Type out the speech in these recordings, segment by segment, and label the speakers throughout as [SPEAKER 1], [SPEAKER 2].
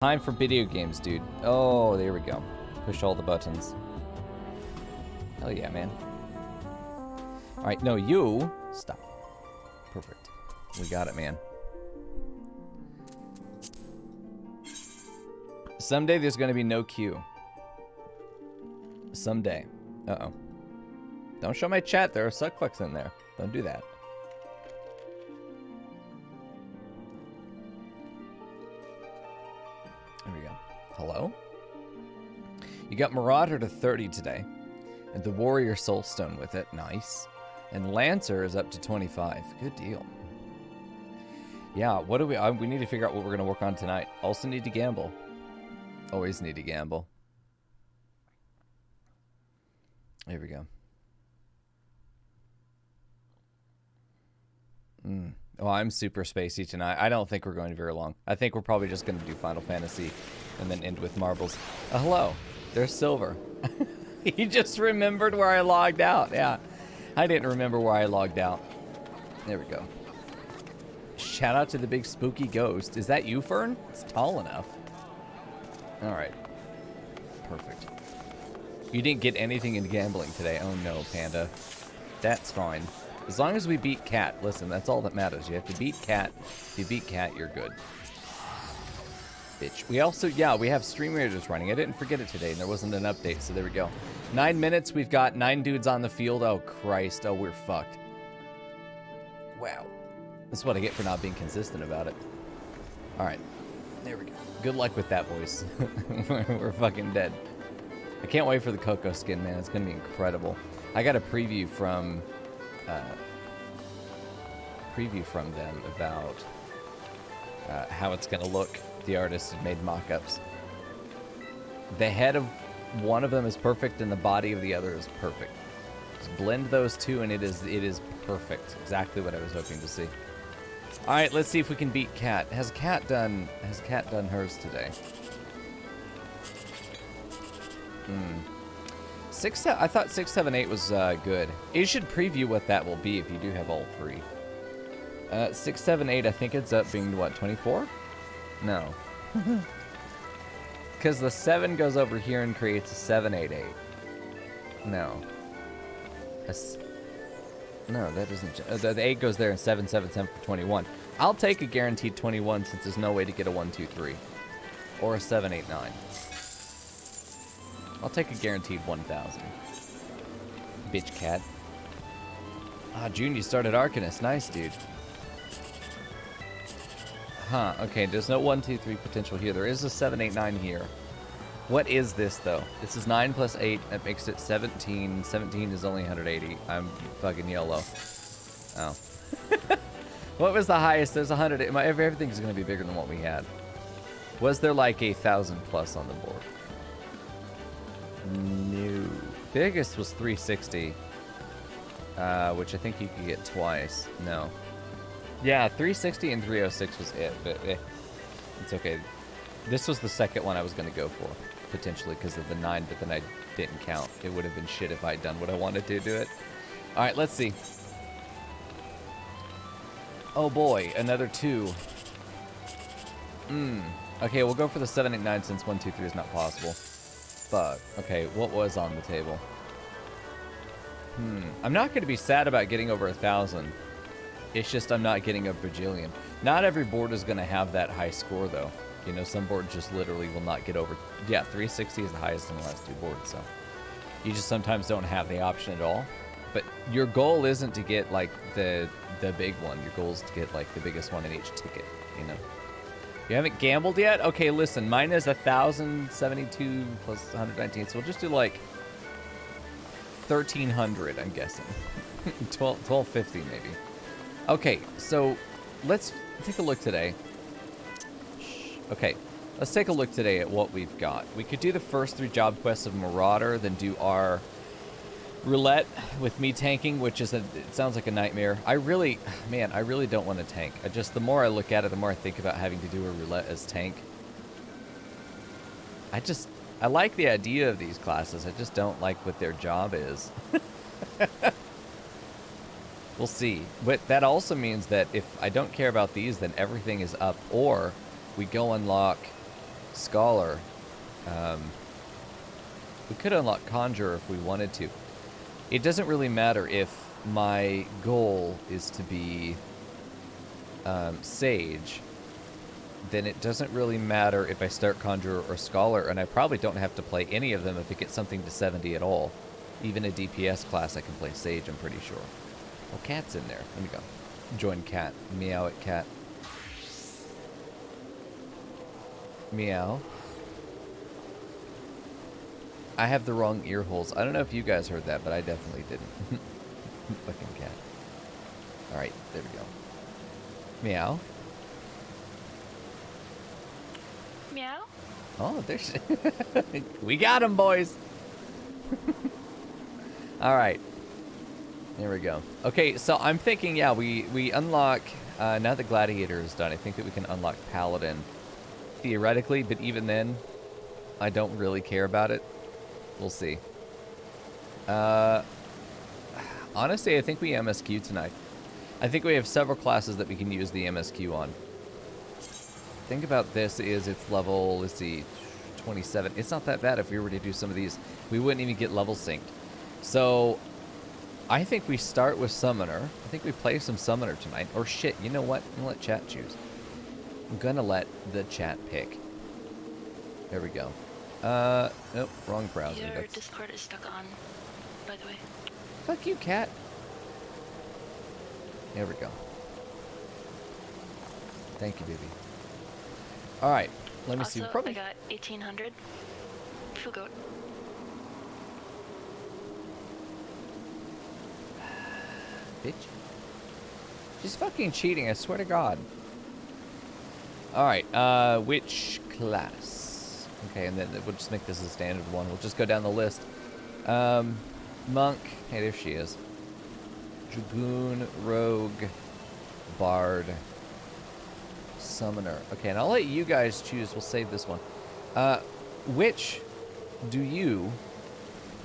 [SPEAKER 1] Time for video games, dude. Oh, there we go. Push all the buttons. Hell yeah, man. Alright, no, you... Stop. Perfect. We got it, man. Someday there's gonna be no queue. Someday. Uh-oh. Don't show my chat. There are suckfucks in there. Don't do that. There we go. Hello? You got Marauder to 30 today. And the Warrior Soulstone with it. Nice. And Lancer is up to 25. Good deal. Yeah, what do we need to figure out what we're going to work on tonight. Also need to gamble. Always need to gamble. Here we go. Oh, I'm super spacey tonight. I don't think we're going very long. I think we're probably just going to do Final Fantasy and then end with marbles. Hello. There's Silver. He just remembered where I logged out. Yeah. I didn't remember where I logged out. There we go. Shout out to the big spooky ghost. Is that you, Fern? It's tall enough. All right. Perfect. You didn't get anything in gambling today. Oh no, Panda. That's fine. As long as we beat Cat. Listen, that's all that matters. You have to beat Cat. If you beat Cat, you're good. Bitch. We also, yeah, we have Stream Raiders running. I didn't forget it today, and there wasn't an update, so there we go. 9 minutes. We've got 9 dudes on the field. Oh, Christ. Oh, we're fucked. Wow. That's what I get for not being consistent about it. All right. There we go. Good luck with that, boys. We're fucking dead. I can't wait for the Coco skin, man. It's going to be incredible. I got a preview from them about how it's going to look. The artist had made mock-ups. The head of one of them is perfect, and the body of the other is perfect. Just blend those two, and it is perfect. Exactly what I was hoping to see. All right, let's see if we can beat Cat. Has Cat done hers today? I thought 6, 7, 8 was good. You should preview what that will be if you do have all three. 6, 7, 8, I think it's up being, what, 24? No. Because the 7 goes over here and creates a 7, 8, 8. No. No, that doesn't... the 8 goes there and 7, 7, 7 for 21. I'll take a guaranteed 21 since there's no way to get a 1, 2, 3. Or a 7, 8, 9. I'll take a guaranteed 1,000. Bitch Cat. Ah, June, you started Arcanist. Nice, dude. Huh, okay, there's no 1, 2, 3 potential here. There is a 7, 8, 9 here. What is this, though? This is 9 plus 8. That makes it 17. 17 is only 180. I'm fucking yellow. Oh. What was the highest? There's 100. Everything's going to be bigger than what we had. Was there like 1,000 plus on the board? No. Biggest was 360. Which I think you could get twice. No. Yeah, 360 and 306 was it, but it's okay. This was the second one I was going to go for, potentially, because of the 9, but then I didn't count. It would have been shit if I'd done what I wanted to do it. All right, let's see. Oh boy, another 2. Okay, we'll go for the 7, 8, 9 since 1, 2, 3 is not possible. Fuck. Okay, what was on the table? I'm not going to be sad about getting over 1,000. It's just I'm not getting a bajillion. Not every board is going to have that high score, though. You know, some boards just literally will not get over... Yeah, 360 is the highest in the last 2 boards, so... You just sometimes don't have the option at all. But your goal isn't to get, like, the big one. Your goal is to get, like, the biggest one in each ticket, you know? You haven't gambled yet? Okay, listen, mine is 1,072 plus 119, so we'll just do, like, 1,300, I'm guessing. 1,250, maybe. Okay, so let's take a look today. Okay, let's take a look today at what we've got. We could do the first 3 job quests of Marauder, then do our roulette with me tanking, which is it sounds like a nightmare. I really don't want to tank. The more I look at it, the more I think about having to do a roulette as tank. I like the idea of these classes. I just don't like what their job is. We'll see. But that also means that if I don't care about these, then everything is up, or we go unlock Scholar. We could unlock Conjurer if we wanted to. It doesn't really matter if my goal is to be Sage. Then it doesn't really matter if I start Conjurer or Scholar, and I probably don't have to play any of them if it gets something to 70 at all. Even a DPS class I can play Sage, I'm pretty sure. Oh, Cat's in there. Let me go. Join Cat. Meow at Cat. Meow. I have the wrong ear holes. I don't know if you guys heard that, but I definitely didn't. Fucking cat. Alright, there we go. Meow.
[SPEAKER 2] Meow.
[SPEAKER 1] Oh, there's... We got him, boys! Alright. There we go. Okay, so I'm thinking, yeah, we unlock... now that Gladiator is done, I think that we can unlock Paladin. Theoretically, but even then, I don't really care about it. We'll see. Honestly, I think we MSQ tonight. I think we have several classes that we can use the MSQ on. Think about this is its level, let's see, 27. It's not that bad if we were to do some of these. We wouldn't even get level synced. So, I think we start with Summoner. I think we play some Summoner tonight. Or shit, you know what? I'm gonna let chat choose. I'm gonna let the chat pick. There we go. Nope, wrong browser.
[SPEAKER 2] Your Discord is stuck on, by the way.
[SPEAKER 1] Fuck you, cat. There we go. Thank you, baby. Alright, let me see.
[SPEAKER 2] Probably I got 1800. Fugoat.
[SPEAKER 1] Bitch. She's fucking cheating, I swear to God. Alright, which class? Okay, and then we'll just make this a standard one. We'll just go down the list. Monk. Hey, there she is. Dragoon, Rogue, Bard, Summoner. Okay, and I'll let you guys choose. We'll save this one. Which do you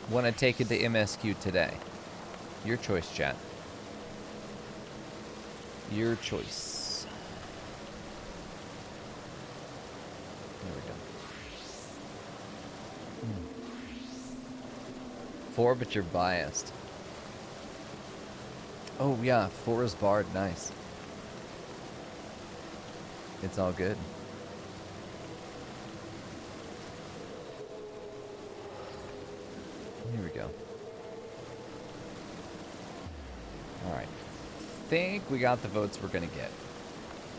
[SPEAKER 1] want to take into MSQ today? Your choice, chat. Your choice. There we go. 4, but you're biased. Oh, yeah. 4 is Bard. Nice. It's all good. Here we go. Alright. Think we got the votes we're gonna get.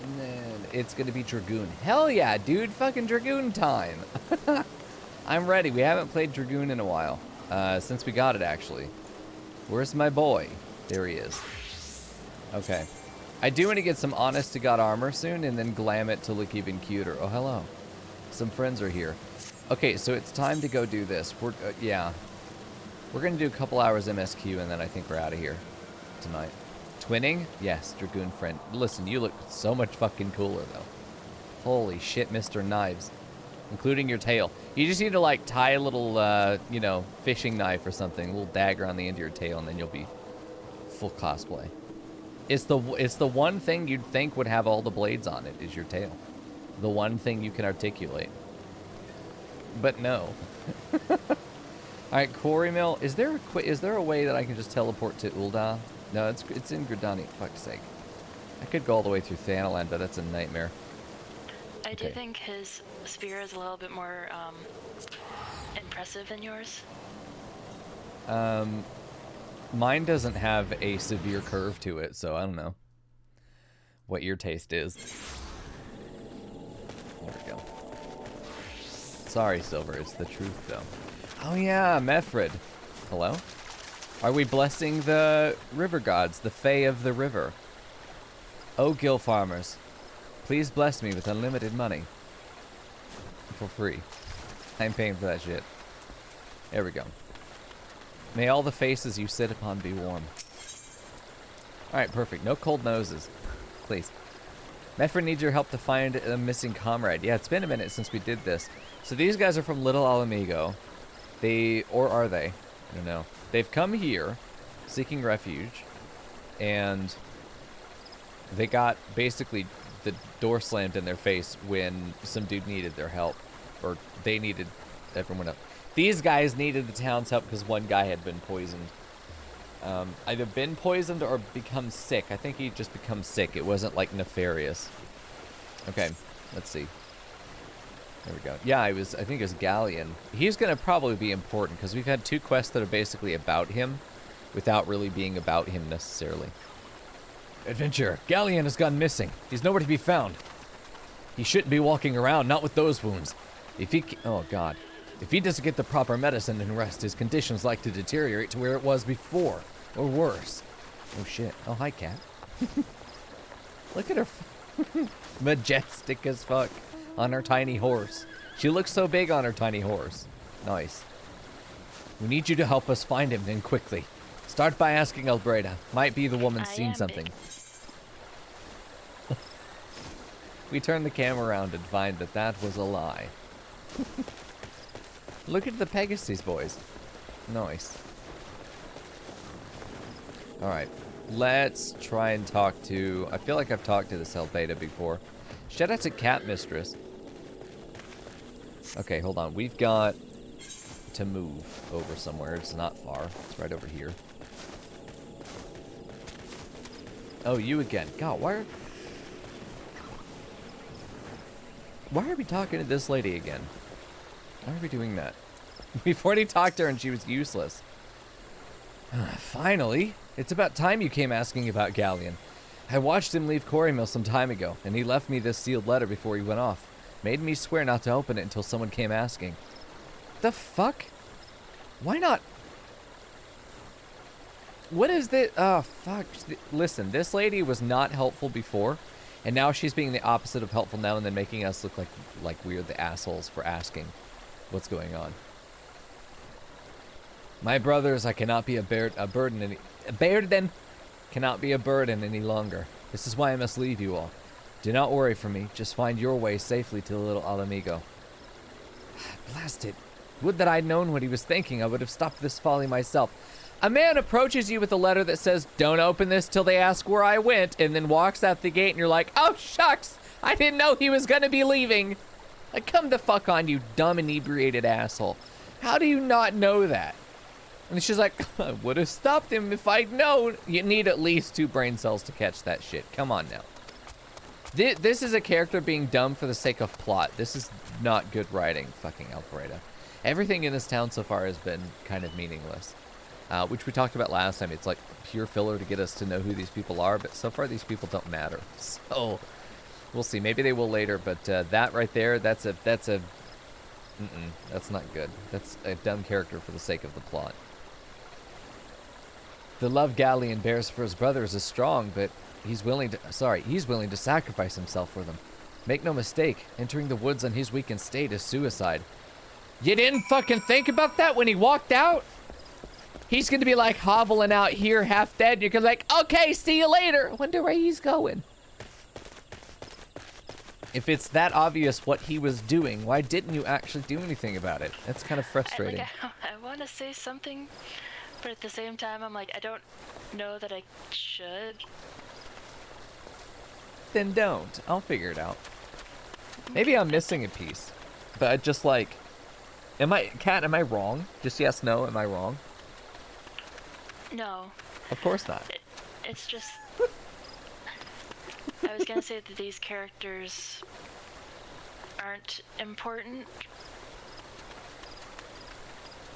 [SPEAKER 1] And then it's gonna be Dragoon. Hell yeah, dude. Fucking Dragoon time. I'm ready. We haven't played Dragoon in a while. Since we got it, actually. Where's my boy? There he is. Okay. I do want to get some honest-to-God armor soon and then glam it to look even cuter. Oh, hello. Some friends are here. Okay, so it's time to go do this. Yeah. We're going to do a couple hours MSQ and then I think we're out of here tonight. Twinning? Yes, Dragoon friend. Listen, you look so much fucking cooler, though. Holy shit, Mr. Knives. Including your tail. You just need to, like, tie a little, you know, fishing knife or something, a little dagger on the end of your tail, and then you'll be full cosplay. It's the one thing you'd think would have all the blades on it, is your tail. The one thing you can articulate. But no. Alright, Quarry Mill. Is there a way that I can just teleport to Ul'dah? No, it's in Gridania, for fuck's sake. I could go all the way through Thanalan, but that's a nightmare.
[SPEAKER 2] I do think his spear is a little bit more impressive than yours.
[SPEAKER 1] Mine doesn't have a severe curve to it, so I don't know what your taste is. There we go. Sorry, Silver, it's the truth, though. Oh yeah, Mefred. Hello? Are we blessing the river gods, the Fae of the river? Oh, Gill Farmers. Please bless me with unlimited money. For free. I'm paying for that shit. There we go. May all the faces you sit upon be warm. Alright, perfect. No cold noses. Please. Mefred needs your help to find a missing comrade. Yeah, it's been a minute since we did this. So these guys are from Little Alamigo. Or are they? I don't know. They've come here, seeking refuge, and they got basically the door slammed in their face when some dude needed their help. or they needed everyone else. These guys needed the town's help because one guy had been poisoned. Either been poisoned or become sick. I think he just become sick. It wasn't like nefarious. Okay, let's see. There we go. Yeah, I think it was Galleon. He's gonna probably be important because we've had 2 quests that are basically about him without really being about him necessarily. Adventure. Galleon has gone missing. He's nowhere to be found. He shouldn't be walking around, not with those wounds. Oh god. If he doesn't get the proper medicine and rest, his condition's like to deteriorate to where it was before, or worse. Oh shit. Oh, hi, cat. Look at her. Majestic as fuck on her tiny horse. She looks so big on her tiny horse. Nice. We need you to help us find him, and quickly. Start by asking Albreda. Might be the woman's seen something. We turn the camera around and find that that was a lie. Look at the Pegasus boys. Nice. Alright. Let's try and talk to... I feel like I've talked to this Albreda before. Shout out to Cat Mistress. Okay, hold on. We've got to move over somewhere. It's not far. It's right over here. Oh, you again. God, why are we talking to this lady again? Why are we doing that? We've already talked to her and she was useless. Finally. It's about time you came asking about Galleon. I watched him leave Quarry Mill some time ago, and he left me this sealed letter before he went off. Made me swear not to open it until someone came asking. The fuck? Why not? What is this? Oh, fuck. Listen, this lady was not helpful before, and now she's being the opposite of helpful now and then making us look like we're the assholes for asking what's going on. My brothers, I cannot be a burden cannot be a burden any longer. This is why I must leave you all. Do not worry for me. Just find your way safely to the little Mhigo. Blast it. Would that I'd known what he was thinking. I would have stopped this folly myself. A man approaches you with a letter that says, don't open this till they ask where I went, and then walks out the gate and you're like, oh shucks, I didn't know he was gonna be leaving. Like, come the fuck on, you dumb inebriated asshole. How do you not know that? And she's like, I would have stopped him if I'd known. You need at least 2 brain cells to catch that shit. Come on now. This is a character being dumb for the sake of plot. This is not good writing, fucking Albreda. Everything in this town so far has been kind of meaningless. Which we talked about last time. It's like pure filler to get us to know who these people are, but so far these people don't matter. So, we'll see. Maybe they will later, but that right there, that's not good. That's a dumb character for the sake of the plot. The love Galleon bears for his brothers is strong, but he's willing to sacrifice himself for them. Make no mistake, entering the woods on his weakened state is suicide. You didn't fucking think about that when he walked out? He's gonna be like hobbling out here half dead. You're gonna be like, okay, see you later. I wonder where he's going. If it's that obvious what he was doing, why didn't you actually do anything about it? That's kind of frustrating.
[SPEAKER 2] I want to say something, but at the same time, I'm like, I don't know that I should.
[SPEAKER 1] Then don't. I'll figure it out. Maybe I'm missing a piece. But just like, am I wrong? Just yes, no, am I wrong?
[SPEAKER 2] No.
[SPEAKER 1] Of course not.
[SPEAKER 2] It's just... I was gonna say that these characters aren't important.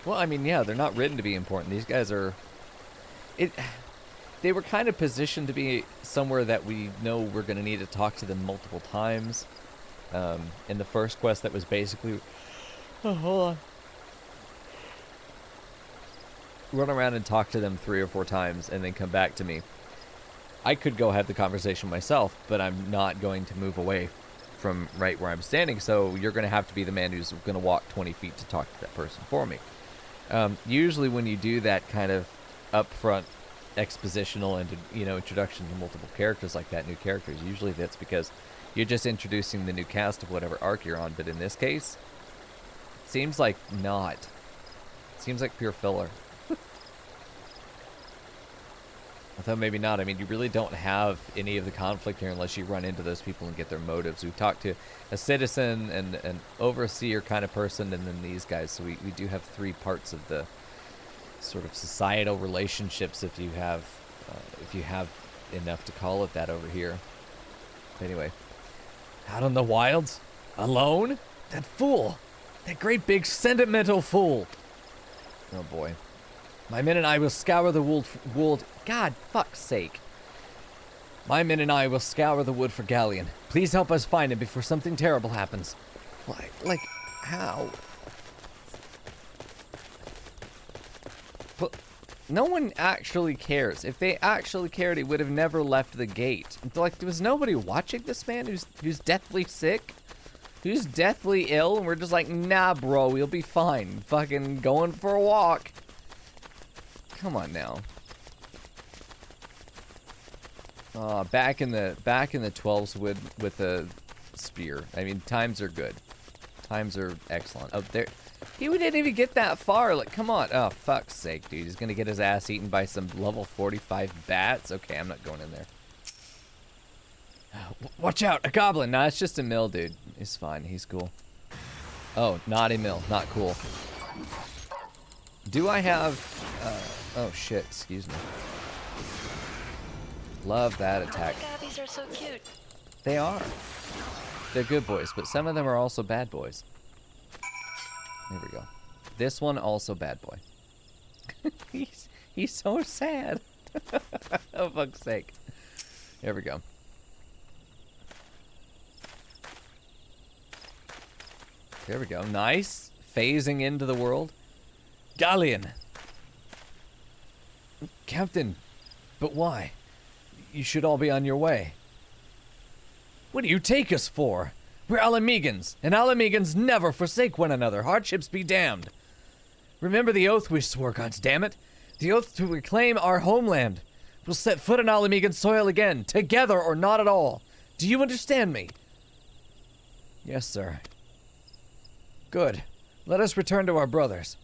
[SPEAKER 1] Well, I mean, yeah, they're not written to be important. These guys are... They were kind of positioned to be somewhere that we know we're going to need to talk to them multiple times. In the first quest that was basically... Oh, hold on. Run around and talk to them 3 or 4 times and then come back to me. I could go have the conversation myself, but I'm not going to move away from right where I'm standing, so you're going to have to be the man who's going to walk 20 feet to talk to that person for me. Usually when you do that kind of upfront expositional and, you know, introduction to multiple characters like that, new characters, usually that's because you're just introducing the new cast of whatever arc you're on, but in this case, it seems like not. It seems like pure filler. Although maybe not. I mean, you really don't have any of the conflict here unless you run into those people and get their motives. We've talked to a citizen and an overseer kind of person, and then these guys. So we do have 3 parts of the sort of societal relationships, if you have enough to call it that over here. Anyway, out in the wilds, alone? That fool! That great big sentimental fool! Oh boy. My men and I will scour the wood. God, fuck's sake. My men and I will scour the wood for Galleon. Please help us find him before something terrible happens. Why? Like, how? But no one actually cares. If they actually cared, he would have never left the gate. Like, there was nobody watching this man who's deathly sick, who's deathly ill, and we're just like, nah, bro, we'll be fine. Fucking going for a walk. Come on now. Back in the 12s with a spear. I mean, times are good. Times are excellent. Oh, there. He didn't even get that far. Like, come on. Oh, fuck's sake, dude. He's gonna get his ass eaten by some level 45 bats. Okay, I'm not going in there. Watch out, a goblin. Nah, it's just a mill, dude. It's fine. He's cool. Oh, not a mill. Not cool. Do I have... oh, shit. Excuse me. Love that attack.
[SPEAKER 2] Oh my god, these are so cute.
[SPEAKER 1] They are. They're good boys, but some of them are also bad boys. There we go. This one also bad boy. he's so sad. Oh, fuck's sake. There we go. There we go. Nice. Phasing into the world. Galleon. Captain. But why? You should all be on your way. What do you take us for? We're Alamegans, and Alamegans never forsake one another. Hardships be damned. Remember the oath we swore, goddammit. The oath to reclaim our homeland. We'll set foot on Alamegan soil again, together or not at all. Do you understand me? Yes, sir. Good. Let us return to our brothers.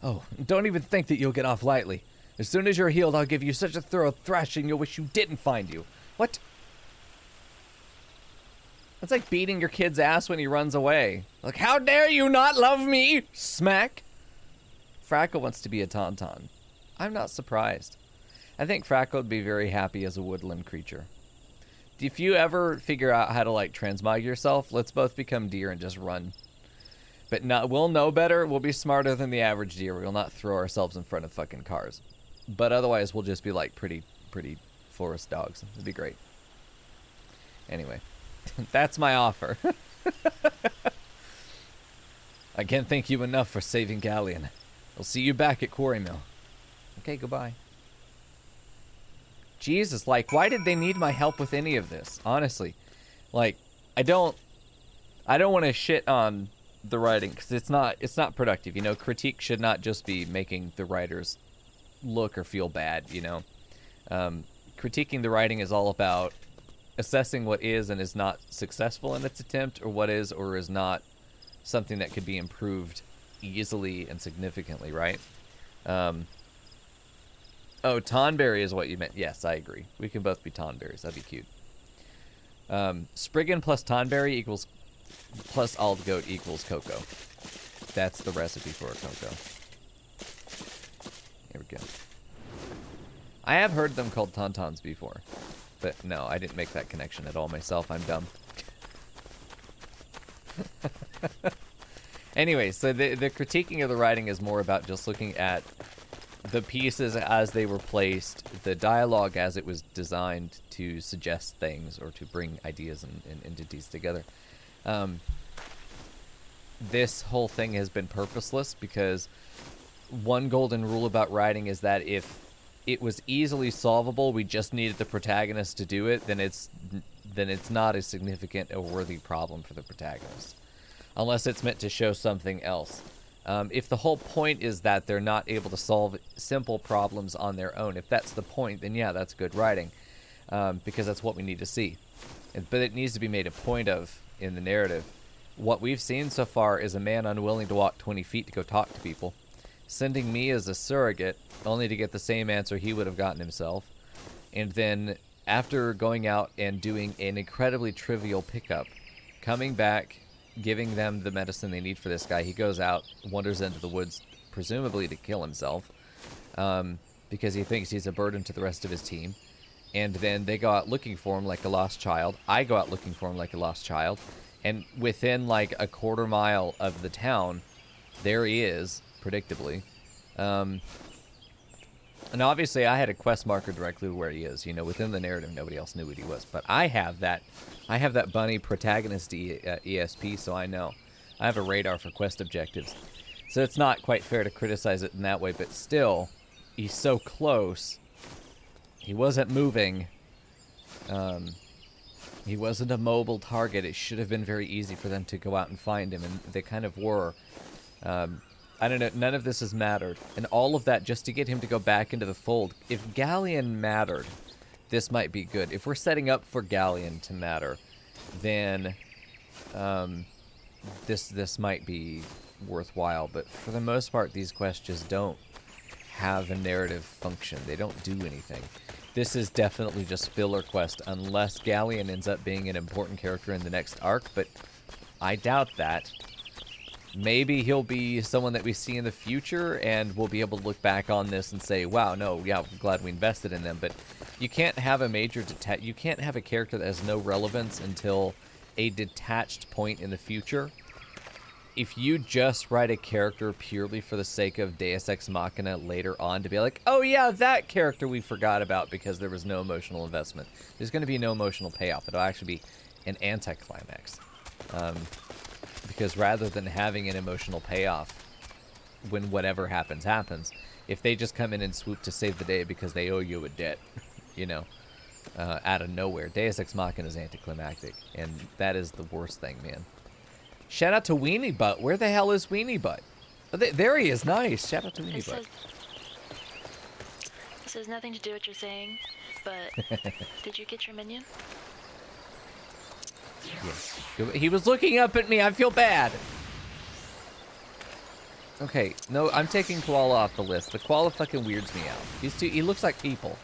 [SPEAKER 1] Oh, don't even think that you'll get off lightly. As soon as you're healed, I'll give you such a thorough thrashing you'll wish you didn't find you. What? That's like beating your kid's ass when he runs away. Like, how dare you not love me? Smack. Frackle wants to be a tauntaun. I'm not surprised. I think Frackle would be very happy as a woodland creature. If you ever figure out how to, like, transmog yourself, let's both become deer and just run. But we'll know better. We'll be smarter than the average deer. We'll not throw ourselves in front of fucking cars. But otherwise, we'll just be like pretty forest dogs. It'd be great. Anyway, that's my offer. I can't thank you enough for saving Galleon. I'll see you back at Quarry Mill. Okay, goodbye. Jesus, like, why did they need my help with any of this? Honestly, like, I don't want to shit on the writing because it's not productive. You know, critique should not just be making the writers look or feel bad. You know, critiquing the writing is all about assessing what is and is not successful in its attempt, or what is or is not something that could be improved easily and significantly, right? Oh, Tonberry is what you meant. Yes, I agree. We can both be Tonberries. That'd be cute. Spriggan plus Tonberry equals plus Aldgoat equals Cocoa. That's the recipe for a Cocoa. Here we go. I have heard them called Tauntauns before. But no, I didn't make that connection at all myself. I'm dumb. Anyway, so the critiquing of the writing is more about just looking at the pieces as they were placed, the dialogue as it was designed to suggest things or to bring ideas and entities together. This whole thing has been purposeless because one golden rule about writing is that if it was easily solvable, we just needed the protagonist to do it, then it's not a significant or worthy problem for the protagonist. Unless it's meant to show something else. If the whole point is that they're not able to solve simple problems on their own, if that's the point, then yeah, that's good writing. Because that's what we need to see. But it needs to be made a point of in the narrative. What we've seen so far is a man unwilling to walk 20 feet to go talk to people, sending me as a surrogate, only to get the same answer he would have gotten himself, And then after going out and doing an incredibly trivial pickup, coming back, giving them the medicine they need for this guy, he goes out, wanders into the woods, presumably to kill himself, because he thinks he's a burden to the rest of his team. And then they go out looking for him like a lost child. I go out looking for him like a lost child. And within like a quarter mile of the town, there he is, predictably. And obviously I had a quest marker directly where he is. You know, within the narrative, nobody else knew what he was. But I have that bunny protagonist ESP, so I know. I have a radar for quest objectives. So it's not quite fair to criticize it in that way, but still, he's so close. He wasn't moving. He wasn't a mobile target. It should have been very easy for them to go out and find him, and they kind of were. I don't know. None of this has mattered. And all of that just to get him to go back into the fold. If Galleon mattered, this might be good. If we're setting up for Galleon to matter, then this might be worthwhile. But for the most part, these quests just don't have a narrative function. They don't do anything. This is definitely just filler quest, unless Galleon ends up being an important character in the next arc, but I doubt that. Maybe he'll be someone that we see in the future, and we'll be able to look back on this and say, wow, no, yeah, I'm glad we invested in them. But you can't have a major you can't have a character that has no relevance until a detached point in the future. If you just write a character purely for the sake of Deus Ex Machina later on to be like, oh yeah, that character we forgot about because there was no emotional investment, there's going to be no emotional payoff. It'll actually be an anticlimax. Because rather than having an emotional payoff when whatever happens, happens, if they just come in and swoop to save the day because they owe you a debt, you know, out of nowhere, Deus Ex Machina is anticlimactic, and that is the worst thing, man. Shout out to Weenie Butt. Where the hell is Weenie Butt? Oh, there he is. Nice. Shout out to Weenie Butt.
[SPEAKER 2] This has nothing to do with what you're saying, but did you get your minion?
[SPEAKER 1] Yes. He was looking up at me. I feel bad. Okay. No, I'm taking Koala off the list. The Koala fucking weirds me out. He looks like people.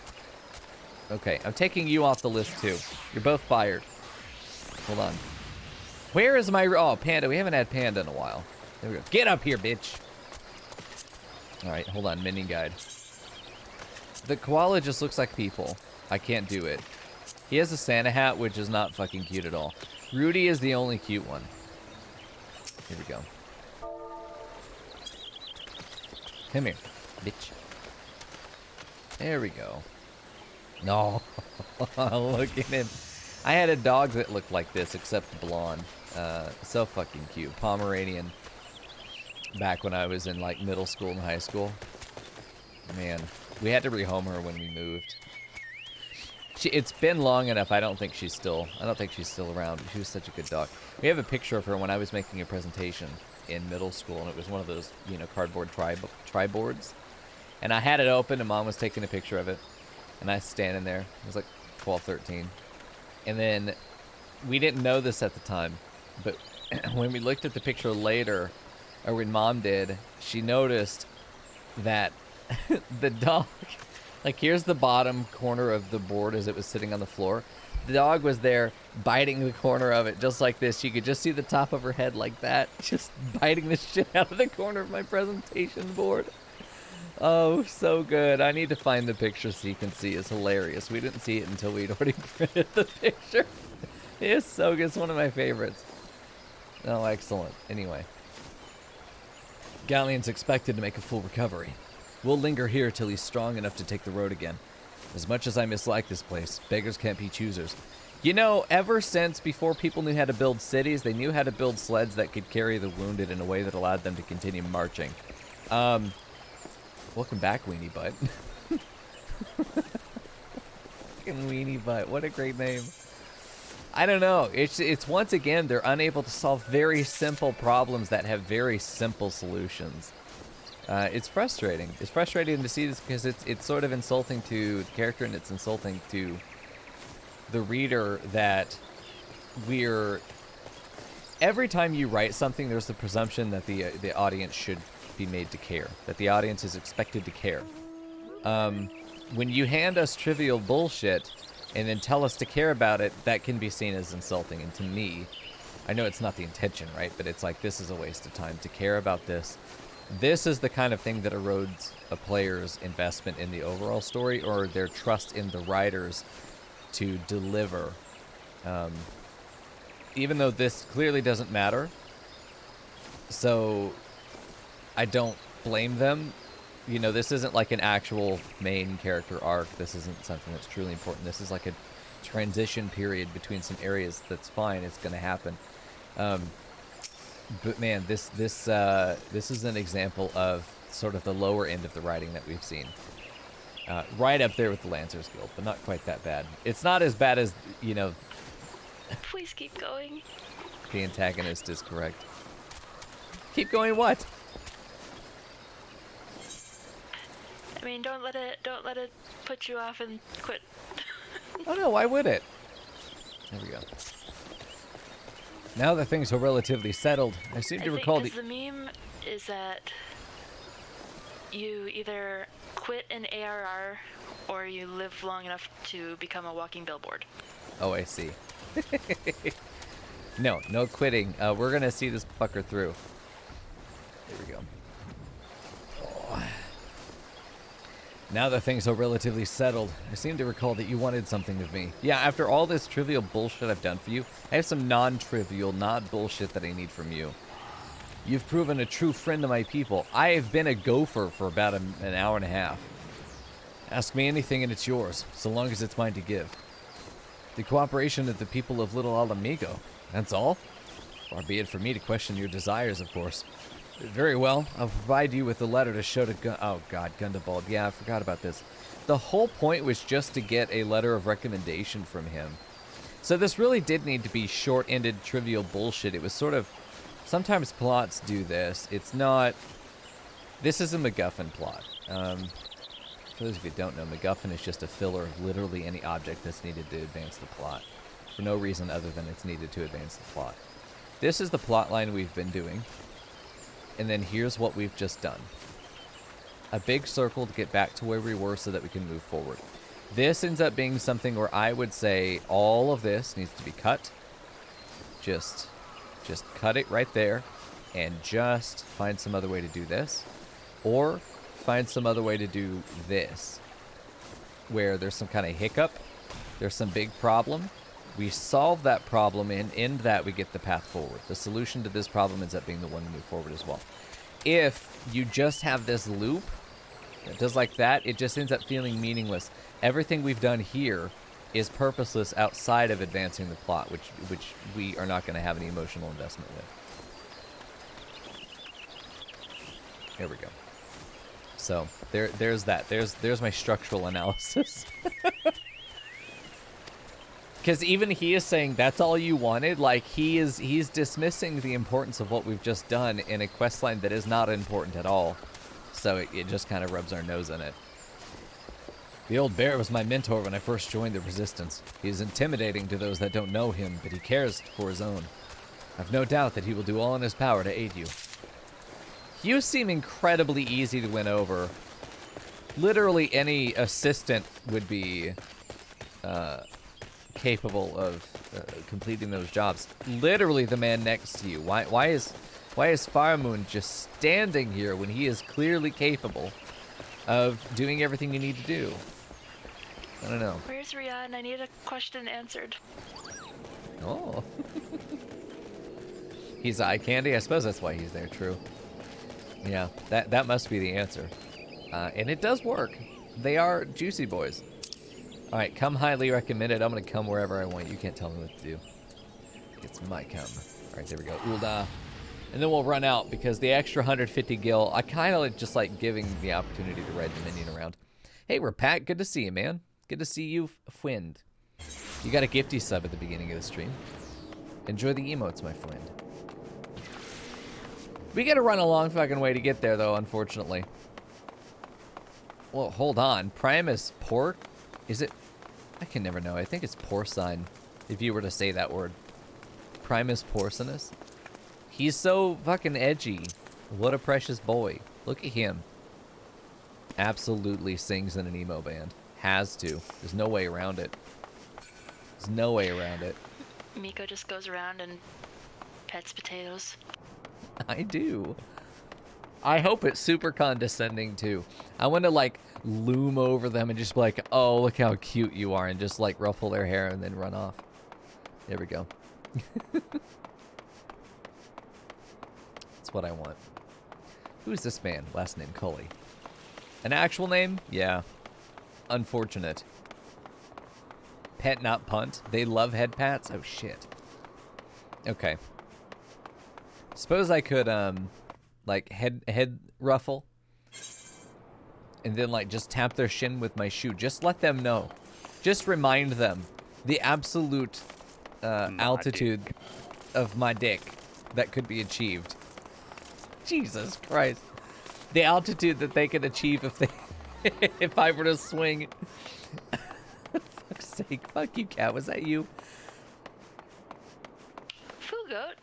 [SPEAKER 1] Okay. I'm taking you off the list, too. You're both fired. Hold on. Where is my... Oh, Panda. We haven't had Panda in a while. There we go. Get up here, bitch. All right. Hold on. Minion guide. The Koala just looks like people. I can't do it. He has a Santa hat, which is not fucking cute at all. Rudy is the only cute one. Here we go. Come here, bitch. There we go. No. Look at him. I had a dog that looked like this, except blonde. So fucking cute. Pomeranian. Back when I was in, like, middle school and high school. Man. We had to rehome her when we moved. It's been long enough. I don't think she's still around. She was such a good dog. We have a picture of her when I was making a presentation in middle school, and it was one of those, you know, cardboard tri-boards. And I had it open, and Mom was taking a picture of it. And I was standing there. I was like 12, 13. And then we didn't know this at the time, but when we looked at the picture later, or when Mom did, she noticed that the dog... Like, here's the bottom corner of the board as it was sitting on the floor. The dog was there biting the corner of it just like this. You could just see the top of her head like that, just biting the shit out of the corner of my presentation board. Oh, so good. I need to find the picture so you can see. It's hilarious. We didn't see it until we'd already printed the picture. It's so good. It's one of my favorites. Oh, excellent. Anyway. Galleon's expected to make a full recovery. We'll linger here till he's strong enough to take the road again. As much as I mislike this place, beggars can't be choosers. You know, ever since before people knew how to build cities, they knew how to build sleds that could carry the wounded in a way that allowed them to continue marching. Welcome back, Weenie Butt. Fucking Weenie Butt. What a great name. I don't know. It's once again, they're unable to solve very simple problems that have very simple solutions. It's frustrating. It's frustrating to see this because it's sort of insulting to the character, and it's insulting to the reader that every time you write something, there's the presumption that the audience should be made to care, that the audience is expected to care. when you hand us trivial bullshit and then tell us to care about it, that can be seen as insulting. And to me, I know it's not the intention, right? But it's like, this is a waste of time to care about this. This is the kind of thing that erodes a player's investment in the overall story or their trust in the writers to deliver. Even though this clearly doesn't matter, so I don't blame them. You know, this isn't like an actual main character arc. This isn't something that's truly important. This is like a transition period between some areas. That's fine. It's going to happen. But man, this is an example of sort of the lower end of the writing that we've seen. Right up there with the Lancers Guild, but not quite that bad. It's not as bad as, you know...
[SPEAKER 2] Please keep going.
[SPEAKER 1] The antagonist is correct. Keep going what?
[SPEAKER 2] I mean, don't let it put you off and quit.
[SPEAKER 1] Oh no, why would it? There we go. Now that things are relatively settled, I seem to recall
[SPEAKER 2] the meme is that you either quit an ARR or you live long enough to become a walking billboard.
[SPEAKER 1] Oh, I see. No quitting. We're gonna see this fucker through. There we go. Oh. Now that things are relatively settled, I seem to recall that you wanted something of me. Yeah, after all this trivial bullshit I've done for you, I have some non-trivial, not bullshit that I need from you. You've proven a true friend of my people. I have been a gopher for about an hour and a half. Ask me anything and it's yours, so long as it's mine to give. The cooperation of the people of Little Mhigo. That's all? Far be it for me to question your desires, of course. Very well. I'll provide you with a letter to show to oh god, Gundabald. Yeah, I forgot about this. The whole point was just to get a letter of recommendation from him. So this really did need to be short-ended, trivial bullshit. It was sort of... Sometimes plots do this. It's not... This is a MacGuffin plot. For those of you who don't know, MacGuffin is just a filler of literally any object that's needed to advance the plot. For no reason other than it's needed to advance the plot. This is the plot line we've been doing. And then here's what we've just done. A big circle to get back to where we were so that we can move forward. This ends up being something where I would say all of this needs to be cut. Just cut it right there and just find some other way to do this. Or find some other way to do this. Where there's some kind of hiccup. There's some big problem. We solve that problem, and in that we get the path forward. The solution to this problem ends up being the one to move forward as well. If you just have this loop that does like that, it just ends up feeling meaningless. Everything we've done here is purposeless outside of advancing the plot, which we are not going to have any emotional investment with. There we go. So there's that. There's my structural analysis. Because even he is saying that's all you wanted. Like he's dismissing the importance of what we've just done in a questline that is not important at all. So it just kind of rubs our nose in it. The old bear was my mentor when I first joined the Resistance. He is intimidating to those that don't know him, but he cares for his own. I've no doubt that he will do all in his power to aid you. You seem incredibly easy to win over. Literally any assistant would be capable of completing those jobs. Literally the man next to you. Why is Firemoon just standing here when he is clearly capable of doing everything you need to do? I don't know.
[SPEAKER 2] Where's Rian? I need a question answered.
[SPEAKER 1] Oh. He's eye candy? I suppose that's why he's there, true. Yeah, that must be the answer. And it does work. They are juicy boys. Alright, come highly recommended. I'm going to come wherever I want. You can't tell me what to do. It's my come. Alright, there we go. Ulda. And then we'll run out because the extra 150 gil, I kind of just like giving the opportunity to ride the minion around. Hey, Rapat, good to see you, man. Good to see you, friend. You got a gifty sub at the beginning of the stream. Enjoy the emotes, my friend. We gotta run a long fucking way to get there, though, unfortunately. Well, hold on. Primus Pork? Is it? I can never know. I think it's porcine, if you were to say that word. Primus Porcinus? He's so fucking edgy. What a precious boy. Look at him. Absolutely sings in an emo band. Has to. There's no way around it. There's no way around it.
[SPEAKER 2] Mico just goes around and pets potatoes.
[SPEAKER 1] I do. I hope it's super condescending too. I want to like loom over them and just be like, oh, look how cute you are, and just like ruffle their hair and then run off. There we go. That's what I want. Who's this man? Last name Cully. An actual name? Yeah. Unfortunate. Pet, not punt. They love head pats? Oh, shit. Okay. Suppose I could, like, head ruffle. And then, like, just tap their shin with my shoe. Just let them know. Just remind them the absolute altitude of my dick that could be achieved. Jesus Christ. The altitude that they could achieve if they... if I were to swing. Fuck's sake. Fuck you, cat. Was that you?
[SPEAKER 2] Foo goat.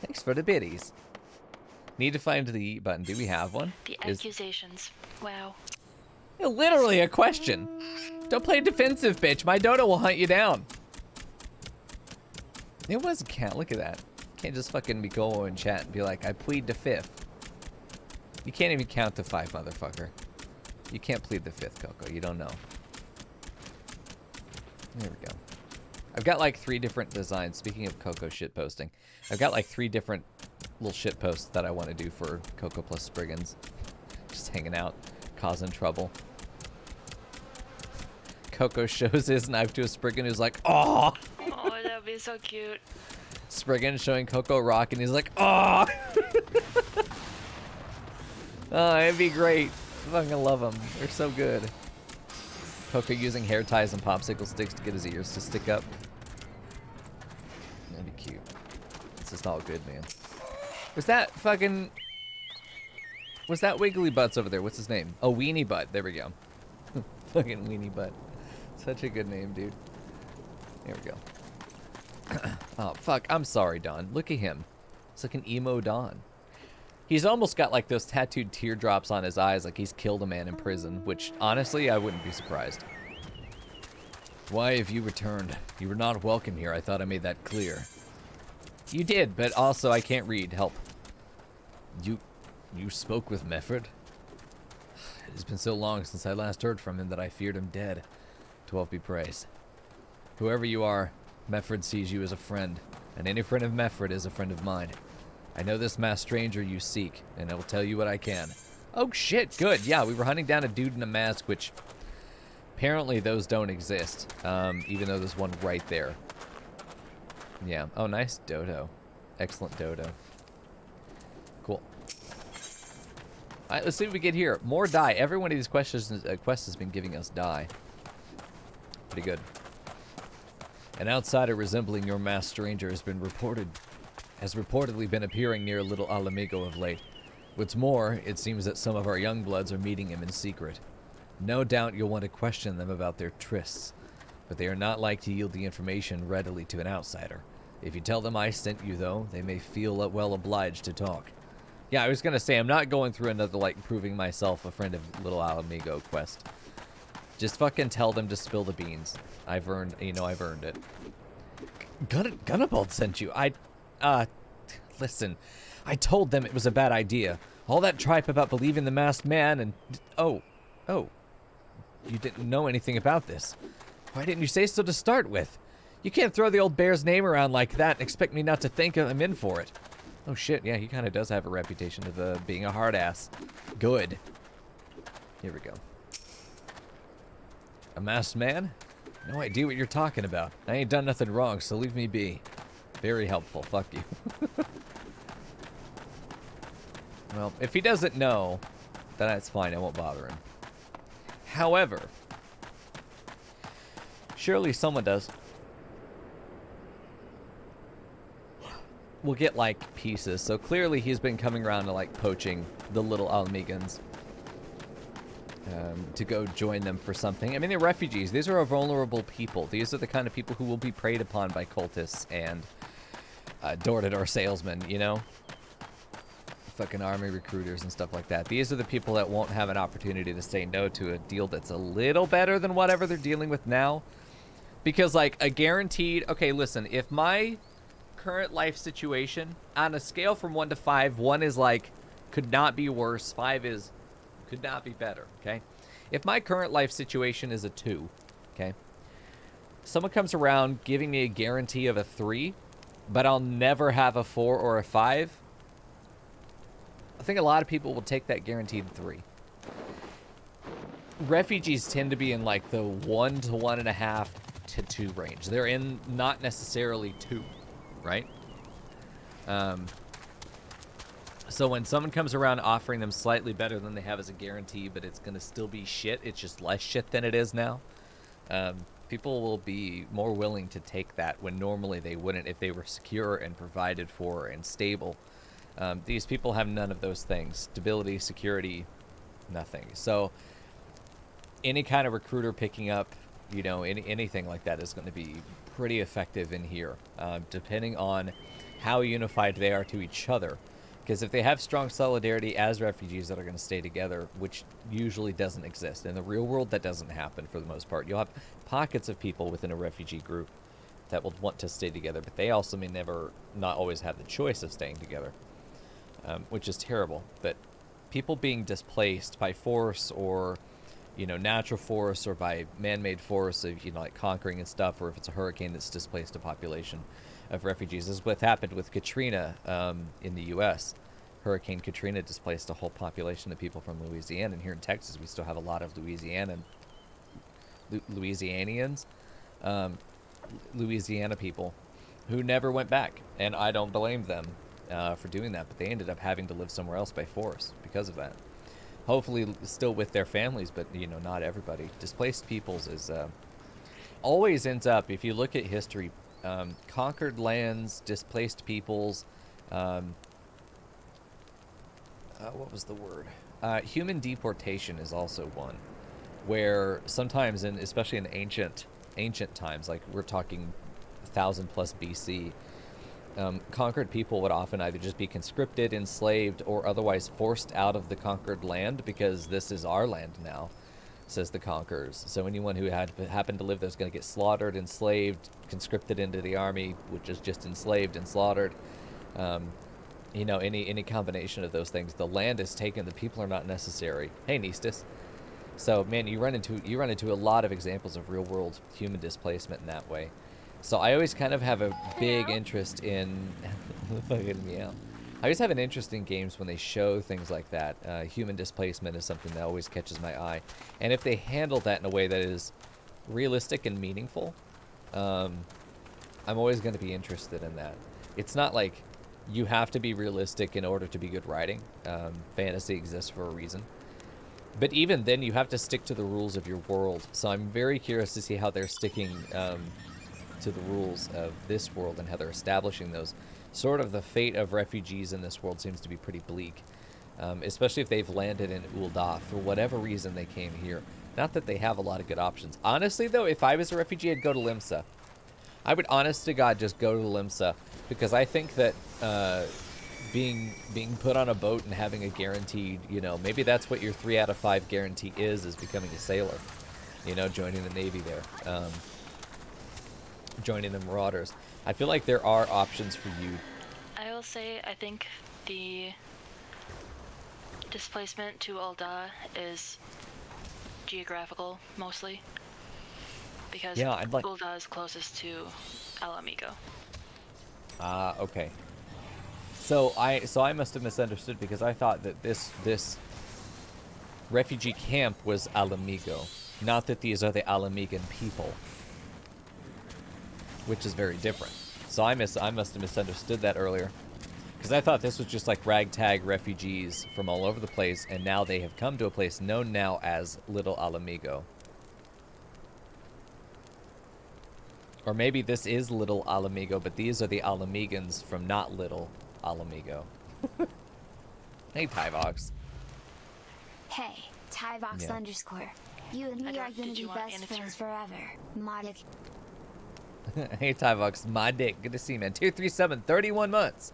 [SPEAKER 1] Thanks for the biddies. Need to find the eat button. Do we have one?
[SPEAKER 2] The accusations. Wow.
[SPEAKER 1] Literally a question. Don't play defensive, bitch. My dodo will hunt you down. It was a cat. Look at that. Can't just fucking be go in chat and be like, I plead the fifth. You can't even count to 5, motherfucker. You can't plead the fifth, Coco. You don't know. There we go. I've got like 3 different designs. Speaking of Coco shit posting, I've got like 3 different little shit posts that I want to do for Coco plus Spriggans. Just hanging out, causing trouble. Coco shows his knife to a Spriggan who's like, "Aw!"
[SPEAKER 2] Oh, that'd be so cute.
[SPEAKER 1] Spriggan showing Coco rock and he's like, "Aw!" Oh, it'd be great. I fucking love them. They're so good. Coco using hair ties and popsicle sticks to get his ears to stick up. That'd be cute. This is all good, man. Was that fucking... Was that Wiggly Butts over there? What's his name? Oh, Weenie Butt. There we go. Fucking Weenie Butt. Such a good name, dude. There we go. Oh, fuck. I'm sorry, Don. Look at him. It's like an emo Don. He's almost got like those tattooed teardrops on his eyes like he's killed a man in prison, which honestly, I wouldn't be surprised. Why have you returned? You were not welcome here. I thought I made that clear. You did, but also I can't read. Help. You spoke with Mefford? It has been so long since I last heard from him that I feared him dead. 12 be praised. Whoever you are, Mefford sees you as a friend, and any friend of Mefford is a friend of mine. I know this masked stranger you seek, and I will tell you what I can. Oh shit, good. Yeah, we were hunting down a dude in a mask, which apparently those don't exist, even though there's one right there. Yeah. Oh, nice dodo. Excellent dodo. Cool. All right, let's see what we get here. More dye. Every one of these quests has been giving us dye. Pretty good. An outsider resembling your masked stranger has reportedly been appearing near Little Mhigo of late. What's more, it seems that some of our young bloods are meeting him in secret. No doubt you'll want to question them about their trysts, but they are not like to yield the information readily to an outsider. If you tell them I sent you, though, they may feel well obliged to talk. Yeah, I was gonna say, I'm not going through another, like, proving myself a friend of Little Mhigo quest. Just fucking tell them to spill the beans. I've earned it. Gunnabald sent you. Listen, I told them it was a bad idea. All that tripe about believing the masked man and... Oh, you didn't know anything about this. Why didn't you say so to start with? You can't throw the old bear's name around like that and expect me not to thank him in for it. Oh shit, yeah, he kind of does have a reputation of being a hard ass. Good. Here we go. A masked man? No idea what you're talking about. I ain't done nothing wrong, so leave me be. Very helpful. Fuck you. Well, if he doesn't know, then that's fine. I won't bother him. However, surely someone does. We'll get, like, pieces. So clearly he's been coming around to, like, poaching the little Almigans. To go join them for something. I mean, they're refugees. These are a vulnerable people. These are the kind of people who will be preyed upon by cultists and door-to-door salesmen, you know? fucking army recruiters and stuff like that. These are the people that won't have an opportunity to say no to a deal that's a little better than whatever they're dealing with now. Because, like, a guaranteed... Okay, listen, if my current life situation, on a scale from 1 to 5, 1 is, like, could not be worse, 5 is could not be better, okay? If my current life situation is a 2, okay? Someone comes around giving me a guarantee of a 3, but I'll never have a 4 or a 5. I think a lot of people will take that guaranteed 3. Refugees tend to be in, like, the 1 to 1.5 to 2 range. They're in not necessarily 2, right? So when someone comes around offering them slightly better than they have as a guarantee, but it's going to still be shit, it's just less shit than it is now, people will be more willing to take that when normally they wouldn't if they were secure and provided for and stable. These people have none of those things. Stability, security, nothing. So any kind of recruiter picking up, you know, anything like that is going to be pretty effective in here, depending on how unified they are to each other. Because if they have strong solidarity as refugees that are going to stay together, which usually doesn't exist. In the real world, that doesn't happen for the most part. You'll have pockets of people within a refugee group that will want to stay together, but they also may not always have the choice of staying together, which is terrible. But people being displaced by force or, you know, natural force or by man-made force of, you know, like conquering and stuff, or if it's a hurricane that's displaced a population of refugees. This is what happened with Katrina in the U.S. Hurricane Katrina displaced a whole population of people from Louisiana, and here in Texas we still have a lot of Louisiana people who never went back, and I don't blame them for doing that, but they ended up having to live somewhere else by force because of that. Hopefully still with their families, but, you know, not everybody. Displaced peoples is always ends up, if you look at history, conquered lands, displaced peoples, what was the word? Human deportation is also one, where sometimes, especially in ancient times, like we're talking 1000 plus BC, conquered people would often either just be conscripted, enslaved, or otherwise forced out of the conquered land because this is our land now, says the conquerors. So anyone who happened to live there is going to get slaughtered, enslaved, conscripted into the army, which is just enslaved and slaughtered. You know, any combination of those things. The land is taken, the people are not necessary. Hey, Nistus. So, man, you run into a lot of examples of real world human displacement in that way. So I always kind of have a big interest in fucking meow. I always have an interest in games when they show things like that. Human displacement is something that always catches my eye. And if they handle that in a way that is realistic and meaningful, I'm always going to be interested in that. It's not like you have to be realistic in order to be good writing. Fantasy exists for a reason. But even then, you have to stick to the rules of your world. So I'm very curious to see how they're sticking to the rules of this world and how they're establishing those. Sort of the fate of refugees in this world seems to be pretty bleak, especially if they've landed in Ul'dah for whatever reason they came here. Not that they have a lot of good options. Honestly, though, if I was a refugee, I'd go to Limsa. I would, honest to God, just go to Limsa, because I think that being put on a boat and having a guaranteed, you know, maybe that's what your 3 out of 5 guarantee is becoming a sailor, you know, joining the Navy there, joining the Marauders. I feel like there are options for you.
[SPEAKER 2] I will say, I think the displacement to Ul'dah is geographical, mostly. Because Ul'dah is closest to Mhigo.
[SPEAKER 1] Okay. So I must have misunderstood, because I thought that this refugee camp was Mhigo, not that these are the Alamigan people, which is very different. So I must have misunderstood that earlier, because I thought this was just like ragtag refugees from all over the place, and now they have come to a place known now as Little Mhigo. Or maybe this is Little Mhigo, but these are the Alamigans from not Little Mhigo. Hey, Tyvox.
[SPEAKER 3] Hey, Tyvox
[SPEAKER 1] Yeah.
[SPEAKER 3] _ You and me are gonna be best friends forever. Modic.
[SPEAKER 1] Hey, Tyvox, my dick. Good to see you, man. 237, 31 months.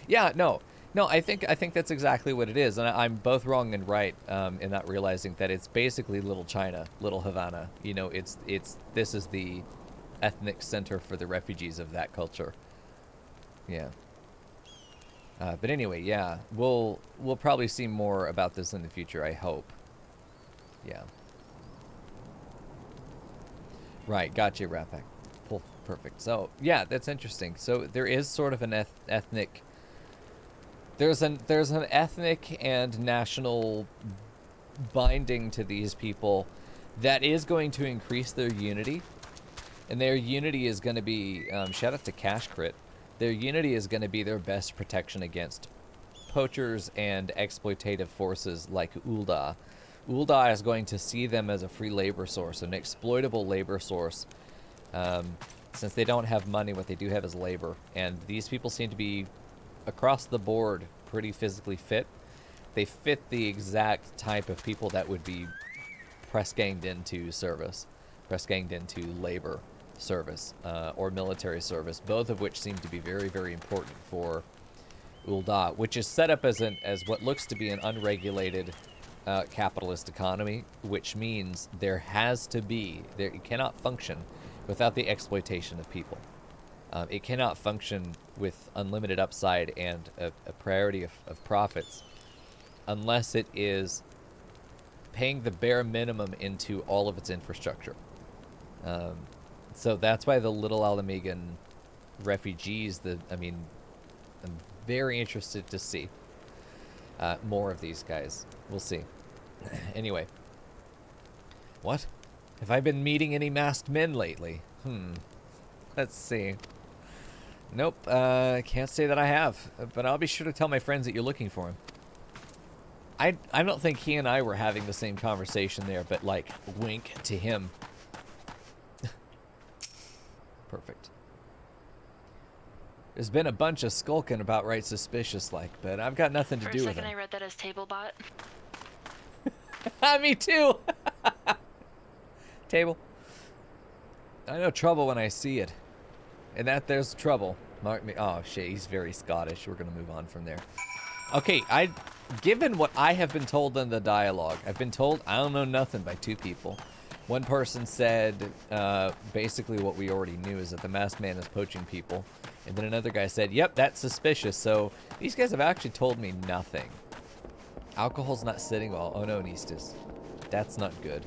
[SPEAKER 1] Yeah, no. No, I think that's exactly what it is, and I'm both wrong and right in not realizing that it's basically Little China, Little Havana. You know, this is the ethnic center for the refugees of that culture. Yeah. But anyway, yeah, we'll probably see more about this in the future, I hope. Yeah. Right, gotcha, Rapak. Perfect. So, yeah, that's interesting. So there is sort of an ethnic... There's an ethnic and national binding to these people that is going to increase their unity. And their unity is going to be... shout out to Cash Crit. Their unity is going to be their best protection against poachers and exploitative forces like Ul'dah. Ul'dah is going to see them as a free labor source, an exploitable labor source. Since they don't have money, what they do have is labor. And these people seem to be, across the board, pretty physically fit. They fit the exact type of people that would be press-ganged into service, press-ganged into labor service, or military service, both of which seem to be very, very important for Ul'dah, which is set up as what looks to be an unregulated capitalist economy, which means there has to be, it cannot function without the exploitation of people. It cannot function with unlimited upside and a priority of profits unless it is paying the bare minimum into all of its infrastructure. So that's why the Little Alamegan refugees, I'm very interested to see more of these guys. We'll see. Anyway. What? Have I been meeting any masked men lately? Let's see. Nope, can't say that I have. But I'll be sure to tell my friends that you're looking for him. I don't think he and I were having the same conversation there, but like, wink to him. Perfect. There's been a bunch of skulking about right suspicious like, but I've got nothing to do with it.
[SPEAKER 2] For a second I read that as table bot.
[SPEAKER 1] Me too! Table. I know trouble when I see it. And that there's trouble. Mark me. Oh, shit, he's very Scottish. We're going to move on from there. Okay, given what I have been told in the dialogue, I've been told I don't know nothing by two people. One person said basically what we already knew is that the masked man is poaching people. And then another guy said, yep, that's suspicious. So these guys have actually told me nothing. Alcohol's not sitting well. Oh no, Nistas. That's not good.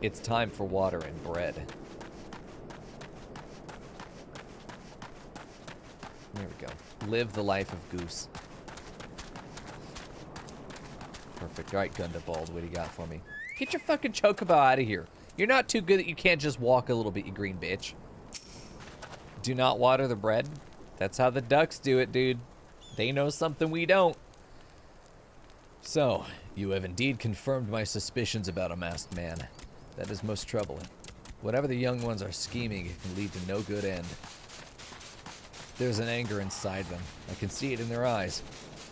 [SPEAKER 1] It's time for water and bread. There we go. Live the life of Goose. Perfect. Alright, Gundabald, what do you got for me? Get your fucking chocobo out of here. You're not too good that you can't just walk a little bit, you green bitch. Do not water the bread. That's how the ducks do it, dude. They know something we don't. So, you have indeed confirmed my suspicions about a masked man. That is most troubling. Whatever the young ones are scheming, it can lead to no good end. There's an anger inside them. I can see it in their eyes.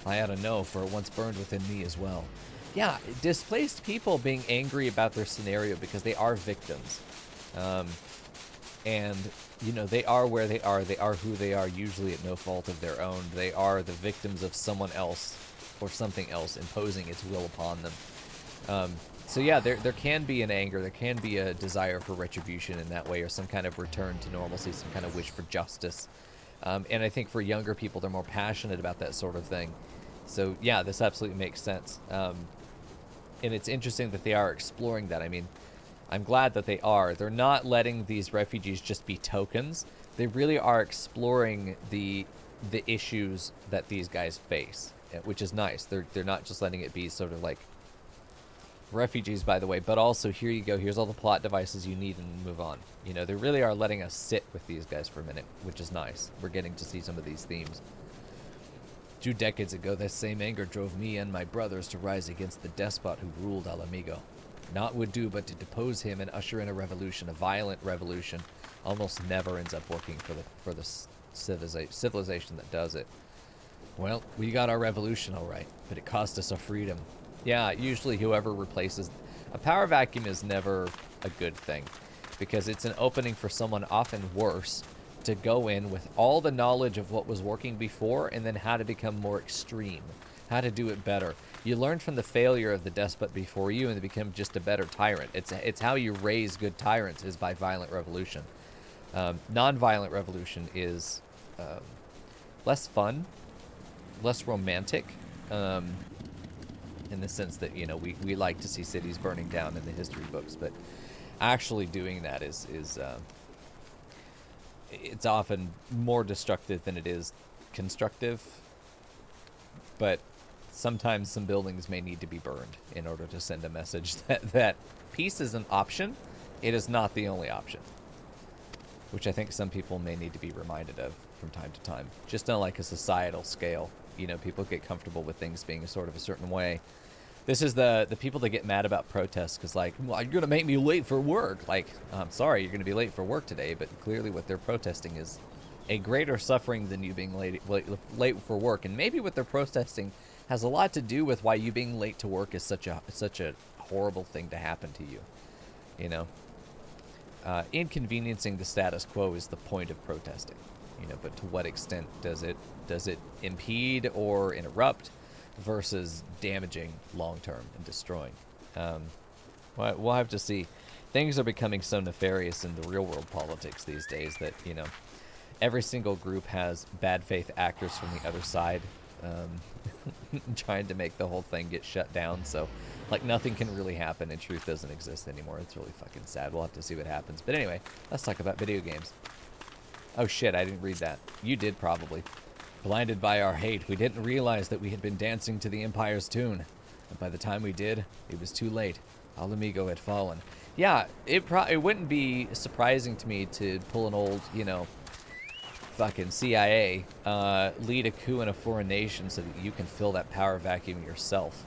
[SPEAKER 1] I ought to know, for it once burned within me as well. Yeah, displaced people being angry about their scenario because they are victims. And, you know, they are where they are. They are who they are, usually at no fault of their own. They are the victims of someone else or something else imposing its will upon them. So yeah, there can be an anger, there can be a desire for retribution in that way, or some kind of return to normalcy, some kind of wish for justice. And I think for younger people, they're more passionate about that sort of thing. So yeah, this absolutely makes sense. And it's interesting that they are exploring that. I mean, I'm glad that they are. They're not letting these refugees just be tokens. They really are exploring the issues that these guys face, which is nice. They're not just letting it be sort of like refugees, by the way, but also here you go, here's all the plot devices you need, and move on. You know, they really are letting us sit with these guys for a minute, which is nice. We're getting to see some of these themes. 2 decades ago, that same anger drove me and my brothers to rise against the despot who ruled Mhigo. Naught would do but to depose him and usher in a revolution, a violent revolution. Almost never ends up working for the civilization that does it. Well, we got our revolution all right, but it cost us our freedom. Yeah, usually whoever replaces... A power vacuum is never a good thing, because it's an opening for someone often worse to go in with all the knowledge of what was working before and then how to become more extreme, how to do it better. You learn from the failure of the despot before you and they become just a better tyrant. It's how you raise good tyrants is by violent revolution. Non-violent revolution is less fun, less romantic, in the sense that, you know, we like to see cities burning down in the history books, but actually doing that is it's often more destructive than it is constructive. But sometimes some buildings may need to be burned in order to send a message that peace is an option. It is not the only option, which I think some people may need to be reminded of from time to time, just on like a societal scale. You know, people get comfortable with things being sort of a certain way. This is the people that get mad about protests because, like, well, you're going to make me late for work. Like, I'm sorry, you're going to be late for work today, but clearly what they're protesting is a greater suffering than you being late for work. And maybe what they're protesting has a lot to do with why you being late to work is such a horrible thing to happen to you. You know? Inconveniencing the status quo is the point of protesting. You know, but to what extent does it impede or interrupt versus damaging long term and destroying? We'll have to see. Things are becoming so nefarious in the real world politics these days that, you know, every single group has bad faith actors from the other side trying to make the whole thing get shut down. So, like, nothing can really happen and truth doesn't exist anymore. It's really fucking sad. We'll have to see what happens. But anyway, let's talk about video games. Oh shit, I didn't read that. You did probably. Blinded by our hate, we didn't realize that we had been dancing to the Empire's tune. And by the time we did, it was too late. All Mhigo had fallen. Yeah, it wouldn't be surprising to me to pull an old, you know, fucking CIA, lead a coup in a foreign nation so that you can fill that power vacuum yourself.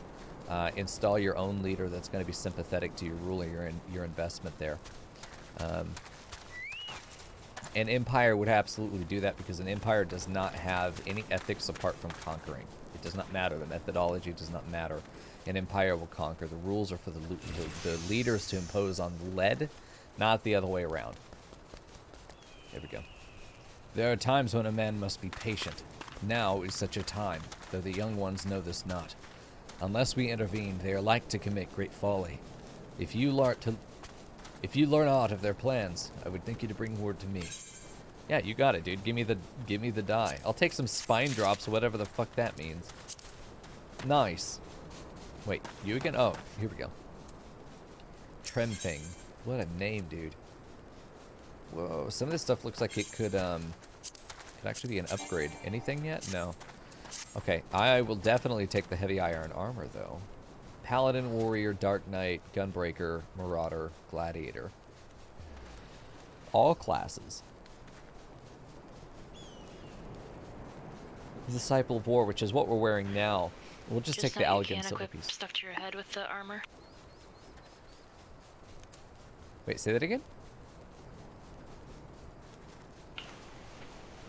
[SPEAKER 1] Install your own leader that's going to be sympathetic to your ruler, your investment there. An empire would absolutely do that because an empire does not have any ethics apart from conquering. It does not matter. The methodology does not matter. An empire will conquer. The rules are for the leaders to impose on the led, not the other way around. There we go. There are times when a man must be patient. Now is such a time, though the young ones know this not. Unless we intervene, they are like to commit great folly. If you learn aught of their plans, I would think you to bring word to me. Yeah, you got it, dude. Give me the die. I'll take some spine drops, whatever the fuck that means. Nice. Wait, you again? Oh, here we go. Tremthing. What a name, dude. Whoa, some of this stuff looks like it could actually be an upgrade. Anything yet? No. Okay, I will definitely take the heavy iron armor, though. Paladin, Warrior, Dark Knight, Gunbreaker, Marauder, Gladiator. All classes. Disciple of War, which is what we're wearing now. We'll just take the elegant silver piece.
[SPEAKER 2] Stuff to your head with the armor.
[SPEAKER 1] Wait, say that again?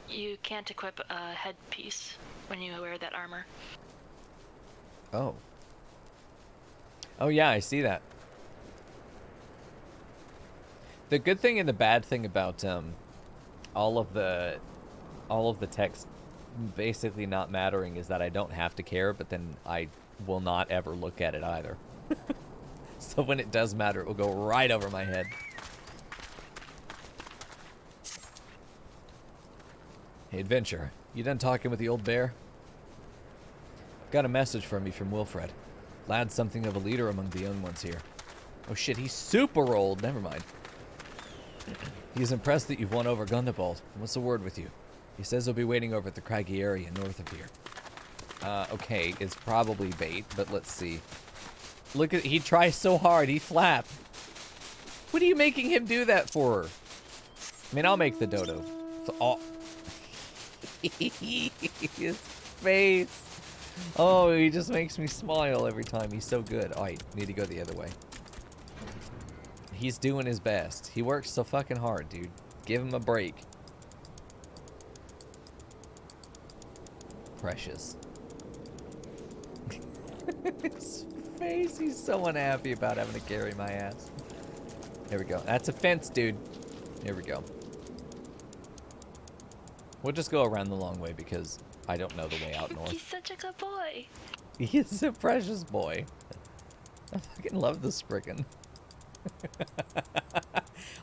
[SPEAKER 2] You can't equip a headpiece when you wear that armor.
[SPEAKER 1] Oh. Oh yeah, I see that. The good thing and the bad thing about all of the text basically not mattering is that I don't have to care, but then I will not ever look at it either. So when it does matter, it will go right over my head. Hey, Adventure, you done talking with the old bear? Got a message from me from Wilred. Lad's something of a leader among the young ones here. Oh shit, he's super old. Never mind. He's impressed that you've won over Gundabald. What's the word with you? He says he'll be waiting over at the craggy area north of here. Okay, it's probably bait, but let's see. Look at, he tries so hard, he flap. What are you making him do that for? I mean, I'll make the dodo. Oh. His face. Oh, he just makes me smile every time. He's so good. Oh, I need to go the other way. He's doing his best. He works so fucking hard, dude. Give him a break. Precious. His face. He's so unhappy about having to carry my ass. There we go. That's a fence, dude. There we go. We'll just go around the long way because I don't know the way out north.
[SPEAKER 2] He's such a good boy.
[SPEAKER 1] He's a precious boy. I fucking love the Spriggan.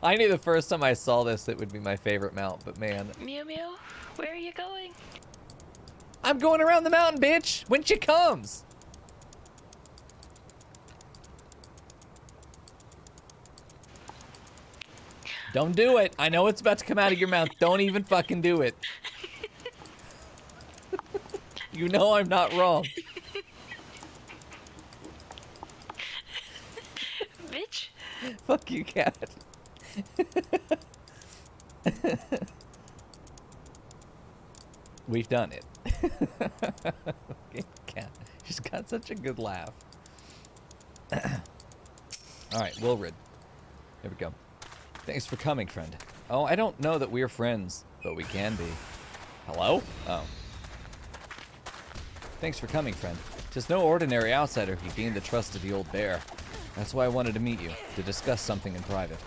[SPEAKER 1] I knew the first time I saw this it would be my favorite mount, but man.
[SPEAKER 2] Mew Mew, where are you going?
[SPEAKER 1] I'm going around the mountain, bitch! When she comes! Don't do it. I know it's about to come out of your mouth. Don't even fucking do it. You know I'm not wrong.
[SPEAKER 2] Bitch.
[SPEAKER 1] Fuck you, cat. We've done it. Okay, cat. She's got such a good laugh. Alright, Wilred. Here we go. Thanks for coming, friend. Oh, I don't know that we're friends, but we can be. Hello? Oh. Thanks for coming, friend. 'Tis no ordinary outsider who gained the trust of the old bear. That's why I wanted to meet you, to discuss something in private.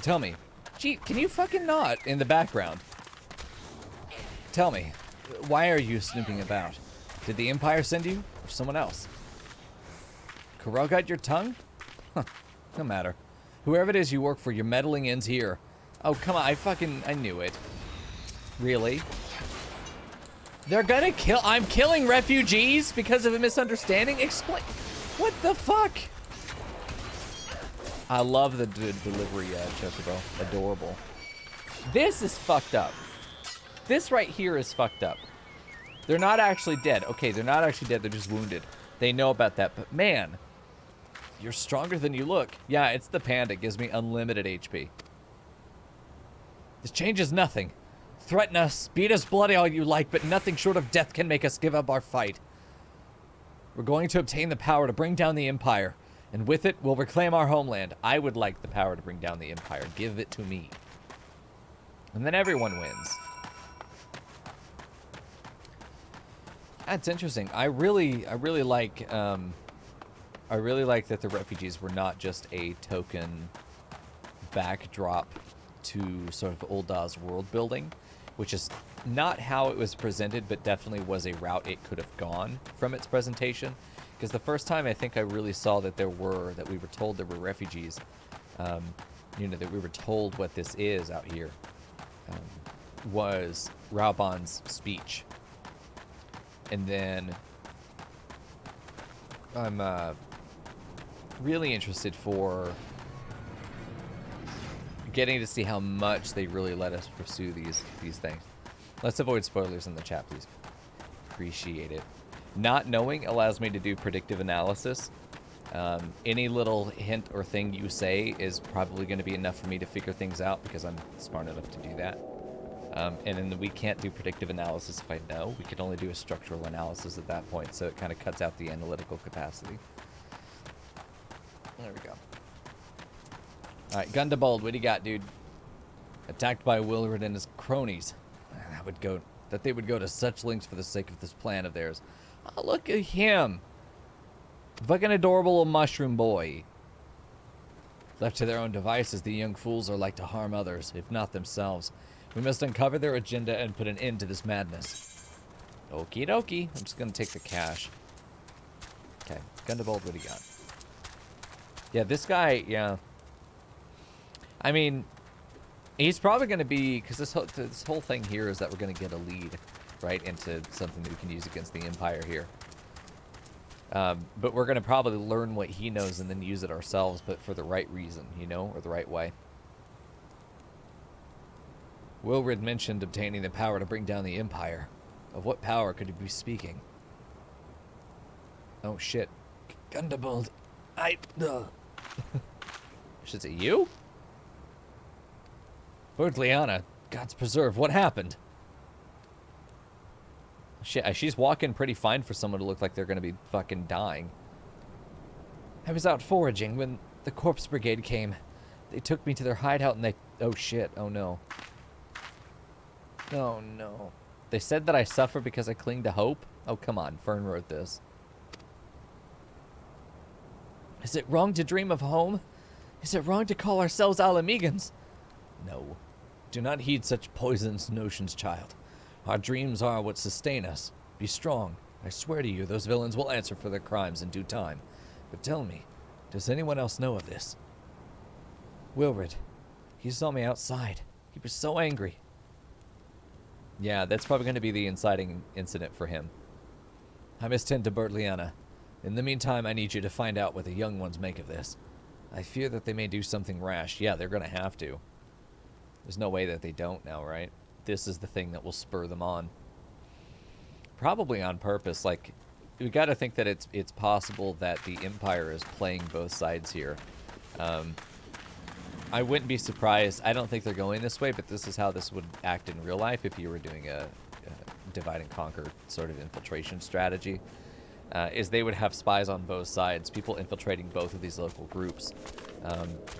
[SPEAKER 1] Tell me, gee, can you fucking not in the background? Tell me, why are you snooping about? Did the Empire send you, or someone else? Corel got your tongue? Huh, no matter. Whoever it is you work for, your meddling ends here. Oh, come on, I knew it. Really? They're gonna kill, I'm killing refugees because of a misunderstanding? Explain, what the fuck? I love the delivery, Chocobo. Adorable. This is fucked up. This right here is fucked up. They're not actually dead. Okay, they're not actually dead, they're just wounded. They know about that, but man, you're stronger than you look. Yeah, it's the panda. It gives me unlimited HP. This changes nothing. Threaten us, beat us bloody all you like, but nothing short of death can make us give up our fight. We're going to obtain the power to bring down the Empire, and with it, we'll reclaim our homeland. I would like the power to bring down the Empire. Give it to me. And then everyone wins. That's interesting. I really like that the refugees were not just a token backdrop to sort of Ulda's world building, which is not how it was presented, but definitely was a route it could have gone from its presentation. Because the first time I think I really saw that we were told there were refugees, you know, that we were told what this is out here, was Raubon's speech. And then I'm really interested for getting to see how much they really let us pursue these things. Let's avoid spoilers in the chat, please. Appreciate it. Not knowing allows me to do predictive analysis. Any little hint or thing you say is probably going to be enough for me to figure things out because I'm smart enough to do that. And then we can't do predictive analysis if I know. We can only do a structural analysis at that point, so it kind of cuts out the analytical capacity. There we go. Alright, Gundabald, what do you got, dude? Attacked by Wilred and his cronies. That they would go to such lengths for the sake of this plan of theirs. Oh, look at him. Fucking adorable little mushroom boy. Left to their own devices, the young fools are like to harm others, if not themselves. We must uncover their agenda and put an end to this madness. Okie dokie. I'm just gonna take the cash. Okay, Gundabald, what do you got? Yeah, this guy, yeah. I mean, he's probably gonna be, because this whole thing here is that we're gonna get a lead, right, into something that we can use against the Empire here. But we're gonna probably learn what he knows and then use it ourselves, but for the right reason, you know, or the right way. Wilred mentioned obtaining the power to bring down the Empire. Of what power could he be speaking? Oh shit. Gundabald. Is it you? Lord Liana, God's preserve, what happened? Shit, she's walking pretty fine for someone to look like they're gonna be fucking dying. I was out foraging when the corpse brigade came. They took me to their hideout and they... Oh shit, oh no. Oh no. They said that I suffer because I cling to hope? Oh come on, Fern wrote this. Is it wrong to dream of home? Is it wrong to call ourselves Alamegans? No. Do not heed such poisonous notions, child. Our dreams are what sustain us. Be strong. I swear to you, those villains will answer for their crimes in due time. But tell me, does anyone else know of this? Wilred. He saw me outside. He was so angry. Yeah, that's probably going to be the inciting incident for him. I must tend to Bertliana. In the meantime, I need you to find out what the young ones make of this. I fear that they may do something rash. Yeah, they're going to have to. There's no way that they don't now, right? This is the thing that will spur them on. Probably on purpose. Like, we got to think that it's possible that the Empire is playing both sides here. I wouldn't be surprised. I don't think they're going this way, but this is how this would act in real life if you were doing a divide and conquer sort of infiltration strategy. Is they would have spies on both sides, people infiltrating both of these local groups.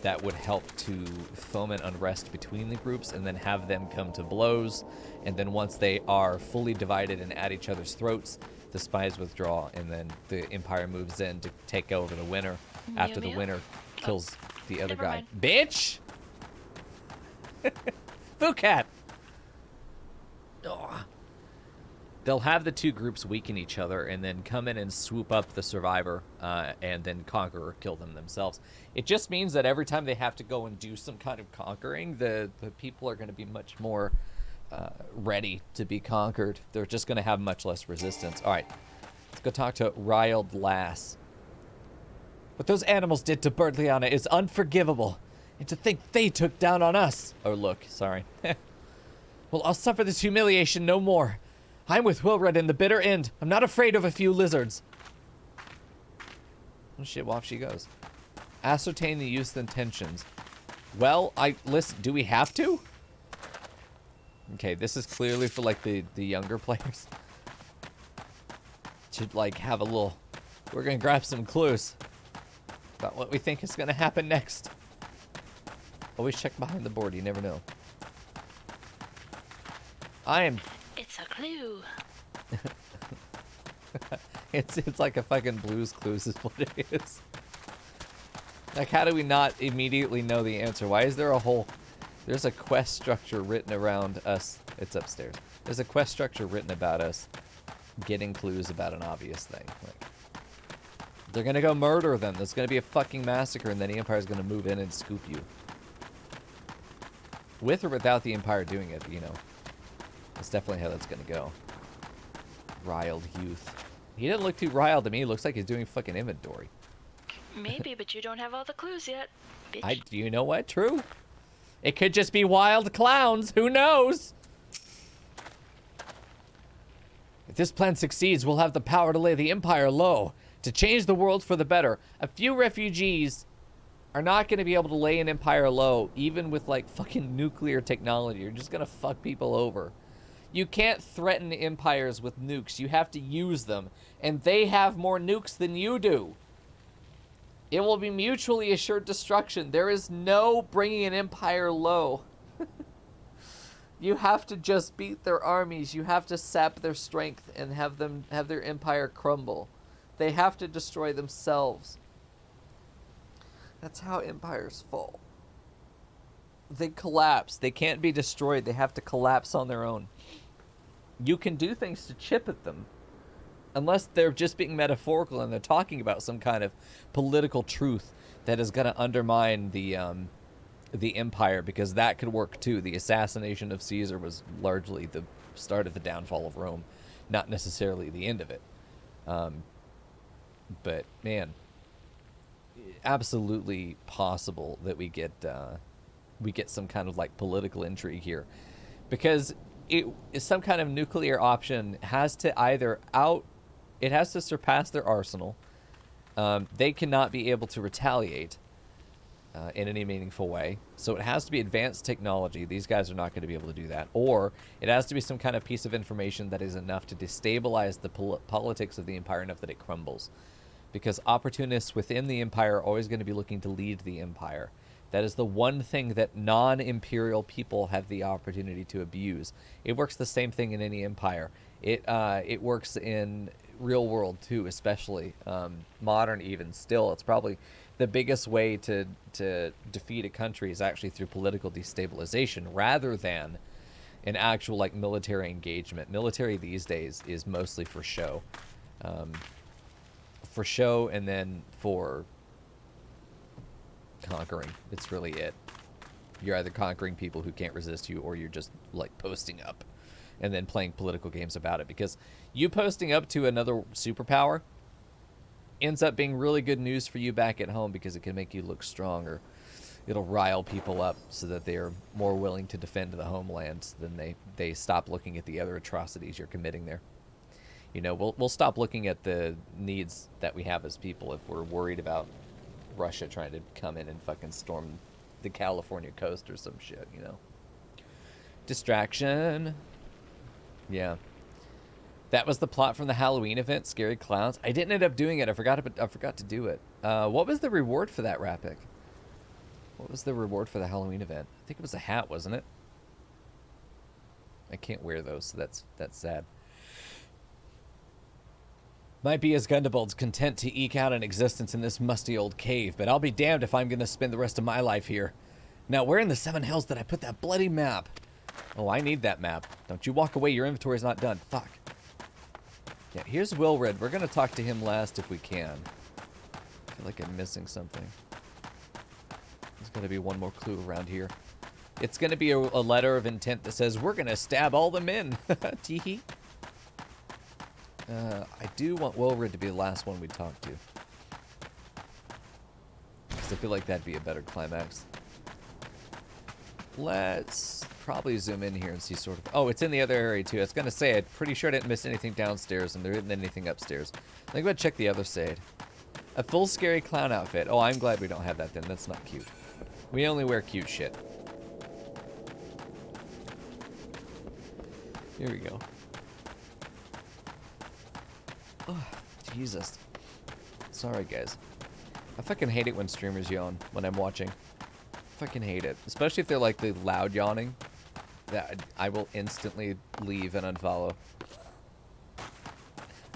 [SPEAKER 1] That would help to foment unrest between the groups and then have them come to blows. And then once they are fully divided and at each other's throats, the spies withdraw, and then the Empire moves in to take over the winner after the winner kills the other guy.
[SPEAKER 2] Mind.
[SPEAKER 1] Bitch! Fucat! Oh. They'll have the two groups weaken each other and then come in and swoop up the survivor and then conquer or kill them themselves. It just means that every time they have to go and do some kind of conquering, the people are going to be much more ready to be conquered. They're just going to have much less resistance. All right, let's go talk to Riled Lass. What those animals did to Bertliana is unforgivable. And to think they took down on us. Oh, look, sorry. Well, I'll suffer this humiliation no more. I'm with Wilred in the bitter end. I'm not afraid of a few lizards. Oh shit, well, off she goes. Ascertain the youth's intentions. Well, listen, do we have to? Okay, this is clearly for, like, the younger players. Should, like, have a little... We're gonna grab some clues about what we think is gonna happen next. Always check behind the board, you never know.
[SPEAKER 2] It's a clue.
[SPEAKER 1] It's like a fucking Blue's Clues is what it is. Like, how do we not immediately know the answer? Why is there a whole... There's a quest structure written around us. It's upstairs. There's a quest structure written about us getting clues about an obvious thing. Like, they're gonna go murder them. There's gonna be a fucking massacre, and then the Empire's gonna move in and scoop you. With or without the Empire doing it, you know. That's definitely how that's gonna go. Riled youth. He didn't look too riled to me. He looks like he's doing fucking inventory.
[SPEAKER 2] Maybe, but you don't have all the clues yet, bitch.
[SPEAKER 1] You know what? True. It could just be wild clowns. Who knows? If this plan succeeds, we'll have the power to lay the Empire low, to change the world for the better. A few refugees are not going to be able to lay an Empire low, even with, like, fucking nuclear technology. You're just going to fuck people over. You can't threaten empires with nukes. You have to use them. And they have more nukes than you do. It will be mutually assured destruction. There is no bringing an empire low. You have to just beat their armies. You have to sap their strength and have their empire crumble. They have to destroy themselves. That's how empires fall. They collapse. They can't be destroyed. They have to collapse on their own. You can do things to chip at them, unless they're just being metaphorical and they're talking about some kind of political truth that is going to undermine the empire, because that could work too. The assassination of Caesar was largely the start of the downfall of Rome, not necessarily the end of it. But man, absolutely possible that we get some kind of like political intrigue here, because some kind of nuclear option has to it has to surpass their arsenal. They cannot be able to retaliate in any meaningful way. So it has to be advanced technology. These guys are not going to be able to do that. Or it has to be some kind of piece of information that is enough to destabilize the politics of the empire enough that it crumbles. Because opportunists within the empire are always going to be looking to lead the empire. That is the one thing that non-imperial people have the opportunity to abuse. It works the same thing in any empire. It works in real world too, especially modern even still. It's probably the biggest way to defeat a country is actually through political destabilization rather than an actual like military engagement. Military these days is mostly for show. And then for conquering. It's really it. You're either conquering people who can't resist you, or you're just like posting up and then playing political games about it, because you posting up to another superpower ends up being really good news for you back at home, because it can make you look stronger. It'll rile people up so that they are more willing to defend the homeland than they stop looking at the other atrocities you're committing there. You know, we'll stop looking at the needs that we have as people if we're worried about Russia trying to come in and fucking storm the California coast or some shit, you know. Distraction. Yeah. That was the plot from the Halloween event, Scary Clowns. I didn't end up doing it. I forgot to do it. What was the reward for that, Rapik? What was the reward for the Halloween event? I think it was a hat, wasn't it? I can't wear those, so that's sad. Might be as Gundabald's content to eke out an existence in this musty old cave, but I'll be damned if I'm going to spend the rest of my life here. Now, where in the seven hells did I put that bloody map? Oh, I need that map. Don't you walk away. Your inventory's not done. Fuck. Yeah, here's Wilred. We're going to talk to him last if we can. I feel like I'm missing something. There's got to be one more clue around here. It's going to be a letter of intent that says, we're going to stab all the men. Teehee. I do want Wilred to be the last one we talk to. Because I feel like that'd be a better climax. Let's probably zoom in here and see sort of... Oh, it's in the other area too. I was going to say, I'm pretty sure I didn't miss anything downstairs, and there isn't anything upstairs. I'm going to go check the other side. A full scary clown outfit. Oh, I'm glad we don't have that then. That's not cute. We only wear cute shit. Here we go. Oh, Jesus. Sorry, guys. I fucking hate it when streamers yawn when I'm watching. Fucking hate it. Especially if they're like the loud yawning. That I will instantly leave and unfollow.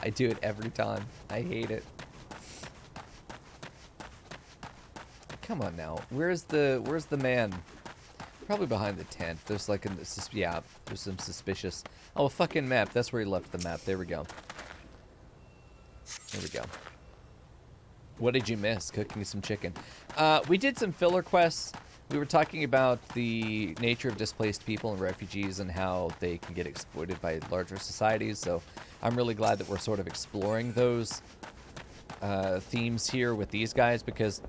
[SPEAKER 1] I do it every time. I hate it. Come on now. Where's the man? Probably behind the tent. There's like yeah, there's some suspicious... Oh, a fucking map. That's where he left the map. There we go. There we go. What did you miss? Cooking some chicken. We did some filler quests. We were talking about the nature of displaced people and refugees and how they can get exploited by larger societies. So I'm really glad that we're sort of exploring those themes here with these guys, because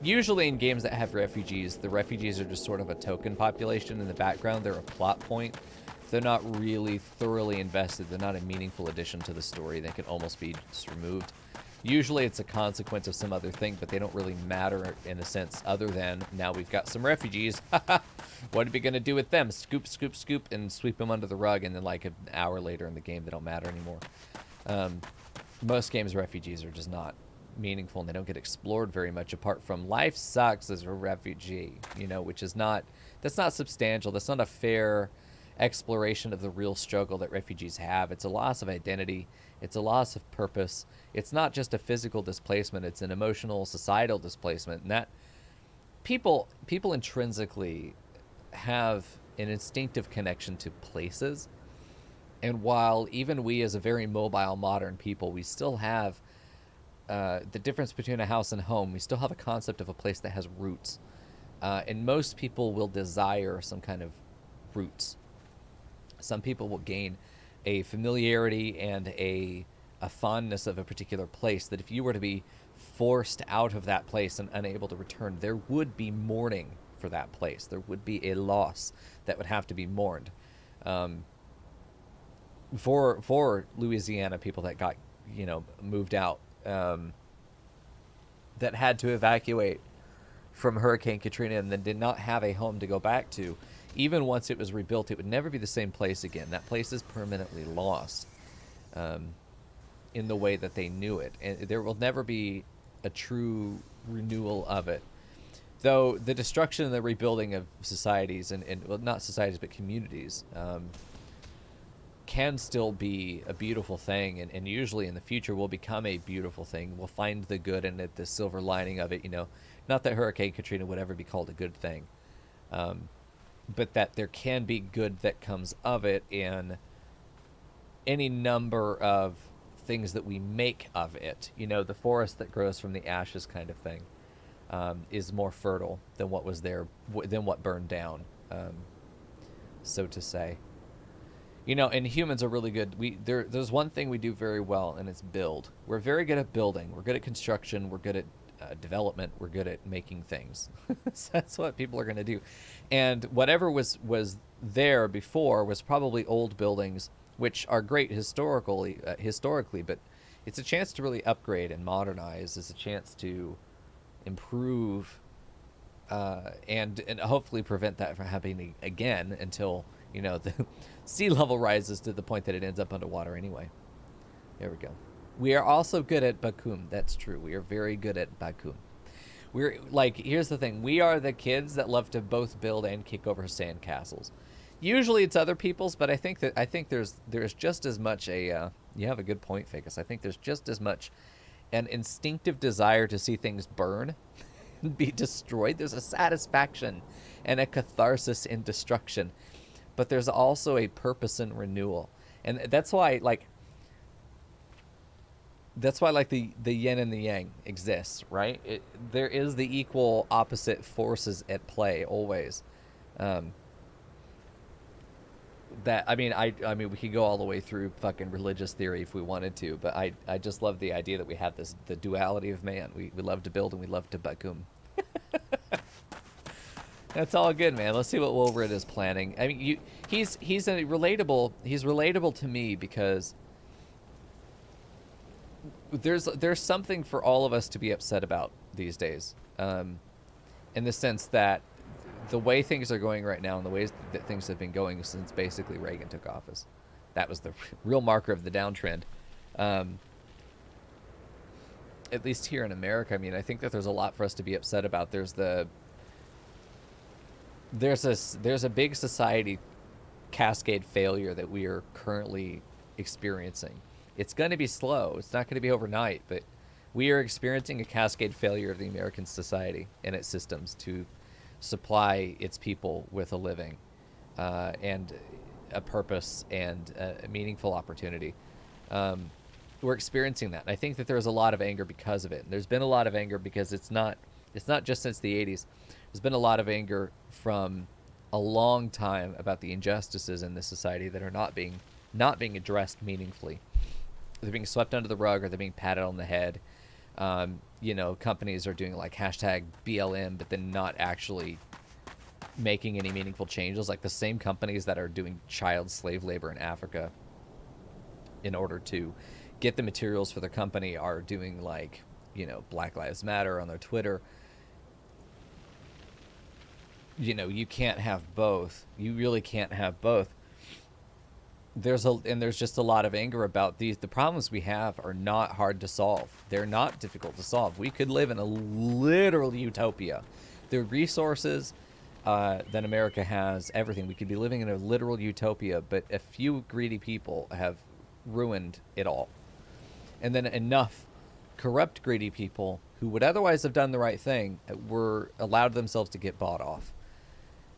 [SPEAKER 1] usually in games that have refugees, the refugees are just sort of a token population in the background. They're a plot point. They're not really thoroughly invested. They're not a meaningful addition to the story. They can almost be just removed. Usually it's a consequence of some other thing, but they don't really matter in a sense other than, now we've got some refugees. What are we going to do with them? Scoop, scoop, scoop, and sweep them under the rug, and then like an hour later in the game, they don't matter anymore. Most games, refugees are just not meaningful, and they don't get explored very much, apart from life sucks as a refugee, you know, which is not, that's not substantial. That's not a fair exploration of the real struggle that refugees have. It's a loss of identity. It's a loss of purpose. It's not just a physical displacement. It's an emotional, societal displacement. And that people intrinsically have an instinctive connection to places. And while even we as a very mobile modern people, we still have the difference between a house and home. We still have a concept of a place that has roots. And most people will desire some kind of roots. Some people will gain a familiarity and a fondness of a particular place that if you were to be forced out of that place and unable to return, there would be mourning for that place. There would be a loss that would have to be mourned. For Louisiana people that got, you know, moved out, that had to evacuate from Hurricane Katrina and then did not have a home to go back to, even once it was rebuilt, it would never be the same place again. That place is permanently lost in the way that they knew it. And there will never be a true renewal of it. Though the destruction and the rebuilding of societies, and well, not societies, but communities, can still be a beautiful thing, and usually in the future will become a beautiful thing. We'll find the good in it, the silver lining of it, you know. Not that Hurricane Katrina would ever be called a good thing, but that there can be good that comes of it in any number of things that we make of it. You know, the forest that grows from the ashes kind of thing is more fertile than what was there, than what burned down, so to say. You know, and humans are really good. There's one thing we do very well, and it's build. We're very good at building. We're good at construction. We're good at development. We're good at making things. So that's what people are going to do. And whatever was there before was probably old buildings, which are great historically, but it's a chance to really upgrade and modernize. It's a chance to improve and hopefully prevent that from happening again until, you know, the sea level rises to the point that it ends up underwater anyway. There we go. We are also good at Bakum. That's true. We are very good at Bakum. We're like, here's the thing. We are the kids that love to both build and kick over sand castles. Usually it's other people's, but I think there's just as much a you have a good point, Ficus. I think there's just as much an instinctive desire to see things burn and be destroyed. There's a satisfaction and a catharsis in destruction, but there's also a purpose in renewal, and that's why like the yin and the yang exists, right? There is the equal opposite forces at play always. That I mean we could go all the way through fucking religious theory if we wanted to, but I just love the idea that we have the duality of man. We love to build and we love to Bakum. That's all good, man. Let's see what Wilred is planning. I mean, he's relatable to me because there's something for all of us to be upset about these days, in the sense that the way things are going right now and the ways that things have been going since basically Reagan took office, that was the real marker of the downtrend. At least here in America, I mean, I think that there's a lot for us to be upset about. There's a big society cascade failure that we are currently experiencing. It's going to be slow. It's not going to be overnight, but we are experiencing a cascade failure of the American society and its systems to supply its people with a living and a purpose and a meaningful opportunity. We're experiencing that. And I think that there's a lot of anger because of it. And there's been a lot of anger because it's not just since the 80s. There's been a lot of anger from a long time about the injustices in this society that are not being addressed meaningfully. They're being swept under the rug, or they're being patted on the head. You know, companies are doing like hashtag BLM, but then not actually making any meaningful changes. Like the same companies that are doing child slave labor in Africa in order to get the materials for their company are doing, like, you know, Black Lives Matter on their Twitter. You know, you can't have both. You really can't have both. There's just a lot of anger about these. The problems we have are not hard to solve. They're not difficult to solve. We could live in a literal utopia. The resources that America has, everything. We could be living in a literal utopia, but a few greedy people have ruined it all. And then enough corrupt, greedy people who would otherwise have done the right thing were allowed themselves to get bought off.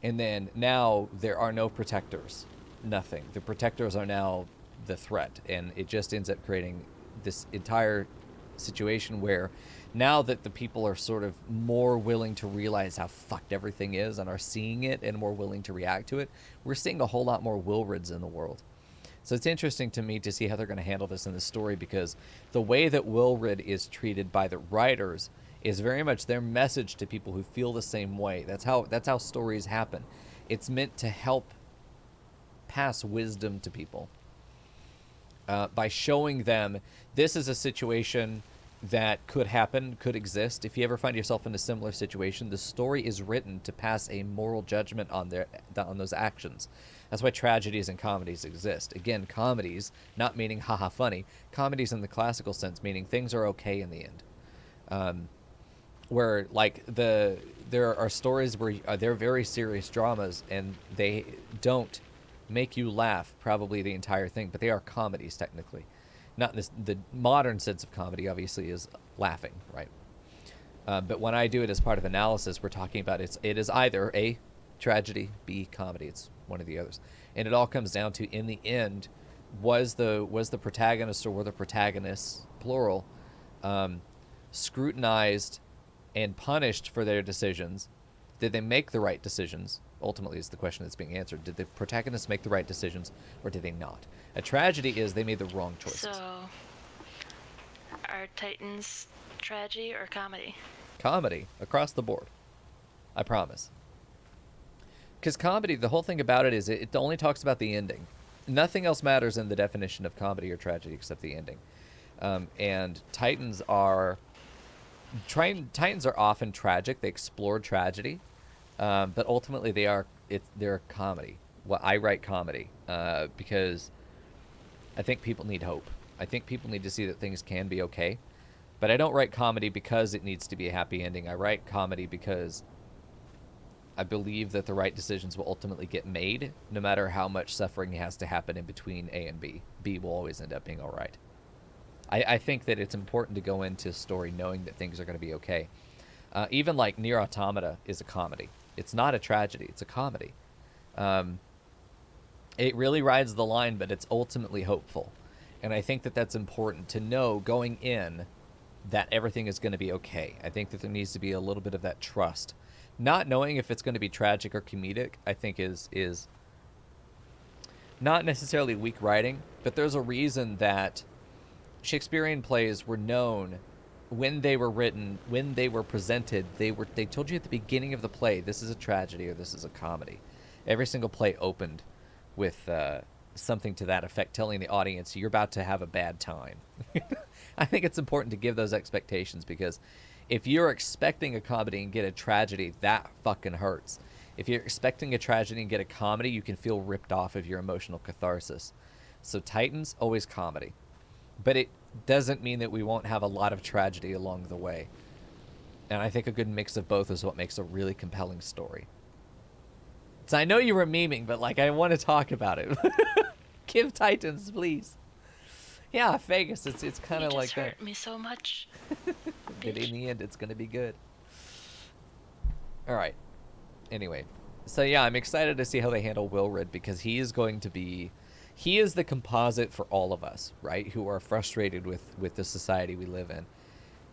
[SPEAKER 1] And then now there are no protectors. Nothing. The protectors are now the threat, and it just ends up creating this entire situation where now that the people are sort of more willing to realize how fucked everything is and are seeing it and more willing to react to it, we're seeing a whole lot more Wilreds in the world. So it's interesting to me to see how they're going to handle this in the story, because the way that Wilred is treated by the writers is very much their message to people who feel the same way. That's how stories happen. It's meant to help pass wisdom to people by showing them this is a situation that could happen, could exist. If you ever find yourself in a similar situation, the story is written to pass a moral judgment on those actions. That's why tragedies and comedies exist. Again, comedies, not meaning haha funny. Comedies in the classical sense, meaning things are okay in the end. Where like there are stories where they're very serious dramas and they don't make you laugh probably the entire thing, but they are comedies technically. Not this, the modern sense of comedy obviously is laughing, right? But when I do it as part of analysis, we're talking about it is either A, tragedy, B, comedy. It's one of the others. And it all comes down to, in the end, was the protagonist, or were the protagonists, plural, scrutinized and punished for their decisions? Did they make the right decisions? Ultimately is the question that's being answered. Did the protagonists make the right decisions, or did they not? A tragedy is they made the wrong choices.
[SPEAKER 2] So, are Titans tragedy or comedy?
[SPEAKER 1] Comedy, across the board. I promise. Because comedy, the whole thing about it is it only talks about the ending. Nothing else matters in the definition of comedy or tragedy except the ending. And Titans are often tragic. They explore tragedy. But ultimately they're a comedy. Well, I write comedy because I think people need hope. I think people need to see that things can be okay. But I don't write comedy because it needs to be a happy ending. I write comedy because I believe that the right decisions will ultimately get made, no matter how much suffering has to happen in between A and B. B will always end up being all right. I think that it's important to go into a story knowing that things are going to be okay. Even like Nier Automata is a comedy. It's not a tragedy. It's a comedy. It really rides the line, but it's ultimately hopeful. And I think that that's important to know going in, that everything is going to be okay. I think that there needs to be a little bit of that trust. Not knowing if it's going to be tragic or comedic, I think is not necessarily weak writing, but there's a reason that Shakespearean plays were known when they were written, when they were presented, they told you at the beginning of the play, this is a tragedy or this is a comedy. Every single play opened with something to that effect, telling the audience you're about to have a bad time. I think it's important to give those expectations, because if you're expecting a comedy and get a tragedy, that fucking hurts. If you're expecting a tragedy and get a comedy, you can feel ripped off of your emotional catharsis. So Titans, always comedy. But it doesn't mean that we won't have a lot of tragedy along the way. And I think a good mix of both is what makes a really compelling story. So I know you were memeing, but like I want to talk about it. Give Titans, please. Yeah, Vegas, it's kind of like that.
[SPEAKER 2] You just hurt me so much.
[SPEAKER 1] But in the end, it's going to be good. All right. Anyway, so yeah, I'm excited to see how they handle Wilred, because he is the composite for all of us, right, who are frustrated with the society we live in.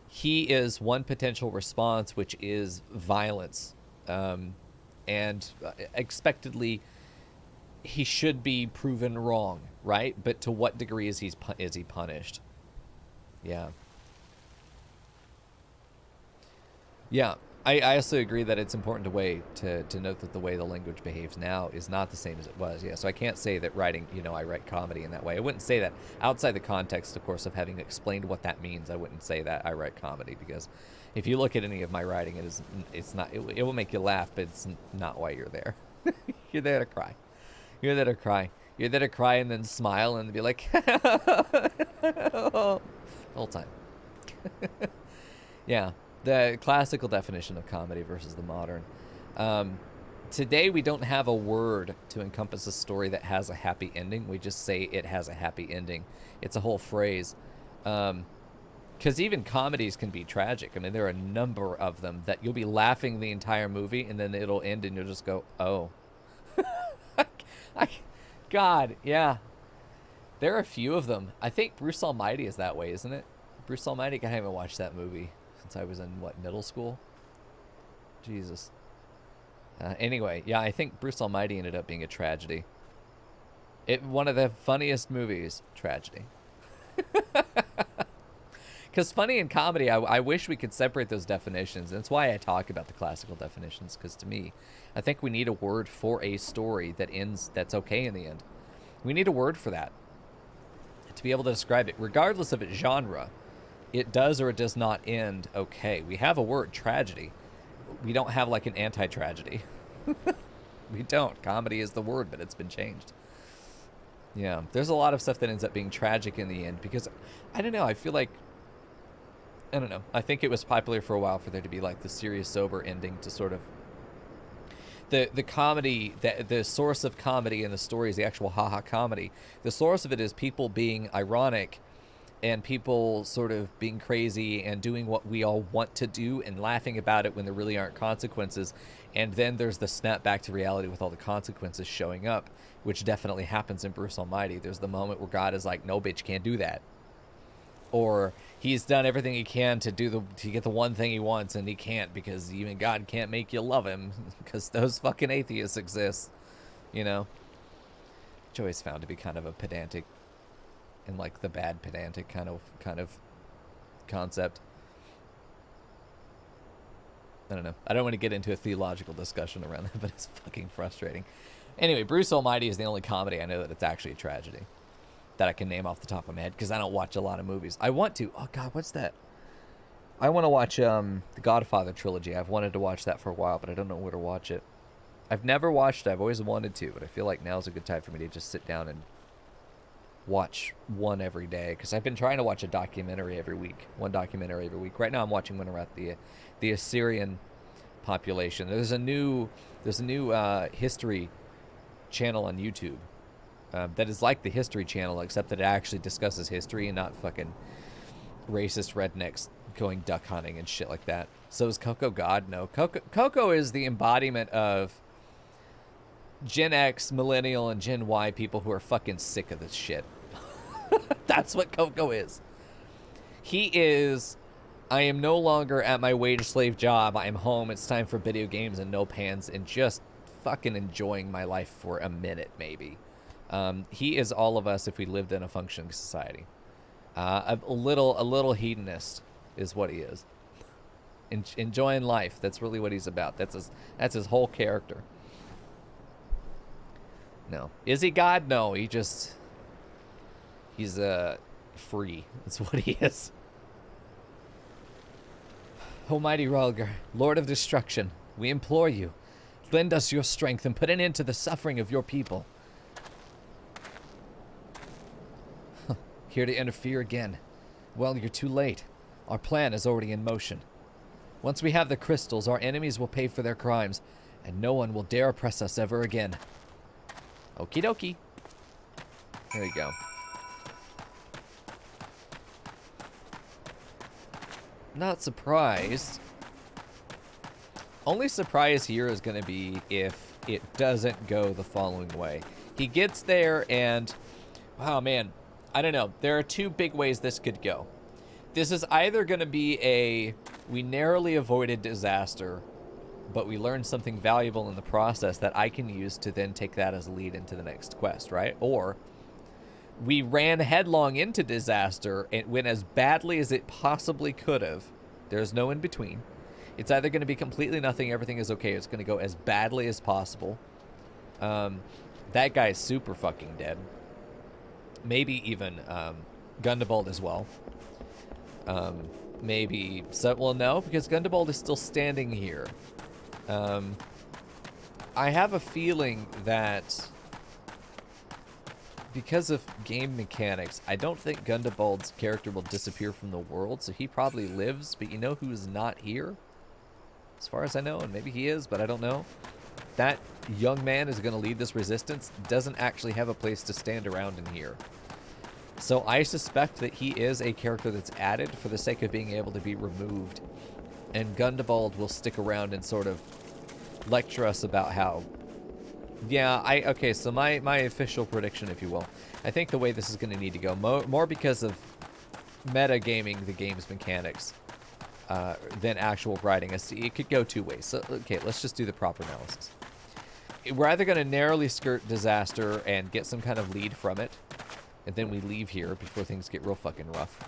[SPEAKER 1] He is one potential response, which is violence. And expectedly, he should be proven wrong, right? But to what degree is he punished? Yeah. Yeah, I also agree that it's important to note that the way the language behaves now is not the same as it was. Yeah, so I can't say that writing, I write comedy in that way. I wouldn't say that outside the context, of course, of having explained what that means. I wouldn't say that I write comedy, because if you look at any of my writing, it will make you laugh, but it's not why you're there. You're there to cry. You're there to cry. You're there to cry and then smile and be like, the whole time. Yeah. The classical definition of comedy versus the modern. Today we don't have a word to encompass a story that has a happy ending. We just say it has a happy ending. It's a whole phrase. Because even comedies can be tragic. I mean, there are a number of them that you'll be laughing the entire movie, and then it'll end and you'll just go, oh. God, yeah. There are a few of them. I think Bruce Almighty is that way, isn't it? Bruce Almighty, I haven't watched that movie since I was in, middle school? Jesus. Anyway, yeah, I think Bruce Almighty ended up being a tragedy. One of the funniest movies, tragedy. Because funny and comedy, I wish we could separate those definitions. And that's why I talk about the classical definitions, because to me, I think we need a word for a story that ends, that's okay in the end. We need a word for that to be able to describe it, regardless of its genre. It does or it does not end okay. We have a word, tragedy. We don't have like an anti-tragedy. We don't. Comedy is the word, but it's been changed. Yeah, there's a lot of stuff that ends up being tragic in the end, because, I don't know, I feel like, I don't know. I think it was popular for a while for there to be like the serious, sober ending to sort of the comedy, the source of comedy in the story is the actual haha comedy. The source of it is people being ironic and people sort of being crazy and doing what we all want to do and laughing about it when there really aren't consequences. And then there's the snap back to reality with all the consequences showing up, which definitely happens in Bruce Almighty. There's the moment where God is like, no, bitch, can't do that. Or he's done everything he can to get the one thing he wants, and he can't because even God can't make you love him because those fucking atheists exist, you know? Which I always found to be kind of a pedantic, and like the bad pedantic kind of concept. I don't know. I don't want to get into a theological discussion around that, but it's fucking frustrating. Anyway, Bruce Almighty is the only comedy I know that it's actually a tragedy that I can name off the top of my head because I don't watch a lot of movies. I want to. Oh God, what's that? I want to watch the Godfather trilogy. I've wanted to watch that for a while, but I don't know where to watch it. I've never watched it. I've always wanted to, but I feel like now's a good time for me to just sit down and watch one every day because I've been trying to watch a documentary every week. One documentary every week. Right now I'm watching one about the Assyrian population. There's a new history channel on YouTube that is like the History Channel, except that it actually discusses history and not fucking racist rednecks going duck hunting and shit like that. So is Coco God? No. Coco is the embodiment of Gen X, Millennial, and Gen Y people who are fucking sick of this shit. That's what Coco is. He is, I am no longer at my wage slave job. I am home. It's time for video games and no pants and just fucking enjoying my life for a minute, maybe. He is all of us if we lived in a functioning society. A little hedonist is what he is. Enjoying life. That's really what he's about. That's his whole character. No. Is he God? No. He's free. That's what he is. Almighty Rhalgr, Lord of Destruction, we implore you, lend us your strength and put an end to the suffering of your people. Here to interfere again. Well, you're too late. Our plan is already in motion. Once we have the crystals, our enemies will pay for their crimes, and no one will dare oppress us ever again. Okie dokie. There we go. Not surprised. Only surprise here is going to be if it doesn't go the following way. He gets there and, wow, man, I don't know. There are two big ways this could go. This is either going to be we narrowly avoided disaster, but we learned something valuable in the process that I can use to then take that as a lead into the next quest, right? Or we ran headlong into disaster and went as badly as it possibly could have. There's no in between. It's either going to be completely nothing, everything is okay. It's going to go as badly as possible. That guy's super fucking dead. Maybe even Gundabald as well. Maybe... well, no, because Gundabald is still standing here. I have a feeling that because of game mechanics, I don't think Gundabald's character will disappear from the world, so he probably lives, but you know who's not here? As far as I know, and maybe he is, but I don't know. That young man is going to lead this resistance, doesn't actually have a place to stand around in here. So I suspect that he is a character that's added for the sake of being able to be removed. And Gundabald will stick around and sort of lecture us about how... Yeah, okay, so my official prediction, if you will, I think the way this is going to need to go, more because of metagaming the game's mechanics than actual writing. It could go two ways. So, okay, let's just do the proper analysis. We're either going to narrowly skirt disaster and get some kind of lead from it, and then we leave here before things get real fucking rough.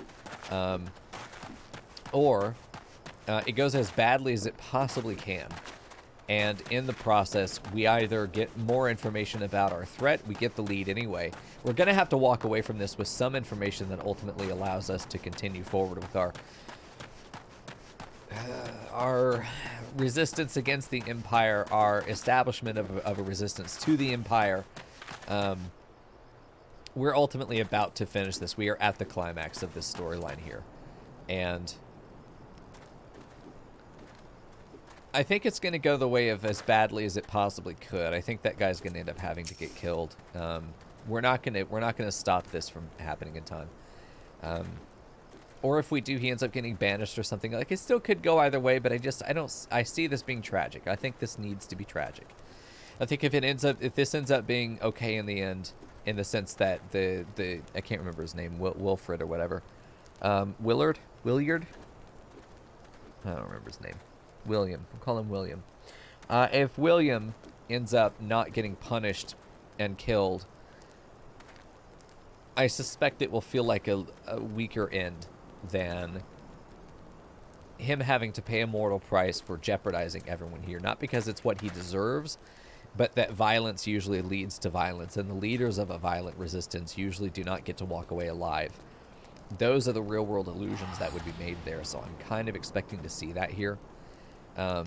[SPEAKER 1] Or it goes as badly as it possibly can. And in the process, we either get more information about our threat, we get the lead anyway. We're going to have to walk away from this with some information that ultimately allows us to continue forward with our resistance against the Empire, our establishment of a resistance to the Empire. We're ultimately about to finish this. We are at the climax of this storyline here. And I think it's going to go the way of as badly as it possibly could. I think that guy's going to end up having to get killed. We're not going to stop this from happening in time. Or if we do, he ends up getting banished or something. Like, it still could go either way, but I see this being tragic. I think this needs to be tragic. I think if this ends up being okay in the end, in the sense that the I can't remember his name, Wilfred or whatever, Wilred? I don't remember his name. William. We'll call him William. If William ends up not getting punished and killed, I suspect it will feel like a weaker end than him having to pay a mortal price for jeopardizing everyone here. Not because it's what he deserves, but that violence usually leads to violence, and the leaders of a violent resistance usually do not get to walk away alive. Those are the real-world illusions that would be made there, so I'm kind of expecting to see that here. Though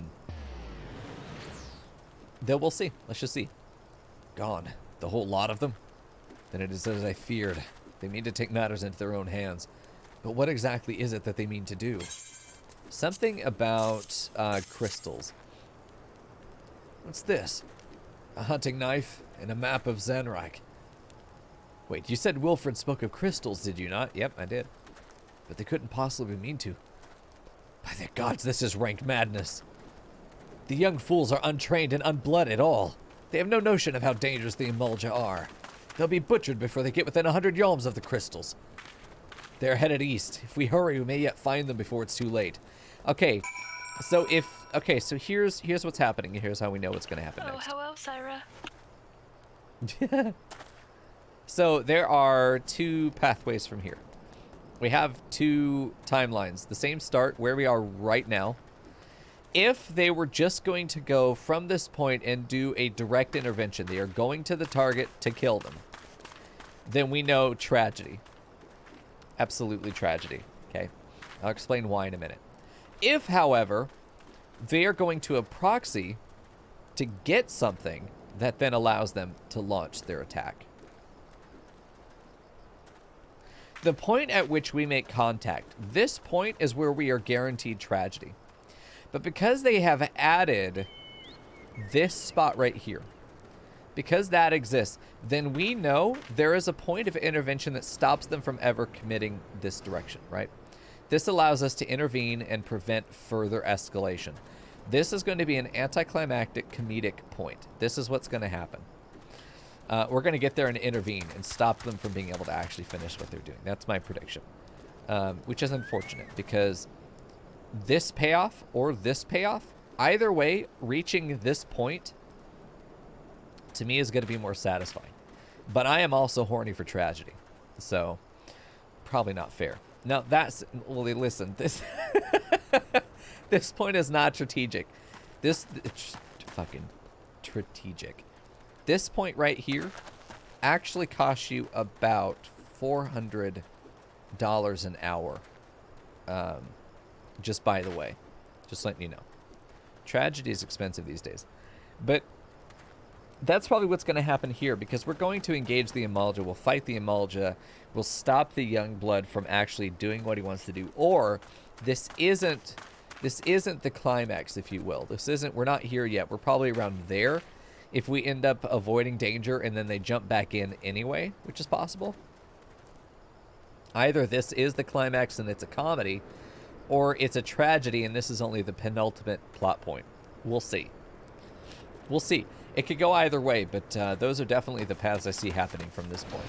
[SPEAKER 1] we'll see. Let's just see. Gone. The whole lot of them? Then it is as I feared. They mean to take matters into their own hands. But what exactly is it that they mean to do? Something about crystals. What's this? A hunting knife and a map of Zanrak. Wait, you said Wilfred spoke of crystals, did you not? Yep, I did. But they couldn't possibly mean to. By the gods, this is rank madness. The young fools are untrained and unblooded at all. They have no notion of how dangerous the Emulja are. They'll be butchered before they get within 100 yalms of the crystals. They're headed east. If we hurry, we may yet find them before it's too late. Okay, so here's what's happening. Here's how we know what's going to happen next.
[SPEAKER 2] Oh, hello, Syra.
[SPEAKER 1] So there are two pathways from here. We have two timelines. The same start where we are right now. If they were just going to go from this point and do a direct intervention, they are going to the target to kill them, then we know tragedy. Absolutely tragedy. Okay? I'll explain why in a minute. If, however, they are going to a proxy to get something that then allows them to launch their attack. The point at which we make contact, this point is where we are guaranteed tragedy. But because they have added this spot right here, because that exists, then we know there is a point of intervention that stops them from ever committing this direction, right? This allows us to intervene and prevent further escalation. This is going to be an anticlimactic comedic point. This is what's going to happen. We're going to get there and intervene and stop them from being able to actually finish what they're doing. That's my prediction, which is unfortunate because this payoff or this payoff, either way, reaching this point to me is going to be more satisfying. But I am also horny for tragedy, so probably not fair. Now well, listen, this this point is not strategic. This fucking strategic. This point right here actually costs you about $400 an hour. Just by the way, just letting you know. Tragedy is expensive these days. But that's probably what's going to happen here because we're going to engage the Emulja. We'll fight the Emulja. We'll stop the young blood from actually doing what he wants to do. Or this isn't the climax, if you will. We're not here yet. We're probably around there. If we end up avoiding danger and then they jump back in anyway, which is possible. Either this is the climax and it's a comedy, or it's a tragedy and this is only the penultimate plot point. We'll see. We'll see. It could go either way, but those are definitely the paths I see happening from this point.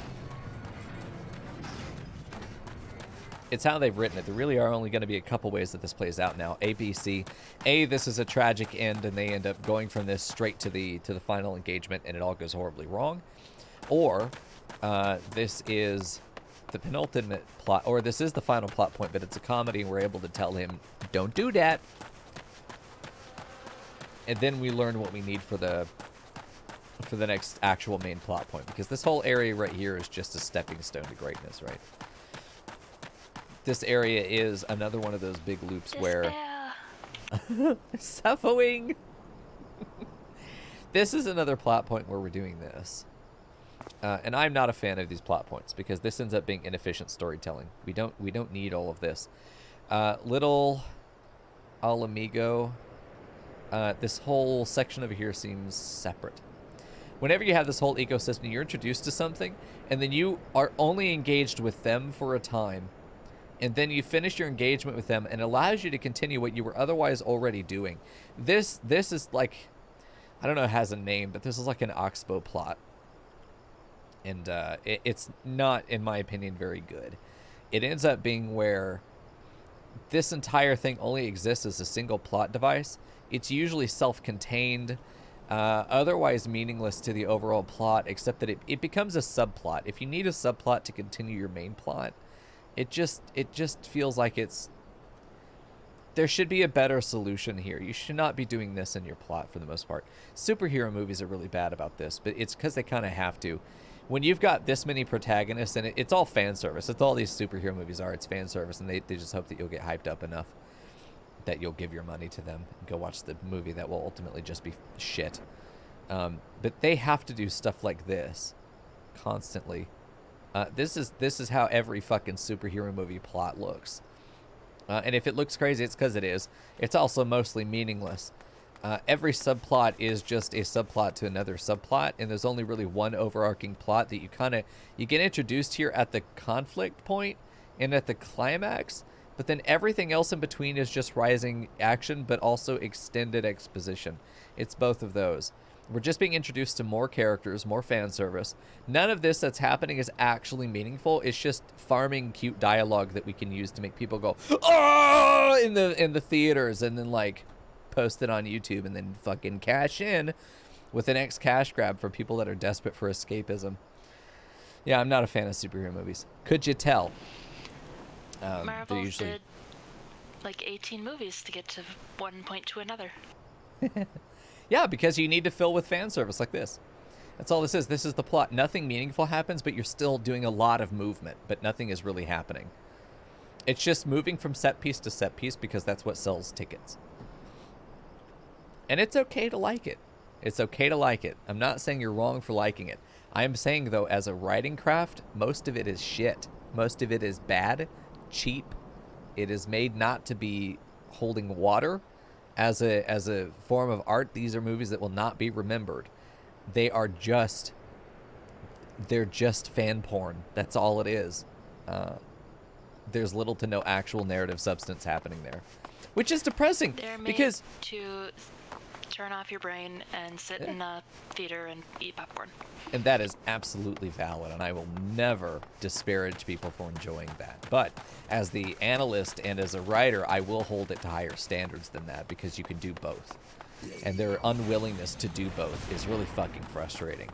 [SPEAKER 1] It's how they've written it. There really are only going to be a couple ways that this plays out now. A, B, C. A, this is a tragic end, and they end up going from this straight to the final engagement, and it all goes horribly wrong. Or this is the penultimate plot, or this is the final plot point, but it's a comedy, and we're able to tell him, don't do that. And then we learn what we need for the next actual main plot point, because this whole area right here is just a stepping stone to greatness, right? This area is another one of those big loops where... Suffering! This is another plot point where we're doing this. And I'm not a fan of these plot points, because this ends up being inefficient storytelling. We don't need all of this. Little Mhigo this whole section over here seems separate. Whenever you have this whole ecosystem, you're introduced to something, and then you are only engaged with them for a time, and then you finish your engagement with them, and it allows you to continue what you were otherwise already doing. This is like, I don't know, it has a name, but this is like an Oxbow plot. And it's not, in my opinion, very good. It ends up being where this entire thing only exists as a single plot device. It's usually self-contained, otherwise meaningless to the overall plot, except that it becomes a subplot. If you need a subplot to continue your main plot, it just feels like there should be a better solution here. You should not be doing this in your plot for the most part. Superhero movies are really bad about this, but it's because they kind of have to. When you've got this many protagonists, and it's all fan service. It's all these superhero movies are. It's fan service, and they just hope that you'll get hyped up enough that you'll give your money to them and go watch the movie that will ultimately just be shit. But they have to do stuff like this constantly. This is how every fucking superhero movie plot looks. And if it looks crazy, it's because it is. It's also mostly meaningless. Every subplot is just a subplot to another subplot, and there's only really one overarching plot that you get introduced here at the conflict point and at the climax, but then everything else in between is just rising action, but also extended exposition. It's both of those. We're just being introduced to more characters, more fan service. None of this that's happening is actually meaningful. It's just farming cute dialogue that we can use to make people go, "Oh!" in the theaters, and then like post it on YouTube and then fucking cash in with the next cash grab for people that are desperate for escapism. Yeah, I'm not a fan of superhero movies. Could you tell?
[SPEAKER 2] Marvel did like 18 movies to get to one point to another.
[SPEAKER 1] Yeah, because you need to fill with fan service like this. That's all this is. This is the plot. Nothing meaningful happens, but you're still doing a lot of movement, but nothing is really happening. It's just moving from set piece to set piece because that's what sells tickets. And it's okay to like it. It's okay to like it. I'm not saying you're wrong for liking it. I am saying, though, as a writing craft, most of it is shit. Most of it is bad, cheap. It is made not to be holding water. As a form of art, these are movies that will not be remembered. They're just fan porn. That's all it is. There's little to no actual narrative substance happening there, which is depressing.
[SPEAKER 2] They're made
[SPEAKER 1] because
[SPEAKER 2] to turn off your brain and sit in a theater and eat popcorn.
[SPEAKER 1] And that is absolutely valid, and I will never disparage people for enjoying that. But as the analyst and as a writer, I will hold it to higher standards than that, because you can do both. And their unwillingness to do both is really fucking frustrating.